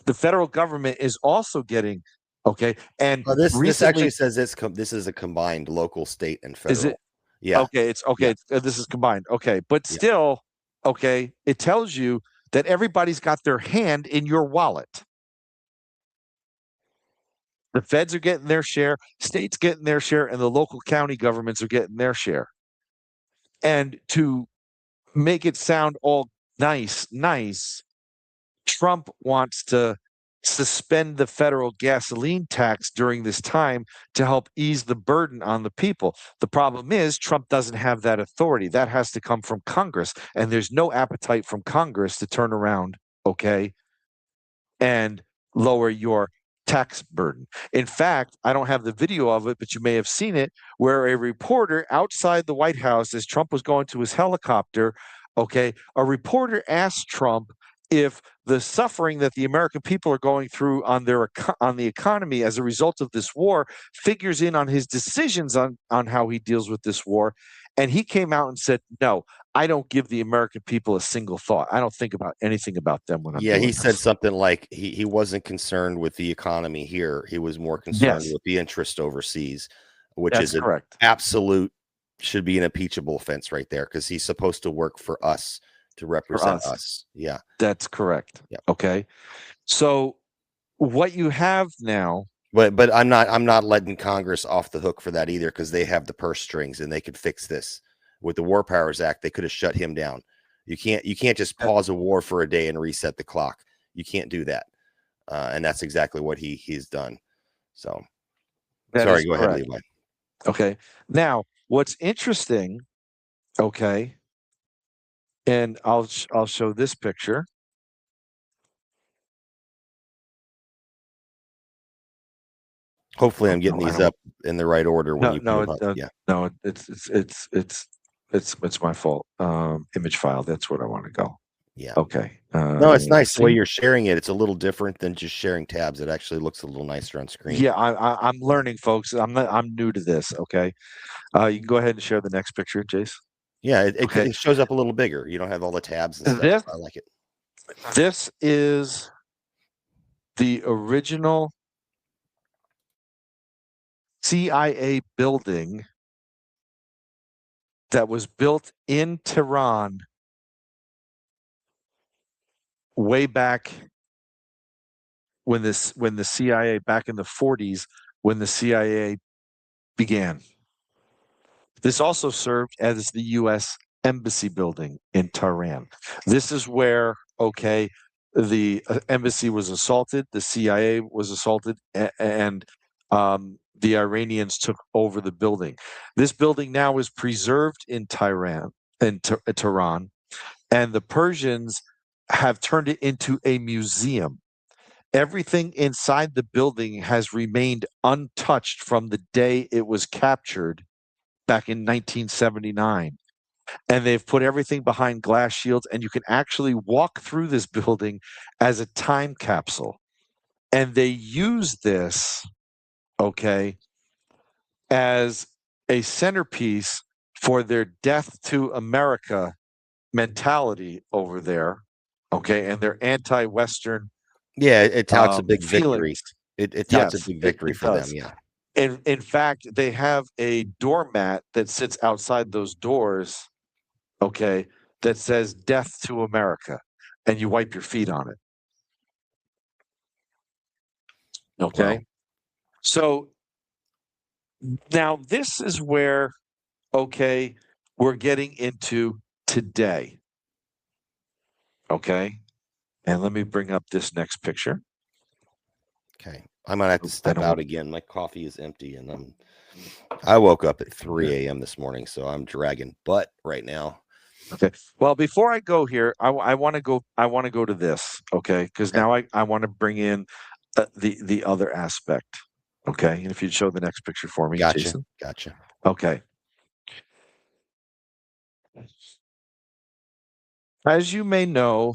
The federal government is also getting, okay, and this recently, actually says this is a combined local, state, and federal. is it? Yeah. Okay, it's okay. Yeah. This is combined. Okay, but Yeah. still, okay, it tells you that everybody's got their hand in your wallet. The feds are getting their share, states getting their share, and the local county governments are getting their share. And to make it sound all nice, Trump wants to suspend the federal gasoline tax during this time to help ease the burden on the people. The problem is Trump doesn't have that authority. That has to come from Congress, and there's no appetite from Congress to turn around, okay, and lower your tax burden. In fact, I don't have the video of it, but you may have seen it, where a reporter outside the White House, as Trump was going to his helicopter, okay, a reporter asked Trump if the suffering that the American people are going through on the economy as a result of this war figures in on his decisions on how he deals with this war. And he came out and said, no, I don't give the American people a single thought. I don't think about anything about them when I'm doing he this. said something like he wasn't concerned with the economy here. He was more concerned with the interest overseas, which That's is correct. Absolute should be an impeachable offense right there because he's supposed to work for us to represent us. Yeah, that's correct. Yeah. Okay. So what you have now But I'm not letting Congress off the hook for that either, because they have the purse strings and they could fix this. With the War Powers Act, they could have shut him down. You can't just pause a war for a day and reset the clock. You can't do that. And that's exactly what he's done. So sorry, go ahead, Levi. Okay. Now, what's interesting, okay, and I'll show this picture. Hopefully, I'm getting these up in the right order when you put them up. Yeah. No, it's my fault. Image file. That's where I want to go. Yeah. Okay. No, it's nice the way you're sharing it. It's a little different than just sharing tabs. It actually looks a little nicer on screen. Yeah, I'm learning, folks. I'm new to this. Okay. You can go ahead and share the next picture, Jace. Yeah, it shows up a little bigger. You don't have all the tabs and stuff. I like it. This is the original CIA building that was built in Tehran way back when the CIA, back in the 40s, when the CIA began. This also served as the U.S. Embassy building in Tehran. This is where, okay, the embassy was assaulted, the CIA was assaulted, and the Iranians took over the building. This building now is preserved in Tehran, and the Persians have turned it into a museum. Everything inside the building has remained untouched from the day it was captured back in 1979. And they've put everything behind glass shields, and you can actually walk through this building as a time capsule. And they use this, okay, as a centerpiece for their death to America mentality over there, okay, and their anti-Western. Yeah, it touts a big feelings. victory. It touts a big victory for them. Yeah. In fact, they have a doormat that sits outside those doors, okay, that says "Death to America," and you wipe your feet on it. Okay, wow. So now this is where, okay, we're getting into today. Okay, and let me bring up this next picture. Okay, I might have to step out again. My coffee is empty, and I woke up at 3 a.m. this morning, so I'm dragging butt right now. Okay. Well, before I go here, I want to go. I want to go to this. Okay, because now I want to bring in the other aspect. Okay, and if you'd show the next picture for me, Gotcha. Jason. Gotcha. Okay. As you may know,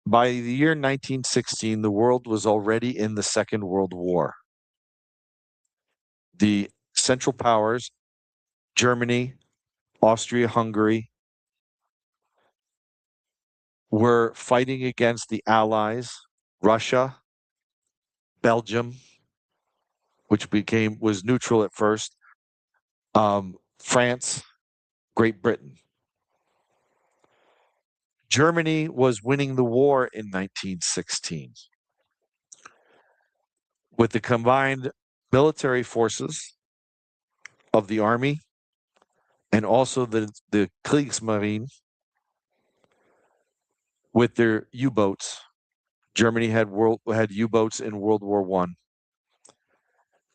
by the year 1916, the world was already in the Second World War. The Central Powers, Germany, Austria-Hungary, were fighting against the Allies, Russia, Belgium, which was neutral at first, France, Great Britain. Germany was winning the war in 1916. With the combined military forces of the army and also the Kriegsmarine with their U-boats. Germany had U-boats in World War I.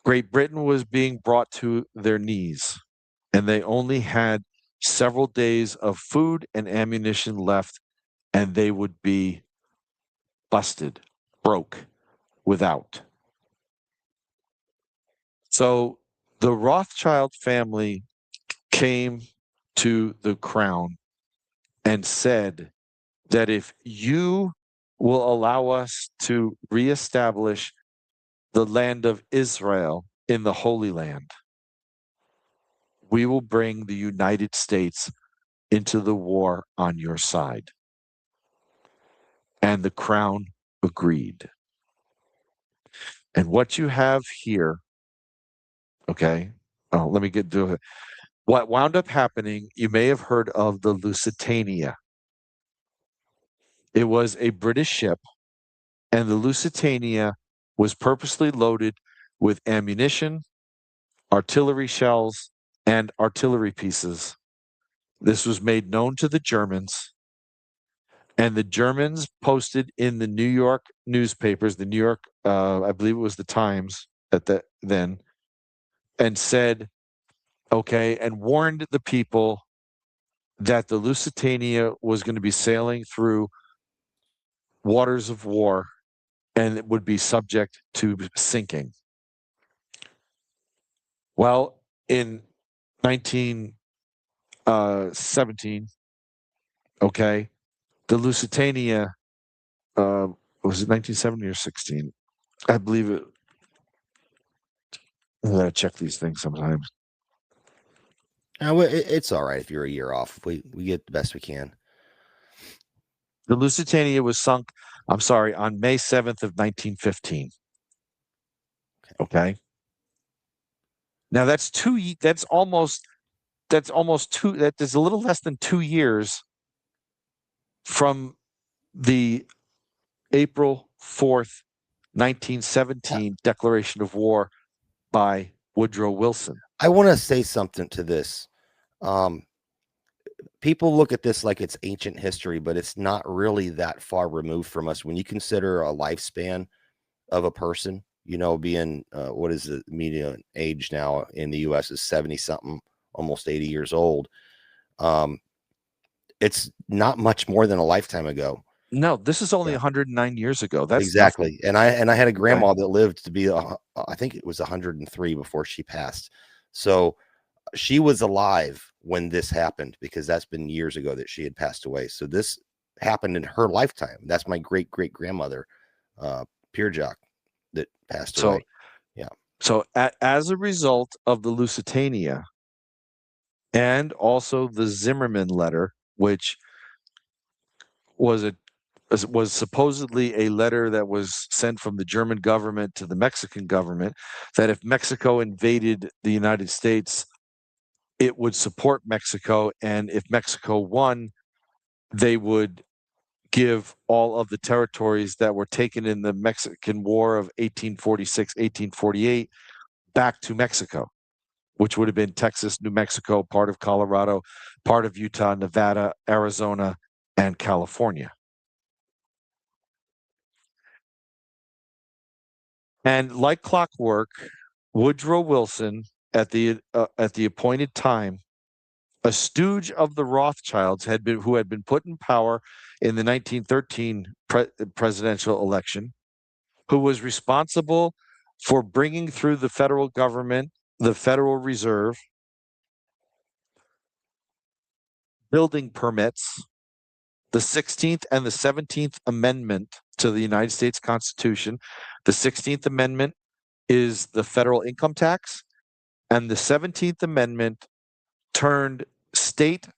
Great Britain was being brought to their knees, and they only had several days of food and ammunition left, and they would be busted, broke, without. So the Rothschild family came to the crown and said that if you will allow us to reestablish the land of Israel in the Holy Land, we will bring the United States into the war on your side. And the crown agreed. And what you have here, okay, let me get to it. What wound up happening, you may have heard of the Lusitania. It was a British ship, and the Lusitania was purposely loaded with ammunition, artillery shells, and artillery pieces. This was made known to the Germans, and the Germans posted in the New York newspapers, the New York, I believe it was the Times at then, and said, okay, and warned the people that the Lusitania was going to be sailing through waters of war and it would be subject to sinking. Well, in 1917, okay, the Lusitania, was it 1970 or 16? I believe it. I gotta check these things sometimes. It's all right if you're a year off. We get the best we can. The Lusitania was sunk, I'm sorry, on May 7th of 1915. Okay. Now that's almost that is a little less than 2 years from the April 4th, 1917 declaration of war by Woodrow Wilson. I want to say something to this. People look at this like it's ancient history, but it's not really that far removed from us. When you consider a lifespan of a person, you know, being what is the median age now in the U.S. is 70 something, almost 80 years old. It's not much more than a lifetime ago. No, this is only 109 years ago. That's exactly. Nothing. And I had a grandma that lived to be, I think it was 103 before she passed. So she was alive when this happened, because that's been years ago that she had passed away. So this happened in her lifetime. That's my great grandmother, Pierjock, that passed away. Yeah. So as a result of the Lusitania and also the Zimmerman letter, which was supposedly a letter that was sent from the German government to the Mexican government, that if Mexico invaded the United States, it would support Mexico, and if Mexico won, they would give all of the territories that were taken in the Mexican War of 1846, 1848 back to Mexico, which would have been Texas, New Mexico, part of Colorado, part of Utah, Nevada, Arizona, and California. And like clockwork, Woodrow Wilson, at the appointed time, a stooge of the Rothschilds who had been put in power in the 1913 presidential election, who was responsible for bringing through the federal government, the Federal Reserve, building permits, the 16th and the 17th Amendment to the United States Constitution. The 16th Amendment is the federal income tax, and the 17th Amendment turned state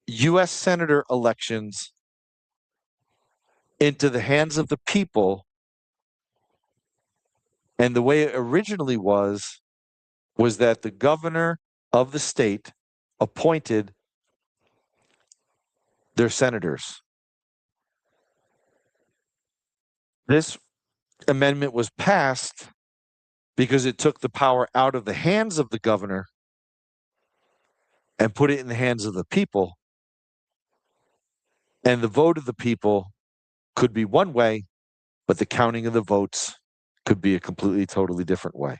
U.S. Senator elections into the hands of the people. And the way it originally was that the governor of the state appointed their senators. This amendment was passed because it took the power out of the hands of the governor and put it in the hands of the people. And the vote of the people could be one way, but the counting of the votes could be a completely, totally different way.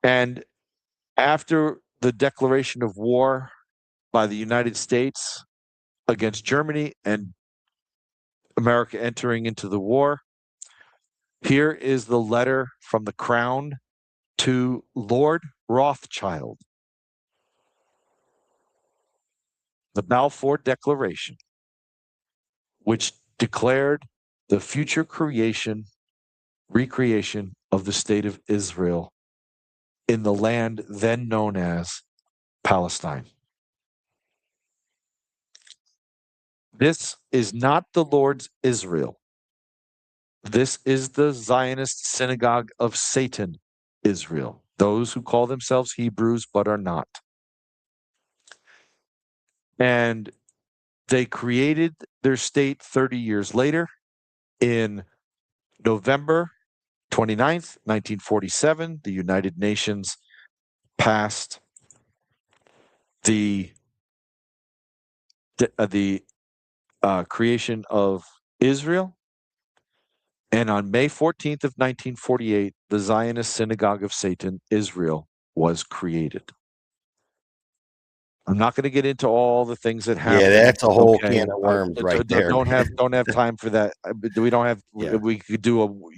And after the declaration of war by the United States against Germany and America entering into the war, here is the letter from the Crown to Lord Rothschild. The Balfour Declaration, which declared the future recreation of the state of Israel in the land then known as Palestine. This is not the Lord's Israel. This is the Zionist synagogue of Satan, Israel, those who call themselves Hebrews but are not. And they created their state 30 years later in November 29th, 1947, the United Nations passed the creation of Israel. And on May 14th of 1948, the Zionist Synagogue of Satan, Israel, was created. I'm not going to get into all the things that happened. Yeah, that's a whole okay? can of worms right there. Don't have time for that. We don't have. Yeah. We could do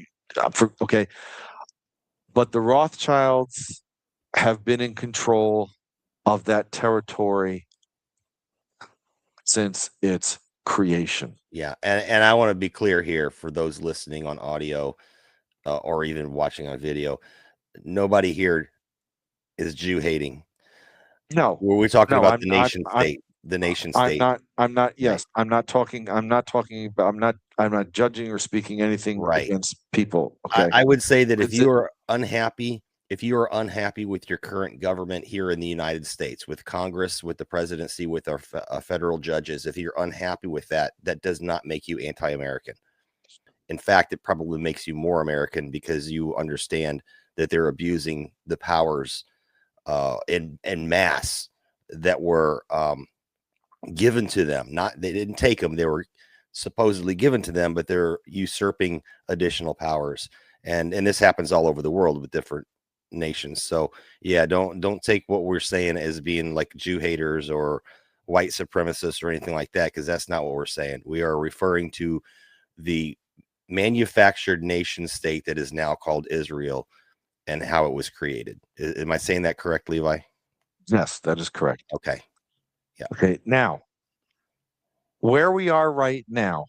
okay. But the Rothschilds have been in control of that territory since its creation. Yeah, and I want to be clear here for those listening on audio or even watching on video. Nobody here is Jew hating. No, We're talking about the I'm nation state. The nation state. I'm not. Yes, I'm not talking about. I'm not judging or speaking anything Right. against people. Okay. I would say that if It's you are unhappy with your current government here in the United States, with Congress, with the presidency, with our federal judges, if you're unhappy with that, that does not make you anti-American. In fact, it probably makes you more American because you understand that they're abusing the powers in mass that were given to them. They didn't take them; they were supposedly given to them, but they're usurping additional powers. And this happens all over the world with different nations. So yeah, don't take what we're saying as being like Jew haters or white supremacists or anything like that, because that's not what we're saying. We are referring to the manufactured nation state that is now called Israel and how it was created. Am I saying that correct, Levi? Yes, that is correct. Okay. Yeah. Okay. Now, where we are right now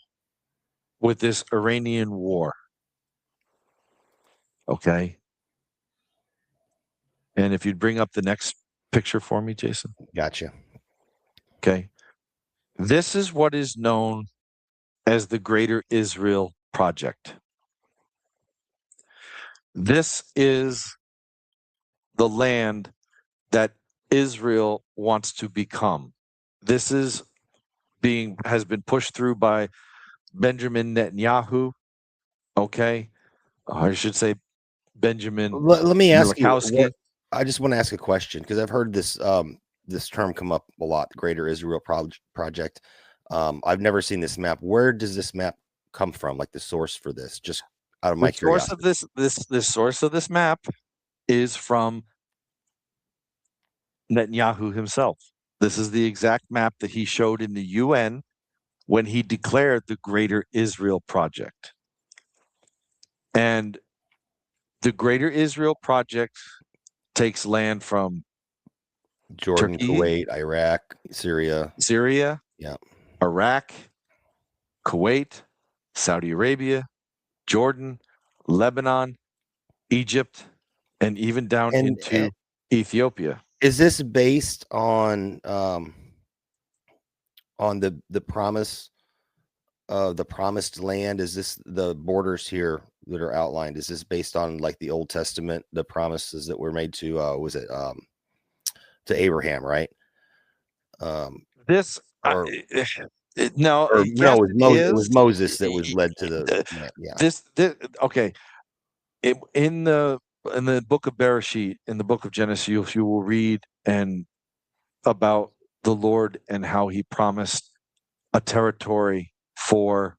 with this Iranian war. Okay. And if you'd bring up the next picture for me, Jason. Gotcha. Okay. This is what is known as the Greater Israel Project. This is the land that Israel wants to become. This has been pushed through by Benjamin Netanyahu. Okay. I should say Benjamin Let me ask you. Milikowski. I just want to ask a question because I've heard this this term come up a lot. The Greater Israel Project. I've never seen this map. Where does this map come from? Like the source for this? Just out of my The source curiosity. of this source of this map is from Netanyahu himself. This is the exact map that he showed in the UN when he declared the Greater Israel Project. And the Greater Israel Project takes land from Jordan, Turkey, Kuwait, Iraq, Syria, yeah, Iraq, Kuwait, Saudi Arabia, Jordan, Lebanon, Egypt, and even down into Ethiopia. Is this based on the promise of the promised land? Is this the borders here that are outlined? Is this based on like the Old Testament, the promises that were made to to Abraham, right? This Or, no, or yes, no, it was is. Moses that was led to the yeah. This okay. In the book of Bereshit, in the book of Genesis, you will read and about the Lord and how he promised a territory for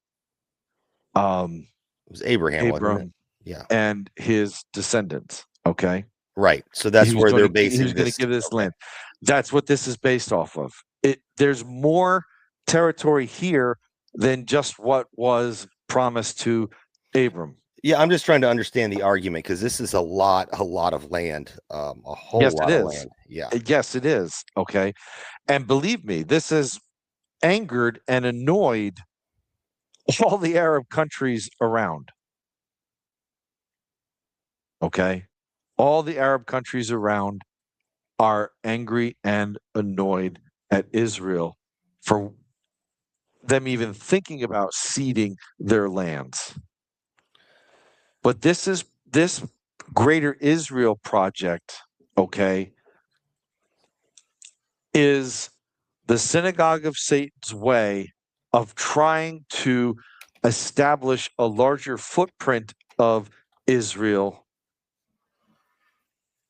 It was Abraham, wasn't it? Yeah. and his descendants. Okay. Right. So that's where they're basing He was going this. to give this Okay. land. That's what this is based off of. There's more territory here than just what was promised to Abram. Yeah, I'm just trying to understand the argument because this is a lot of land, a whole Yes, lot it of is. land. Yeah. Yes, it is. Okay. And believe me, this has angered and annoyed all the Arab countries around. Okay. All the Arab countries around are angry and annoyed at Israel for them even thinking about ceding their lands. But this Greater Israel Project, okay, is the synagogue of Satan's way of trying to establish a larger footprint of Israel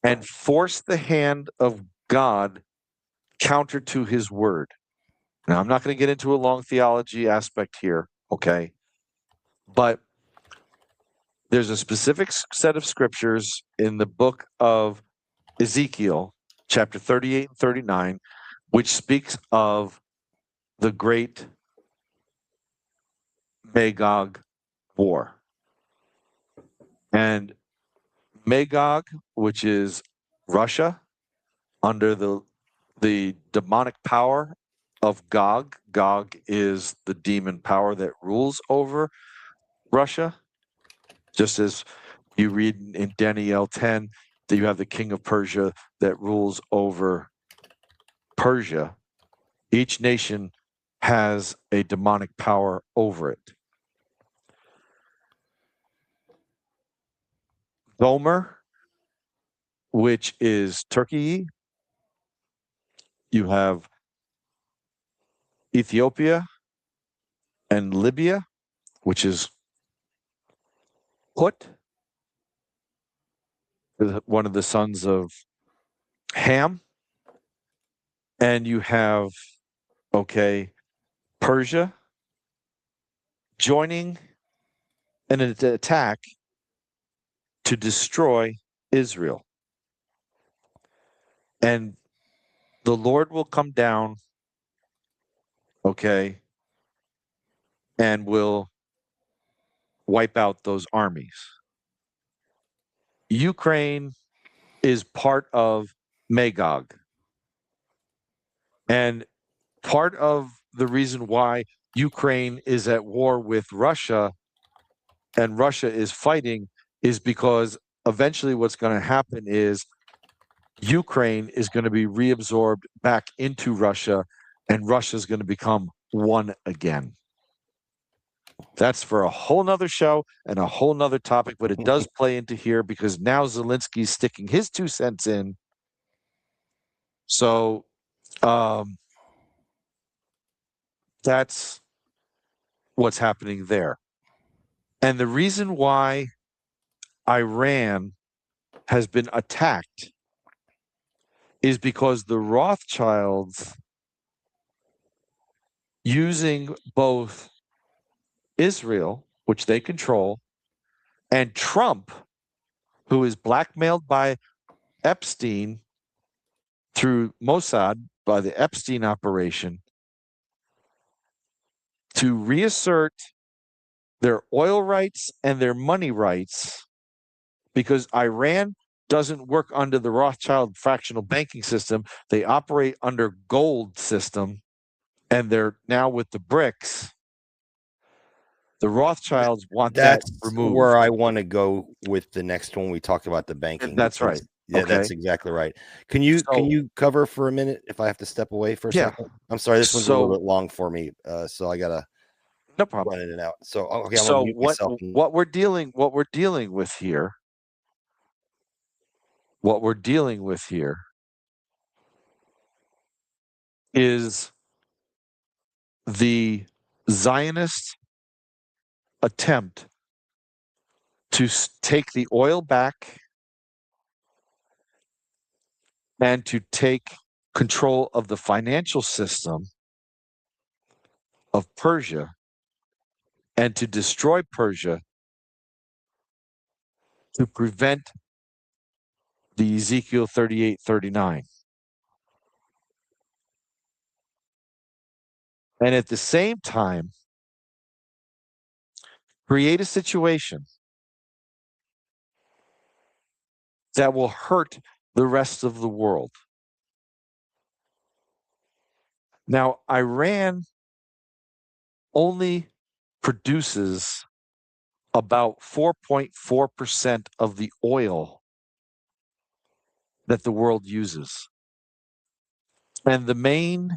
and force the hand of God counter to his word. Now, I'm not going to get into a long theology aspect here, okay? But there's a specific set of scriptures in the book of Ezekiel, chapter 38 and 39, which speaks of the great Magog war. And Magog, which is Russia, under the demonic power of Gog. Gog is the demon power that rules over Russia. Just as you read in Daniel 10 that you have the king of Persia that rules over Persia. Each nation has a demonic power over it. Gomer, which is Turkey. You have Ethiopia and Libya, which is Put, one of the sons of Ham. And you have, Persia joining in an attack to destroy Israel. And the Lord will come down, and will wipe out those armies. Ukraine is part of Magog. And part of the reason why Ukraine is at war with Russia and Russia is fighting is because eventually what's going to happen is Ukraine is going to be reabsorbed back into Russia and Russia is going to become one again. That's for a whole nother show and a whole nother topic, but it does play into here because now Zelensky's sticking his 2 cents in. So that's what's happening there. And the reason why Iran has been attacked is because the Rothschilds, using both Israel, which they control, and Trump, who is blackmailed by Epstein through Mossad, by the Epstein operation, to reassert their oil rights and their money rights, because Iran doesn't work under the Rothschild fractional banking system. They operate under gold system, and they're now with the BRICS. The Rothschilds want That's that removed. where I want to go with the next one. We talked about the banking. That's right. Yeah, that's exactly right. Can you cover for a minute if I have to step away for a second? I'm sorry, this one's a little bit long for me, so I gotta no problem run in and out. So okay, I'm so gonna mute myself. what we're dealing with here is the Zionist attempt to take the oil back and to take control of the financial system of Persia and to destroy Persia to prevent the Ezekiel 38-39. And at the same time, create a situation that will hurt the rest of the world. Now, Iran only produces about 4.4% of the oil that the world uses. And the main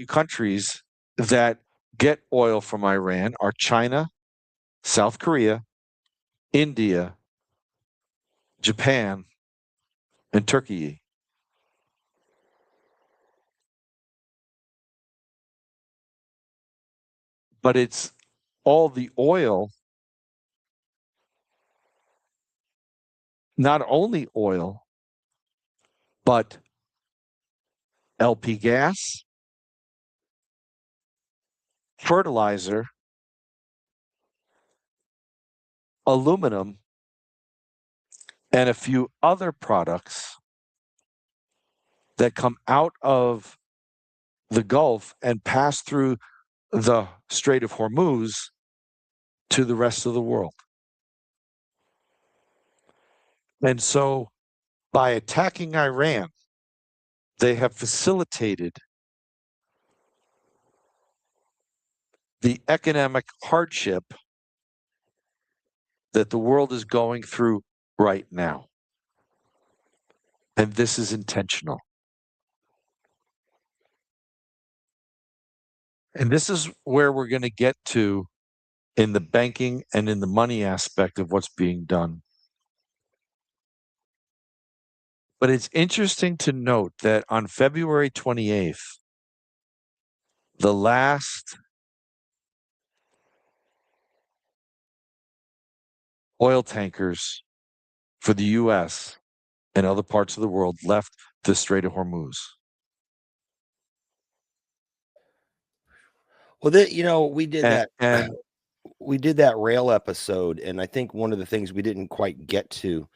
countries that get oil from Iran are China, South Korea, India, Japan, and Turkey. but it's all the oil, not only oil, but LP gas, fertilizer, aluminum, and a few other products that come out of the Gulf and pass through the Strait of Hormuz to the rest of the world. And so by attacking Iran, they have facilitated the economic hardship that the world is going through right now. And this is intentional. And this is where we're going to get to in the banking and in the money aspect of what's being done. But it's interesting to note that on February 28th, the last oil tankers for the U.S. and other parts of the world left the Strait of Hormuz. Well, we did that. And We did that rail episode, and I think one of the things we didn't quite get to,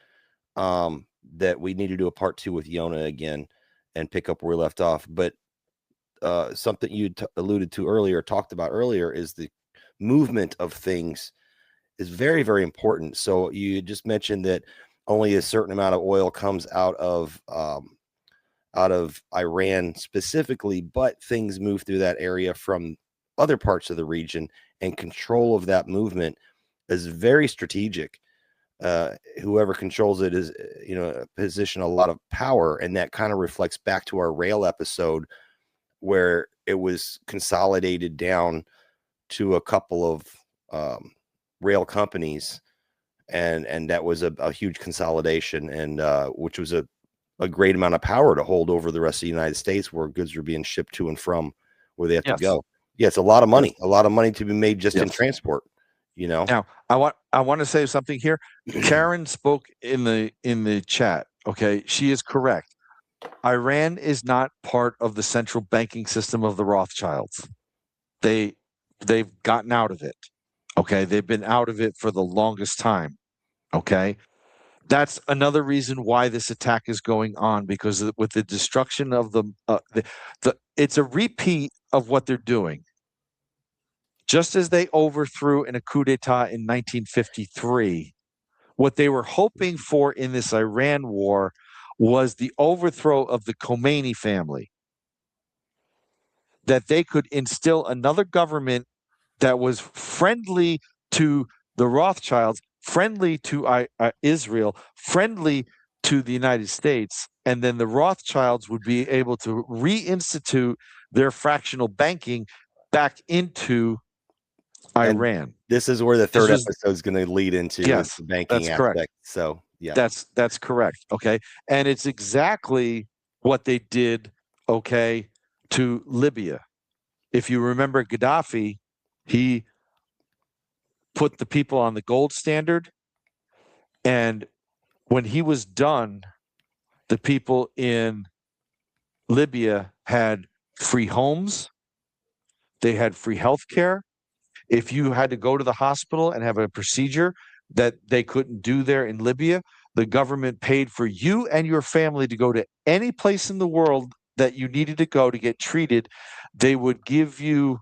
that we need to do a part 2 with Yona again and pick up where we left off. But something you alluded to earlier, talked about earlier, is the movement of things is very, very important. So you just mentioned that only a certain amount of oil comes out of Iran specifically, but things move through that area from other parts of the region, and control of that movement is very strategic. Whoever controls it is, position a lot of power, and that kind of reflects back to our rail episode, where it was consolidated down to a couple of rail companies, and that was a huge consolidation, and which was a great amount of power to hold over the rest of the United States, where goods were being shipped to and from where they have to go. Yeah, it's a lot of money, to be made just in transport. Now, I want to say something here. Karen spoke in the chat. Okay, she is correct. Iran is not part of the central banking system of the Rothschilds. They've gotten out of it. Okay, they've been out of it for the longest time. Okay, that's another reason why this attack is going on, because with the destruction of it's a repeat of what they're doing. Just as they overthrew in a coup d'etat in 1953, what they were hoping for in this Iran war was the overthrow of the Khomeini family, that they could instill another government that was friendly to the Rothschilds, friendly to Israel, friendly to the United States, and then the Rothschilds would be able to reinstitute their fractional banking back into Iran. And this is where the third episode is going to lead into, yes, the banking that's aspect. Correct. So yeah, that's correct. Okay, and it's exactly what they did. Okay, to Libya. If you remember Gaddafi, he put the people on the gold standard, and when he was done, the people in Libya had free homes, they had free health care. If you had to go to the hospital and have a procedure that they couldn't do there in Libya, the government paid for you and your family to go to any place in the world that you needed to go to get treated. They would give you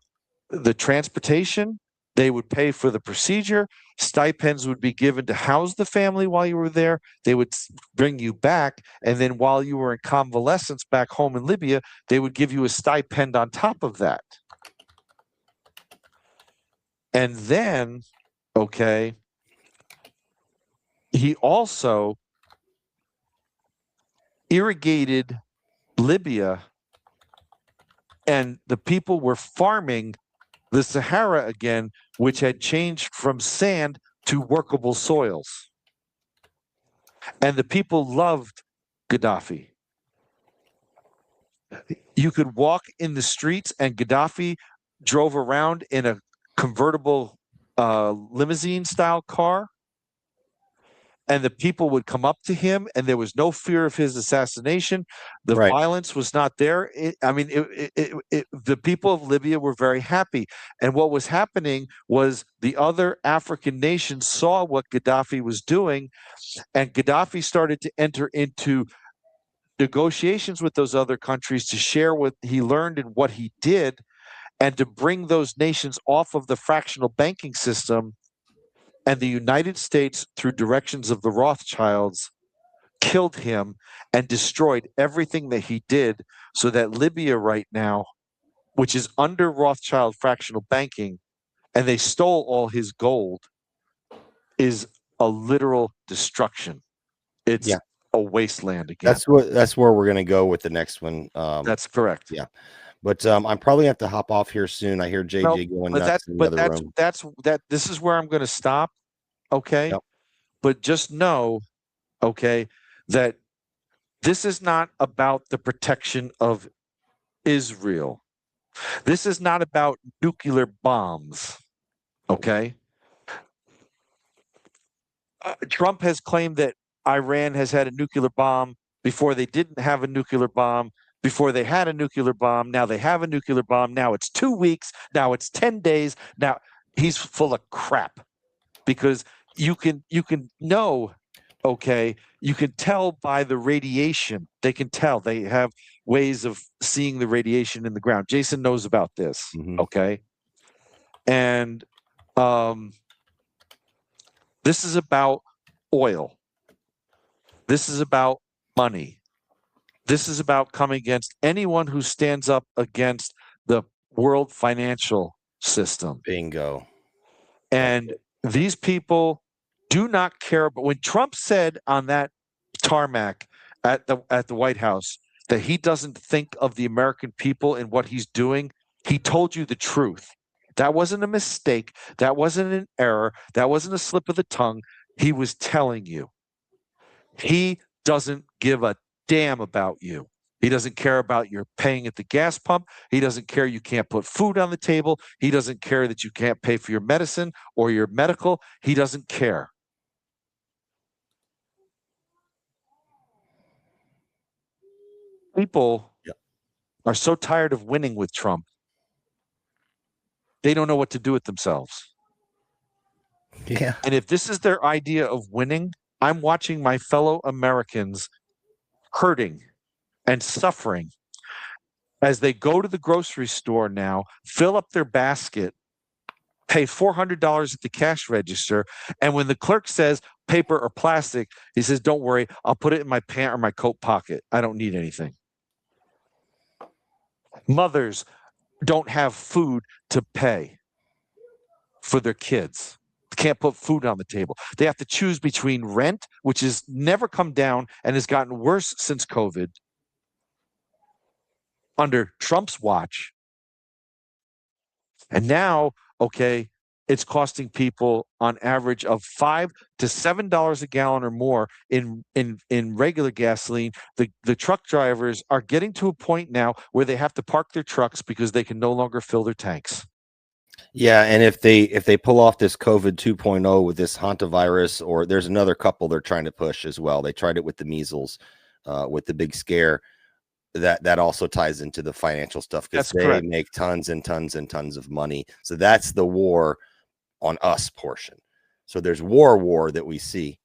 the transportation, they would pay for the procedure, stipends would be given to house the family while you were there, they would bring you back, and then while you were in convalescence back home in Libya, they would give you a stipend on top of that. And then, okay, he also irrigated Libya, and the people were farming the Sahara again, which had changed from sand to workable soils. And the people loved Gaddafi. You could walk in the streets, and Gaddafi drove around in a convertible limousine style car, and the people would come up to him, and there was no fear of his assassination. The Right. violence was not there. The people of Libya were very happy. And what was happening was the other African nations saw what Gaddafi was doing, and Gaddafi started to enter into negotiations with those other countries to share what he learned and what he did, and to bring those nations off of the fractional banking system. And the United States, through directions of the Rothschilds, killed him and destroyed everything that he did, so that Libya right now, which is under Rothschild fractional banking, and they stole all his gold, is a literal destruction. It's Yeah. a wasteland again. That's where we're gonna go with the next one. That's correct. Yeah. But I'm probably gonna have to hop off here soon. I hear JJ going nuts in the other room. This is where I'm going to stop. Okay. Yep. But just know, okay, that this is not about the protection of Israel. This is not about nuclear bombs. Okay. Trump has claimed that Iran has had a nuclear bomb before they didn't have a nuclear bomb. Before they had a nuclear bomb, now they have a nuclear bomb. Now it's 2 weeks. Now it's 10 days. Now he's full of crap, because you can know, okay, you can tell by the radiation. They can tell. They have ways of seeing the radiation in the ground. Jason knows about this, okay? And this is about oil. This is about money. This is about coming against anyone who stands up against the world financial system. Bingo. And these people do not care. But when Trump said on that tarmac at the White House that he doesn't think of the American people and what he's doing, he told you the truth. That wasn't a mistake. That wasn't an error. That wasn't a slip of the tongue. He was telling you. He doesn't give a damn about you. He doesn't care about your paying at the gas pump. He doesn't care you can't put food on the table. He doesn't care that you can't pay for your medicine or your medical. He doesn't care. People are so tired of winning with Trump. They don't know what to do with themselves. Yeah. And if this is their idea of winning, I'm watching my fellow Americans hurting and suffering as they go to the grocery store now, fill up their basket, pay $400 at the cash register, and when the clerk says paper or plastic, he says, "Don't worry, I'll put it in my pant or my coat pocket. I don't need anything." Mothers don't have food to pay for their kids. Can't put food on the table. They have to choose between rent, which has never come down and has gotten worse since COVID under Trump's watch. And now, okay, it's costing people on average of $5 to $7 a gallon or more in regular gasoline. The truck drivers are getting to a point now where they have to park their trucks because they can no longer fill their tanks. Yeah, and if they pull off this COVID 2.0 with this Hantavirus, or there's another couple they're trying to push as well. They tried it with the measles, with the big scare. That also ties into the financial stuff, because they make tons and tons and tons of money. So that's the war on us portion. So there's war that we see,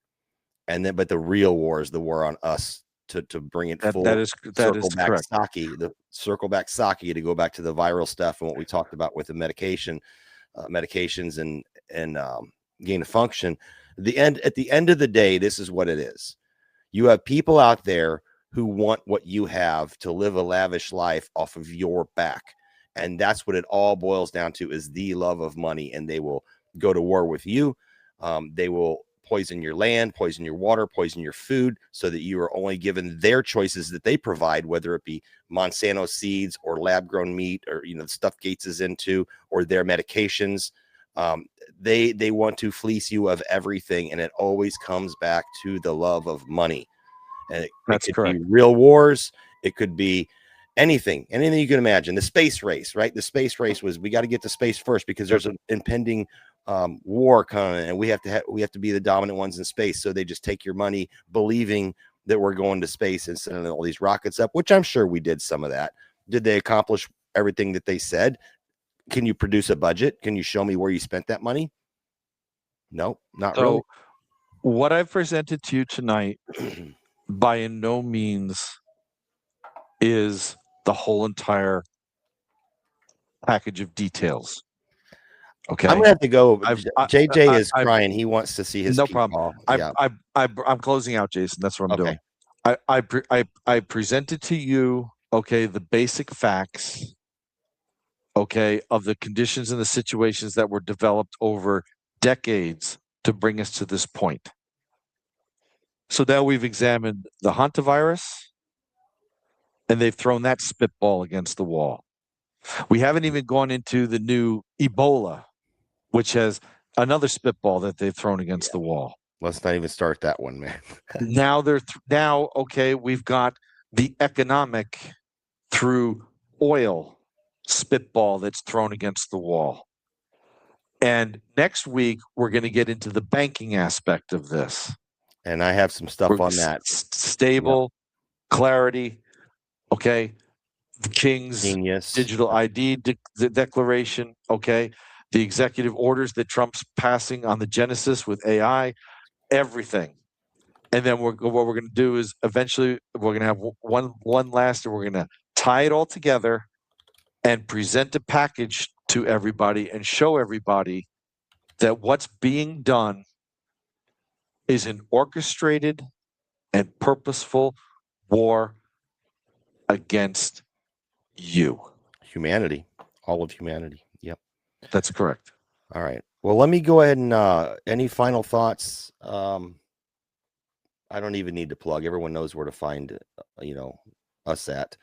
and then but the real war is the war on us to bring it full. That is correct. Circle back Saki to go back to the viral stuff and what we talked about with the medications and gain of function. At the end of the day, this is what it is. You have people out there who want what you have to live a lavish life off of your back. And that's what it all boils down to, is the love of money. And they will go to war with you. They will poison your land, poison your water, poison your food, so that you are only given their choices that they provide, whether it be Monsanto seeds or lab grown meat, or, the stuff Gates is into, or their medications. They want to fleece you of everything. And it always comes back to the love of money. And it could be real wars. It could be anything you can imagine. The space race, right? The space race was, we got to get to space first because there's an impending war coming, and we have to be the dominant ones in space. So they just take your money, believing that we're going to space and sending all these rockets up, which I'm sure we did some of that. Did they accomplish everything that they said? Can you produce a budget? Can you show me where you spent that money? No, not really. What I've presented to you tonight by in no means is the whole entire package of details. Okay. I'm gonna have to go. JJ is I've crying. He wants to see his no key problem. ball. Yeah. I'm closing out, Jason. That's what I'm doing. I presented to you, okay, the basic facts, okay, of the conditions and the situations that were developed over decades to bring us to this point. So now we've examined the Hantavirus, and they've thrown that spitball against the wall. We haven't even gone into the new Ebola, which has another spitball that they've thrown against the wall. Let's not even start that one, man. Now, okay, we've got the economic through oil spitball that's thrown against the wall. And next week, we're going to get into the banking aspect of this. And I have some stuff on that. Stable, clarity, okay, the King's Genius. digital ID declaration, okay, the executive orders that Trump's passing on the Genesis with AI, everything. And then what we're going to do is eventually we're going to have one last, and we're going to tie it all together and present a package to everybody and show everybody that what's being done is an orchestrated and purposeful war against you. Humanity. All of humanity. Yep. That's correct. All right. Well, let me go ahead and any final thoughts? I don't even need to plug. Everyone knows where to find us at.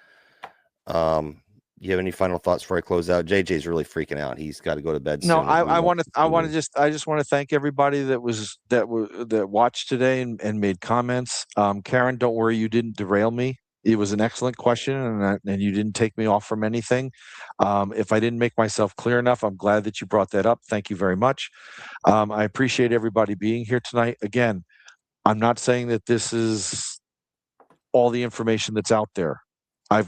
You have any final thoughts before I close out? JJ's really freaking out. He's got to go to bed soon. No, I just want to thank everybody that watched today and made comments. Karen, don't worry, you didn't derail me. It was an excellent question, and you didn't take me off from anything. If I didn't make myself clear enough, I'm glad that you brought that up. Thank you very much. I appreciate everybody being here tonight. Again, I'm not saying that this is all the information that's out there. I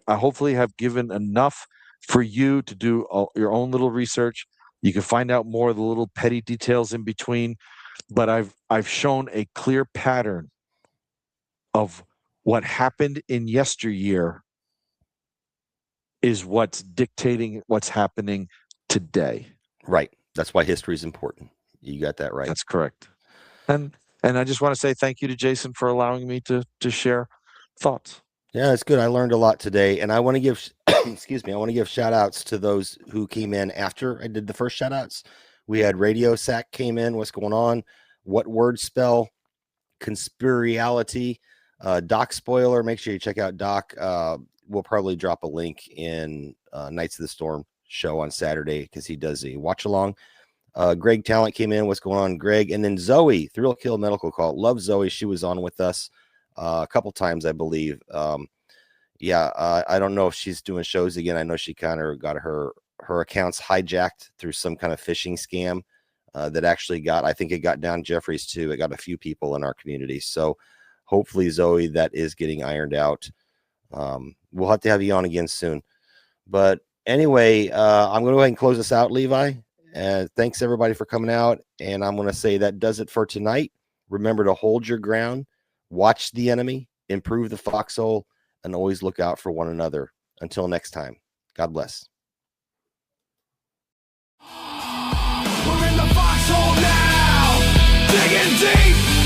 hopefully have given enough for you to do your own little research. You can find out more of the little petty details in between, but I've shown a clear pattern of what happened in yesteryear is what's dictating what's happening today. Right. That's why history is important. You got that right. That's correct. And I just want to say thank you to Jason for allowing me to share thoughts. Yeah, it's good. I learned a lot today, and I want to give, excuse me, I want to give shout outs to those who came in after I did the first shout outs. We had Radio Sack came in. What's going on? What word spell? Conspiriality. Doc Spoiler. Make sure you check out Doc. We'll probably drop a link in Knights of the Storm show on Saturday because he does a watch along. Greg Talent came in. What's going on, Greg? And then Zoe, Thrill Kill Medical Call. Love Zoe. She was on with us a couple times, I believe. I don't know if she's doing shows again. I know she kind of got her accounts hijacked through some kind of phishing scam that actually I think it got down Jeffries too. It got a few people in our community. So hopefully, Zoe, that is getting ironed out. We'll have to have you on again soon. But anyway, I'm going to go ahead and close this out, Levi. Thanks everybody for coming out. And I'm going to say that does it for tonight. Remember to hold your ground, watch the enemy, improve the foxhole, and always look out for one another. Until next time, God bless. We're in the foxhole now, digging deep.